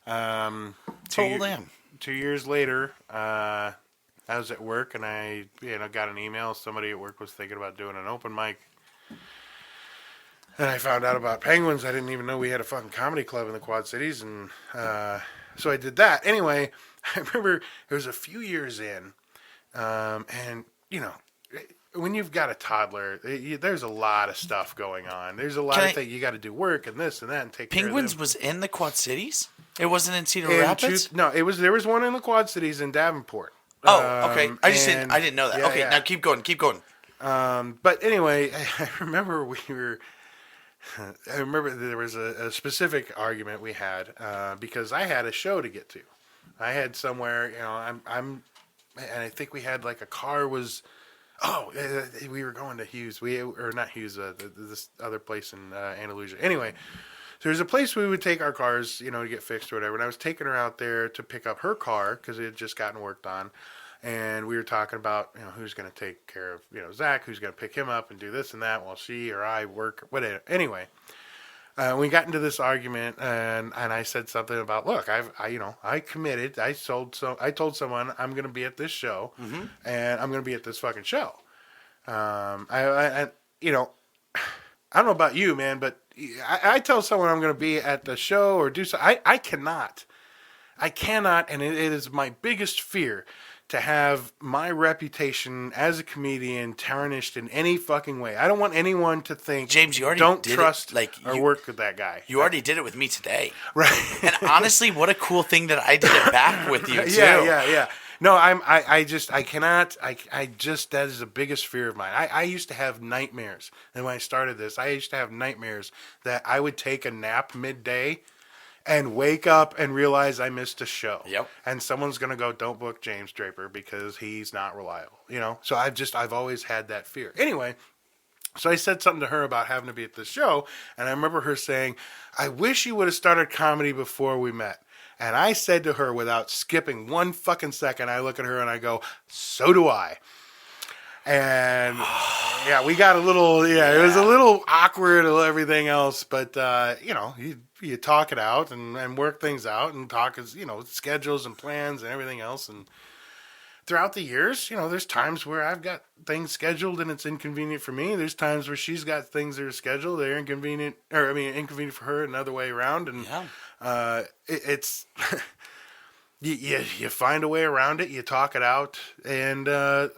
[SPEAKER 1] Told him.
[SPEAKER 2] 2 years later, I was at work and I got an email. Somebody at work was thinking about doing an open mic. And I found out about Penguins. I didn't even know we had a fucking comedy club in the Quad Cities. And so I did that. Anyway, I remember it was a few years in. And, when you've got a toddler, there's a lot of stuff going on. There's a lot of things. You got to do work and this and that and take
[SPEAKER 1] Penguins
[SPEAKER 2] care of them.
[SPEAKER 1] was in the Quad Cities? It wasn't in Cedar
[SPEAKER 2] And
[SPEAKER 1] Rapids?
[SPEAKER 2] there was one in the Quad Cities in Davenport.
[SPEAKER 1] Oh, okay. I didn't know that.
[SPEAKER 2] Yeah,
[SPEAKER 1] okay,
[SPEAKER 2] yeah.
[SPEAKER 1] now keep going.
[SPEAKER 2] But anyway, I remember there was a specific argument we had because I had a show to get to. I had somewhere, and I think we had like a car was. Oh, we were going to Hughes. Not Hughes. This other place in Andalusia. Anyway, so there's a place we would take our cars, to get fixed or whatever. And I was taking her out there to pick up her car because it had just gotten worked on. And we were talking about, who's going to take care of, Zach, who's going to pick him up and do this and that while she or I work, whatever. Anyway, we got into this argument, and I said something about, look, I committed. I told someone I'm going to be at this show, and I'm going to be at this fucking show. I don't know about you, man, but I tell someone I'm going to be at the show or do so. I cannot, and it is my biggest fear to have my reputation as a comedian tarnished in any fucking way. I don't want anyone to think,
[SPEAKER 1] James, you already
[SPEAKER 2] don't
[SPEAKER 1] did
[SPEAKER 2] trust
[SPEAKER 1] it.
[SPEAKER 2] or work with that guy.
[SPEAKER 1] You already did it with me today.
[SPEAKER 2] Right.
[SPEAKER 1] And honestly, what a cool thing that I did it back with you, too.
[SPEAKER 2] Yeah. No, I cannot, that is the biggest fear of mine. I used to have nightmares. And when I started this, I used to have nightmares that I would take a nap midday and wake up and realize I missed a show.
[SPEAKER 1] Yep.
[SPEAKER 2] And someone's going to go, don't book James Draper because he's not reliable, So I've always had that fear. Anyway, so I said something to her about having to be at this show, and I remember her saying, I wish you would have started comedy before we met. And I said to her without skipping one fucking second, I look at her and I go, so do I. And yeah, we got a little, it was a little awkward and everything else, but you talk it out and work things out and talk as, schedules and plans and everything else. And throughout the years, there's times where I've got things scheduled and it's inconvenient for me. There's times where she's got things that are scheduled, they're inconvenient for her, another way around. And it's you find a way around it, you talk it out. And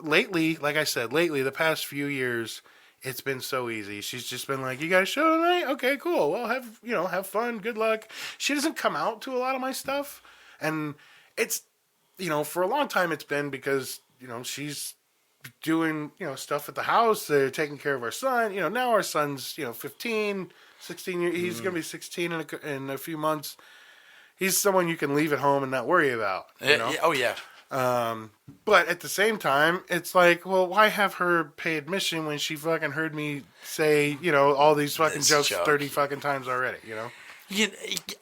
[SPEAKER 2] lately, like I said, the past few years, it's been so easy. She's just been like, you got a show tonight? Okay, cool. Well, have fun. Good luck. She doesn't come out to a lot of my stuff. And it's, for a long time it's been because, she's doing, stuff at the house. They're taking care of our son. Now our son's, 15, 16 years. He's going to be 16 in a few months. He's someone you can leave at home and not worry about.
[SPEAKER 1] Oh, yeah.
[SPEAKER 2] But at the same time, it's like, well, why have her pay admission when she fucking heard me say, all these fucking jokes 30 fucking times already,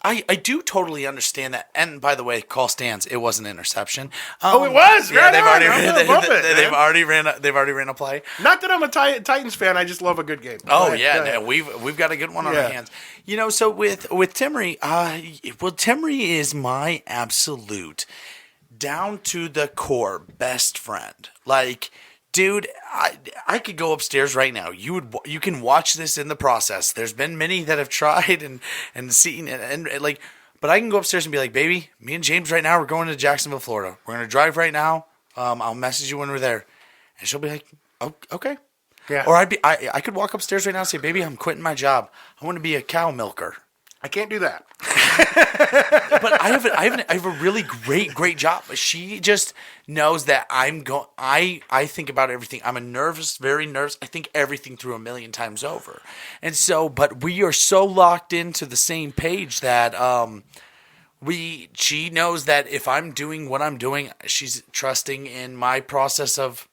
[SPEAKER 1] I do totally understand that. And by the way, call stands. It was an interception.
[SPEAKER 2] It was.
[SPEAKER 1] Yeah,
[SPEAKER 2] Right
[SPEAKER 1] they've already ran a play.
[SPEAKER 2] Not that I'm a Titans fan. I just love a good game.
[SPEAKER 1] Oh yeah, we've got a good one on our hands. So with Timmery, Timmery is my absolute down to the core best friend. Like, dude, I could go upstairs right now. You can watch this in the process. There's been many that have tried and seen it, and like, but I can go upstairs and be like, baby, me and James right now, we're going to Jacksonville, Florida. We're gonna drive right now. I'll message you when we're there, and she'll be like, oh, okay.
[SPEAKER 2] Yeah.
[SPEAKER 1] Or I could walk upstairs right now and say, baby, I'm quitting my job. I want to be a cow milker.
[SPEAKER 2] I can't do that.
[SPEAKER 1] But I have a really great job. She just knows that I think about everything. I'm very nervous. I think everything through a million times over. And so, but we are so locked into the same page that she knows that if I'm doing what I'm doing, she's trusting in my process of.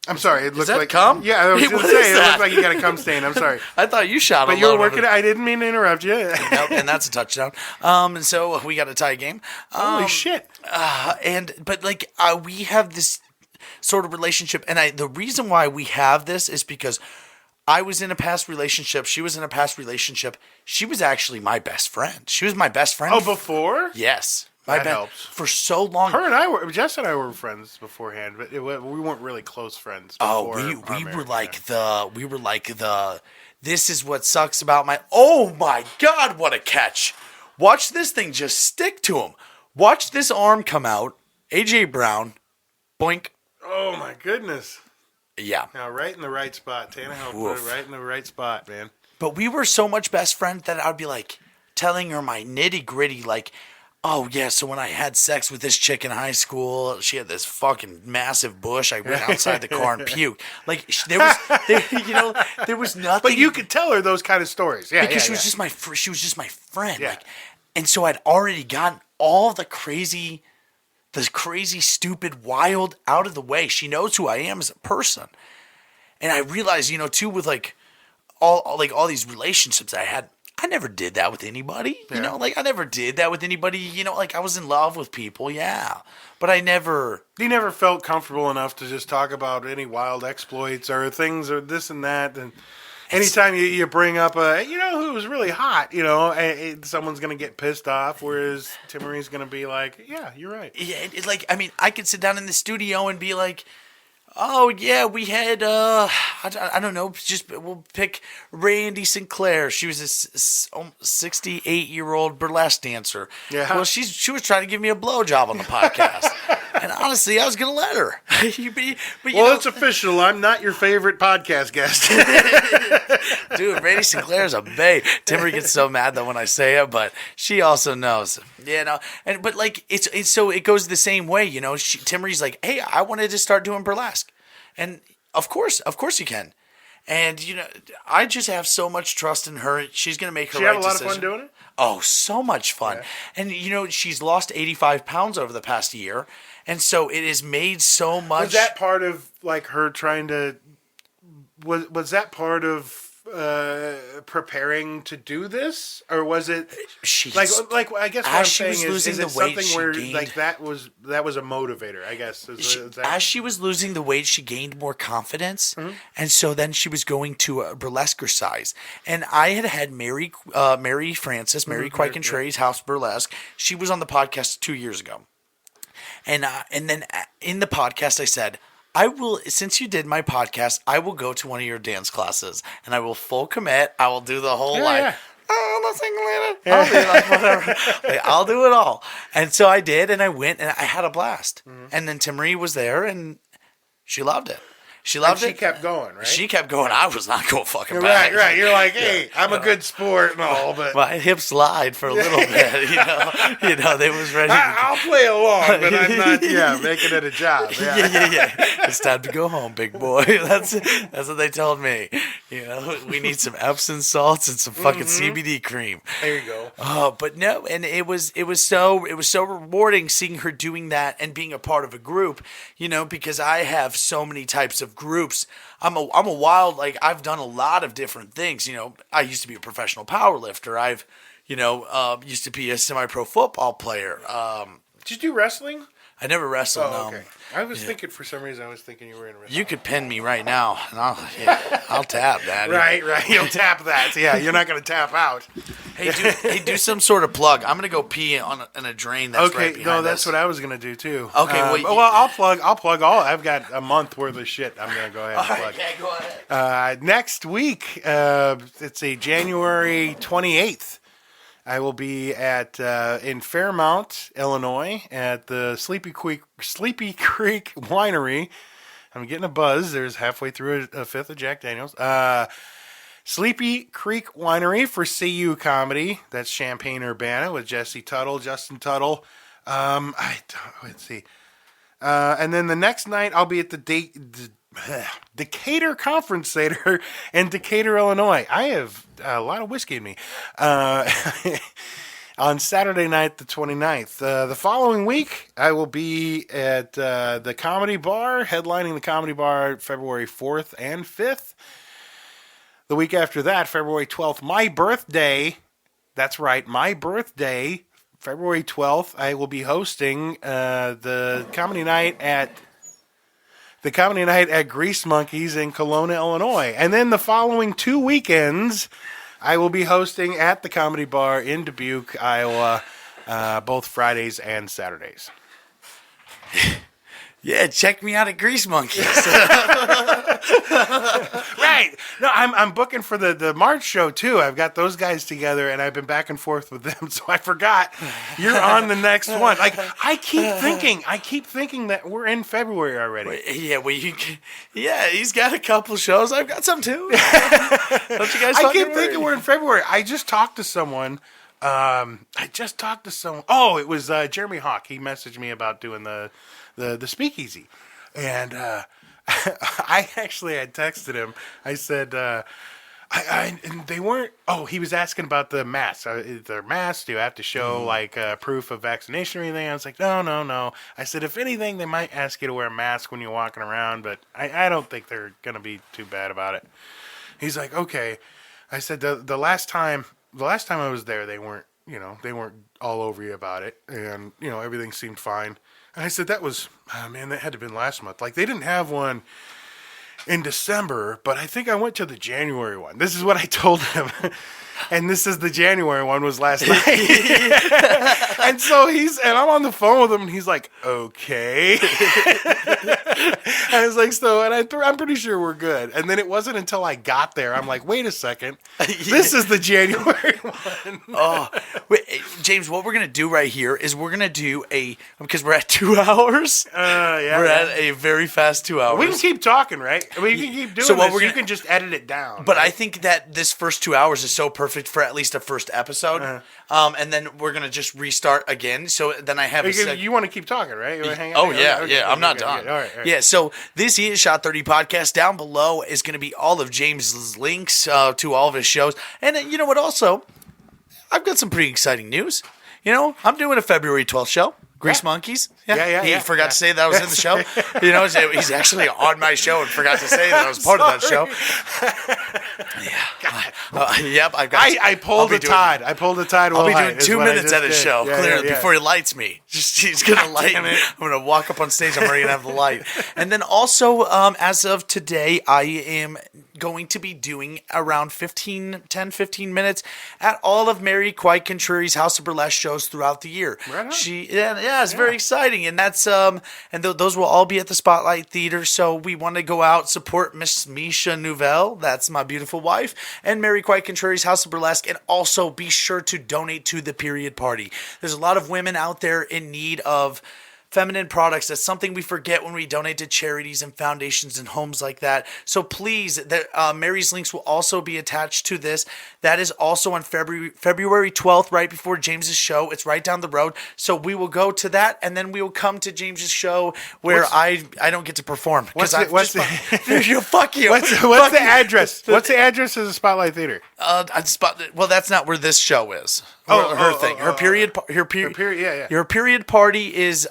[SPEAKER 2] I'm sorry. It looked like
[SPEAKER 1] cum.
[SPEAKER 2] Yeah, I was going to say it looked like you got a cum stain. I'm sorry.
[SPEAKER 1] I thought you shot.
[SPEAKER 2] But you were working. I didn't mean to interrupt you.
[SPEAKER 1] Nope, and that's a touchdown. And so we got a tie game.
[SPEAKER 2] Holy shit!
[SPEAKER 1] But we have this sort of relationship, and the reason why we have this is because I was in a past relationship. She was in a past relationship. She was actually my best friend. She was my best friend.
[SPEAKER 2] Oh, before?
[SPEAKER 1] Yes.
[SPEAKER 2] That helps.
[SPEAKER 1] For so long.
[SPEAKER 2] Jess and I were friends beforehand, but we weren't really close friends.
[SPEAKER 1] We were like the. This is what sucks about my. Oh my God! What a catch! Watch this thing just stick to him. Watch this arm come out. AJ Brown, boink.
[SPEAKER 2] Oh my goodness!
[SPEAKER 1] Yeah.
[SPEAKER 2] Now right in the right spot. Tannehill put it right in the right spot, man.
[SPEAKER 1] But we were so much best friends that I'd be like telling her my nitty gritty, like. Oh, yeah, so when I had sex with this chick in high school, she had this fucking massive bush. I went outside the car and puked. Like, there was nothing.
[SPEAKER 2] But you could tell her those kind of stories. Yeah,
[SPEAKER 1] because she was just my friend.
[SPEAKER 2] Yeah.
[SPEAKER 1] Like, and so I'd already gotten all the crazy, stupid, wild out of the way. She knows who I am as a person. And I realized, too, with, all these relationships I had, I never did that with anybody,
[SPEAKER 2] Yeah.
[SPEAKER 1] I never did that with anybody, I was in love with people, yeah, but I never.
[SPEAKER 2] You never felt comfortable enough to just talk about any wild exploits or things or this and that, and anytime you bring up who was really hot, someone's going to get pissed off, whereas Timmery's going to be like, yeah, you're right.
[SPEAKER 1] Yeah, I could sit down in the studio and be like, oh, yeah, we had, I don't know, we'll pick Randy Sinclair. She was a 68-year-old burlesque dancer.
[SPEAKER 2] Yeah.
[SPEAKER 1] Well, she was trying to give me a blowjob on the podcast. And honestly, I was going to let her.
[SPEAKER 2] It's official. I'm not your favorite podcast guest.
[SPEAKER 1] Dude, Brady Sinclair's a bae. Timmery gets so mad though when I say it, but she also knows, but like it's so it goes the same way, Timmery's like, hey, I wanted to start doing burlesque, and of course you can, and I just have so much trust in her. She's gonna make her right decision.
[SPEAKER 2] She have a lot of fun doing it.
[SPEAKER 1] Oh, so much fun, and she's lost 85 pounds over the past year, and so it has made so much.
[SPEAKER 2] Was that part of like her trying to? Was that part of preparing to do this, or was it like I guess what I'm saying is it something where like that was a motivator, I guess.
[SPEAKER 1] As she was losing the weight, she gained more confidence, and so then she was going to a burlesque size. And I had Mary Francis, Mary Quike House Burlesque. She was on the podcast 2 years ago, and then in the podcast I said, I will, since you did my podcast, I will go to one of your dance classes and I will full commit. I will do the whole I'll do like whatever. I'll do it all. And so I did, and I went and I had a blast. And then Timmery was there and she loved it. She loved it.
[SPEAKER 2] She kept going, right?
[SPEAKER 1] She kept going. I was not going fucking back.
[SPEAKER 2] Right. You're like, hey, I'm a good sport and all, but
[SPEAKER 1] my hips lied for a little bit. They was ready.
[SPEAKER 2] I'll play along, but I'm not. Making it a job.
[SPEAKER 1] Yeah. It's time to go home, big boy. That's what they told me. We need some Epsom salts and some fucking CBD cream.
[SPEAKER 2] There you go.
[SPEAKER 1] Oh, but no, and it was so rewarding seeing her doing that and being a part of a group. Because I have so many types of groups. I'm a wild, like I've done a lot of different things. I used to be a professional power lifter. I've used to be a semi-pro football player.
[SPEAKER 2] Did you do wrestling?
[SPEAKER 1] I never wrestled.
[SPEAKER 2] Oh, okay. I was thinking for some reason. I was thinking you were in wrestling.
[SPEAKER 1] You could pin me right now, and I'll tap that.
[SPEAKER 2] Right. You'll tap that. Yeah, you're not going to tap out.
[SPEAKER 1] Hey, do some sort of plug. I'm going to go pee in a drain that's right behind us.
[SPEAKER 2] That's what I was going to do too.
[SPEAKER 1] Okay.
[SPEAKER 2] I'll plug all. I've got a month worth of shit. I'm going to go ahead and plug.
[SPEAKER 1] Okay, go ahead.
[SPEAKER 2] Next week, it's a January 28th. I will be in Fairmount, Illinois, at the Sleepy Creek Winery. I'm getting a buzz. There's halfway through a fifth of Jack Daniels. Sleepy Creek Winery for CU Comedy. That's Champaign-Urbana with Jesse Tuttle, Justin Tuttle. Let's see. And then the next night, I'll be at the Decatur Conference Center in Decatur, Illinois. I have a lot of whiskey in me. On Saturday night, the 29th. The following week, I will be at the Comedy Bar, headlining the Comedy Bar February 4th and 5th. The week after that, February 12th, my birthday. That's right, my birthday, February 12th, I will be hosting the Comedy Night at Grease Monkeys in Kelowna, Illinois. And then the following 2 weekends, I will be hosting at the Comedy Bar in Dubuque, Iowa, both Fridays and Saturdays.
[SPEAKER 1] Yeah, check me out at Grease Monkeys.
[SPEAKER 2] Right. No, I'm booking for the March show too. I've got those guys together, and I've been back and forth with them, so I forgot you're on the next one. Like I keep thinking that we're in February already.
[SPEAKER 1] Yeah, he's got a couple shows. I've got some too. Don't you guys?
[SPEAKER 2] I keep thinking we're in February. I just talked to someone. Oh, it was Jeremy Hawk. He messaged me about doing the speakeasy, and I actually had texted him. I said, and they weren't. Oh, he was asking about the masks. Is there masks? Do you have to show like proof of vaccination or anything? I was like, no. I said, if anything, they might ask you to wear a mask when you're walking around, but I don't think they're gonna be too bad about it. He's like, okay. I said the last time I was there, they weren't all over you about it, and everything seemed fine. And I said, that had to have been last month. Like, they didn't have one in December, but I think I went to the January one. This is what I told him. and this is the January one was last night. And so and I'm on the phone with him, and he's like, okay. I was like, I'm pretty sure we're good. And then it wasn't until I got there, I'm like, wait a second, this is the January one.
[SPEAKER 1] Wait, James, what we're going to do right here is we're going to do because we're at 2 hours. We're at a very fast 2 hours.
[SPEAKER 2] We can keep talking, right? I mean, you can keep doing this. You can just edit it down.
[SPEAKER 1] But
[SPEAKER 2] right?
[SPEAKER 1] I think that this first 2 hours is so perfect for at least a first episode. And then we're going to just restart again. So then I have
[SPEAKER 2] you want to keep talking, right? You want to hang out?
[SPEAKER 1] Oh, yeah. I'm not done.
[SPEAKER 2] All right.
[SPEAKER 1] Yeah, so this is Shot 30 Podcast. Down below is going to be all of James's links to all of his shows. And you know what, also, I've got some pretty exciting news. You know, I'm doing a February 12th show. Grease Monkeys.
[SPEAKER 2] Yeah.
[SPEAKER 1] He forgot to say that I was in the show. You know, he's actually on my show and forgot to say that I was part of that show. Yep.
[SPEAKER 2] I pulled a Tide. I pulled a Tide.
[SPEAKER 1] I'll be doing 2 minutes at his show clearly before he lights me. He's going to light me. I'm going to walk up on stage. I'm already going to have the light. And then also, as of today, I am going to be doing around 15 minutes at all of Mary Quite Contrary's House of Burlesque shows throughout the year.
[SPEAKER 2] Right on.
[SPEAKER 1] It's very exciting, and that's those will all be at the Spotlight Theater. So we want to go out, support Miss Misha Nouvelle, that's my beautiful wife, and Mary Quite Contrary's House of Burlesque, and also be sure to donate to the Period Party. There's a lot of women out there in need of feminine products. That's something we forget when we donate to charities and foundations and homes like that. So please, Mary's links will also be attached to this. That is also on February 12th, right before James's show. It's right down the road. So we will go to that, and then we will come to James's show where I don't get to perform.
[SPEAKER 2] Fuck you.
[SPEAKER 1] What's the
[SPEAKER 2] address? What's the address of the Spotlight Theater?
[SPEAKER 1] Well, that's not where this show is. Her period party is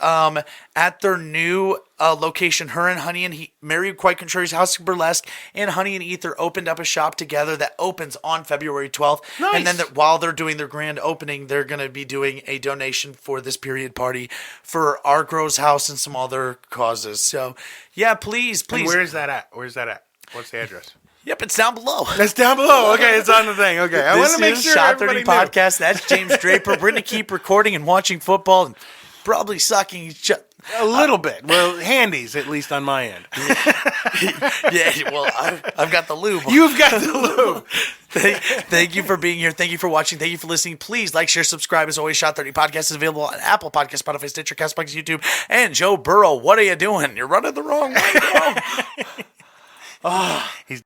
[SPEAKER 1] at their new location. Her and Honey and Mary Quite Contrary's House of Burlesque and Honey and Ether opened up a shop together that opens on February 12th.
[SPEAKER 2] Nice.
[SPEAKER 1] And then while they're doing their grand opening, they're going to be doing a donation for this period party for Our Girl's House and some other causes. So, yeah, please.
[SPEAKER 2] And where's that at? What's the address?
[SPEAKER 1] Yep, it's down below.
[SPEAKER 2] That's down below. Okay, it's on the thing. Okay, I want to make sure
[SPEAKER 1] Shot 30
[SPEAKER 2] everybody
[SPEAKER 1] Podcast. That's James Draper. We're going to keep recording and watching football and probably sucking each other.
[SPEAKER 2] A little bit. Well, handies, at least on my end.
[SPEAKER 1] Yeah, well, I've got the lube.
[SPEAKER 2] You've got the lube.
[SPEAKER 1] Thank you for being here. Thank you for watching. Thank you for listening. Please like, share, subscribe. As always, Shot 30 Podcast is available on Apple Podcasts, Spotify, Stitcher, CastBox, YouTube. And Joe Burrow, what are you doing? You're running the wrong way, bro.
[SPEAKER 2] He's